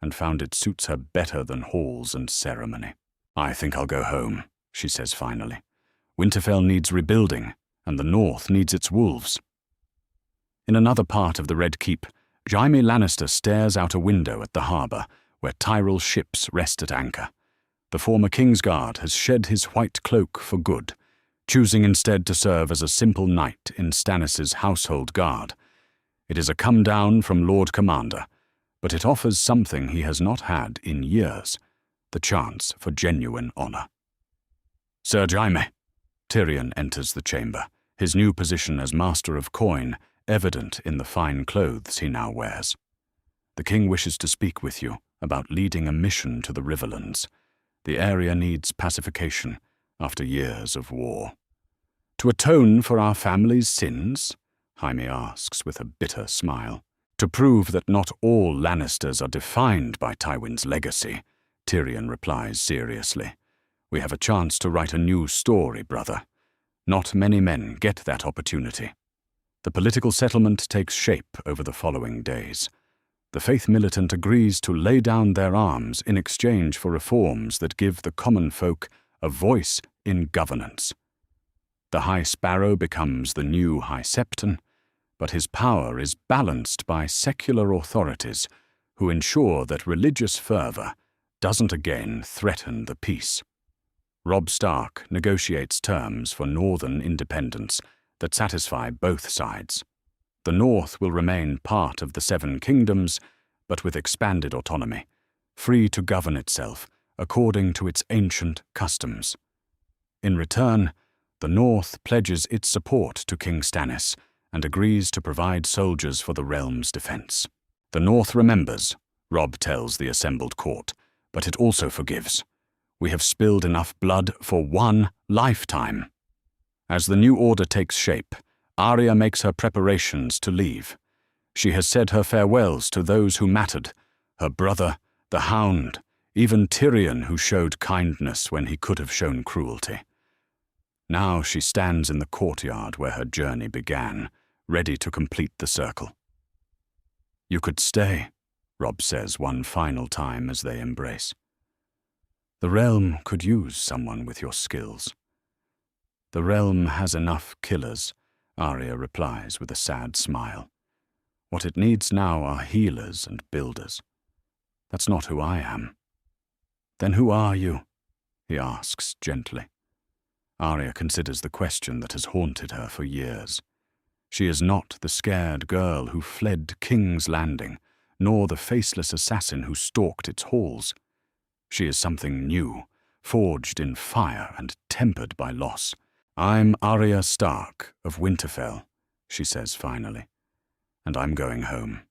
and found it suits her better than halls and ceremony. "I think I'll go home," she says finally. "Winterfell needs rebuilding, and the North needs its wolves." In another part of the Red Keep, Jaime Lannister stares out a window at the harbour, where Tyrell's ships rest at anchor. The former Kingsguard has shed his white cloak for good, choosing instead to serve as a simple knight in Stannis's household guard. It is a come-down from Lord Commander, but it offers something he has not had in years, the chance for genuine honour. "Sir Jaime." Tyrion enters the chamber, his new position as Master of Coin evident in the fine clothes he now wears. "The king wishes to speak with you about leading a mission to the Riverlands. The area needs pacification after years of war." "To atone for our family's sins?" Jaime asks with a bitter smile. "To prove that not all Lannisters are defined by Tywin's legacy," Tyrion replies seriously. "We have a chance to write a new story, brother. Not many men get that opportunity." The political settlement takes shape over the following days. The faith militant agrees to lay down their arms in exchange for reforms that give the common folk a voice in governance. The High Sparrow becomes the new High Septon, but his power is balanced by secular authorities who ensure that religious fervour doesn't again threaten the peace. Robb Stark negotiates terms for northern independence that satisfy both sides. The North will remain part of the Seven Kingdoms, but with expanded autonomy, free to govern itself according to its ancient customs. In return, the North pledges its support to King Stannis and agrees to provide soldiers for the realm's defense. The North remembers, Robb tells the assembled court, but it also forgives. We have spilled enough blood for one lifetime. As the new order takes shape, Arya makes her preparations to leave. She has said her farewells to those who mattered, her brother, the Hound, even Tyrion, who showed kindness when he could have shown cruelty. Now she stands in the courtyard where her journey began, ready to complete the circle. "You could stay," Robb says one final time as they embrace. "The realm could use someone with your skills." "The realm has enough killers," Arya replies with a sad smile. "What it needs now are healers and builders. That's not who I am." "Then who are you?" he asks gently. Arya considers the question that has haunted her for years. She is not the scared girl who fled King's Landing, nor the faceless assassin who stalked its halls. She is something new, forged in fire and tempered by loss. "I'm Arya Stark of Winterfell," she says finally, "and I'm going home."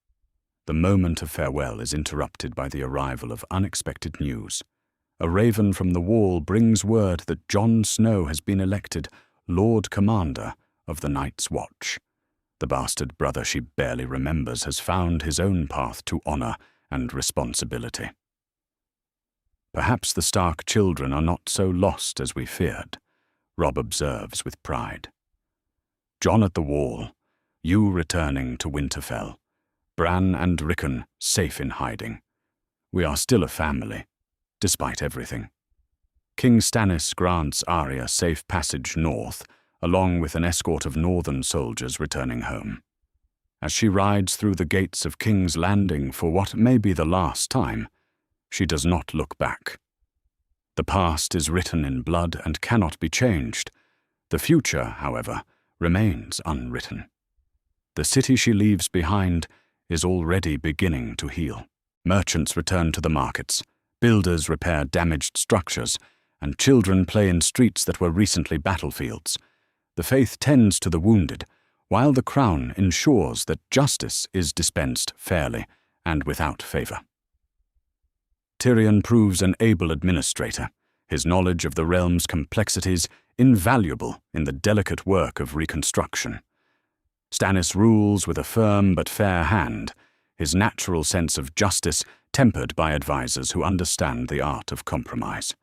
The moment of farewell is interrupted by the arrival of unexpected news. A raven from the wall brings word that Jon Snow has been elected Lord Commander of the Night's Watch. The bastard brother she barely remembers has found his own path to honor and responsibility. "Perhaps the Stark children are not so lost as we feared," Robb observes with pride. "Jon at the wall, you returning to Winterfell, Bran and Rickon safe in hiding. We are still a family, despite everything." King Stannis grants Arya safe passage north, along with an escort of northern soldiers returning home. As she rides through the gates of King's Landing for what may be the last time, she does not look back. The past is written in blood and cannot be changed. The future, however, remains unwritten. The city she leaves behind is already beginning to heal. Merchants return to the markets, builders repair damaged structures, and children play in streets that were recently battlefields. The faith tends to the wounded, while the crown ensures that justice is dispensed fairly and without favor. Tyrion proves an able administrator, his knowledge of the realm's complexities invaluable in the delicate work of reconstruction. Stannis rules with a firm but fair hand, his natural sense of justice tempered by advisors who understand the art of compromise.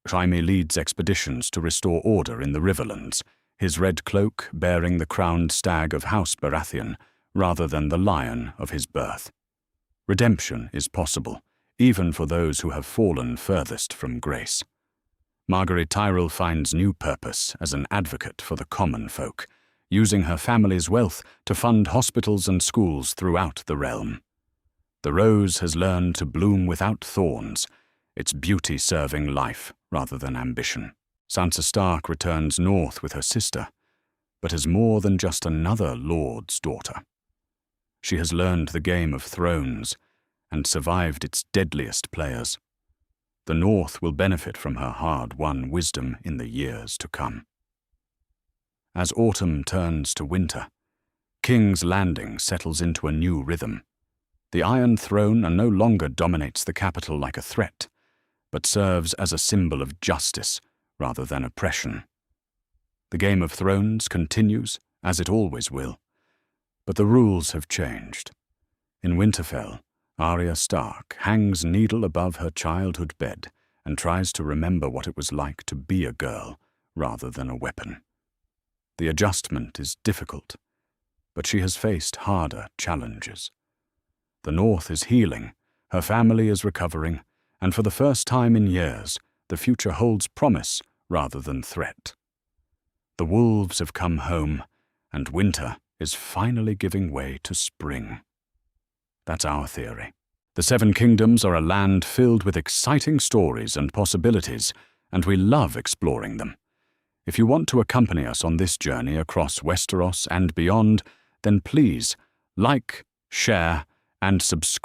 Jaime leads expeditions to restore order in the Riverlands, his red cloak bearing the crowned stag of House Baratheon rather than the lion of his birth. Redemption is possible, even for those who have fallen furthest from grace. Margaery Tyrell finds new purpose as an advocate for the common folk, using her family's wealth to fund hospitals and schools throughout the realm. The rose has learned to bloom without thorns, its beauty serving life rather than ambition. Sansa Stark returns north with her sister, but as more than just another lord's daughter. She has learned the Game of Thrones and survived its deadliest players. The North will benefit from her hard-won wisdom in the years to come. As autumn turns to winter, King's Landing settles into a new rhythm. The Iron Throne no longer dominates the capital like a threat, but serves as a symbol of justice rather than oppression. The Game of Thrones continues, as it always will, but the rules have changed. In Winterfell, Arya Stark hangs needle above her childhood bed and tries to remember what it was like to be a girl rather than a weapon. The adjustment is difficult, but she has faced harder challenges. The North is healing, her family is recovering, and for the first time in years, the future holds promise rather than threat. The wolves have come home, and winter is finally giving way to spring. That's our theory. The Seven Kingdoms are a land filled with exciting stories and possibilities, and we love exploring them. If you want to accompany us on this journey across Westeros and beyond, then please like, share, and subscribe.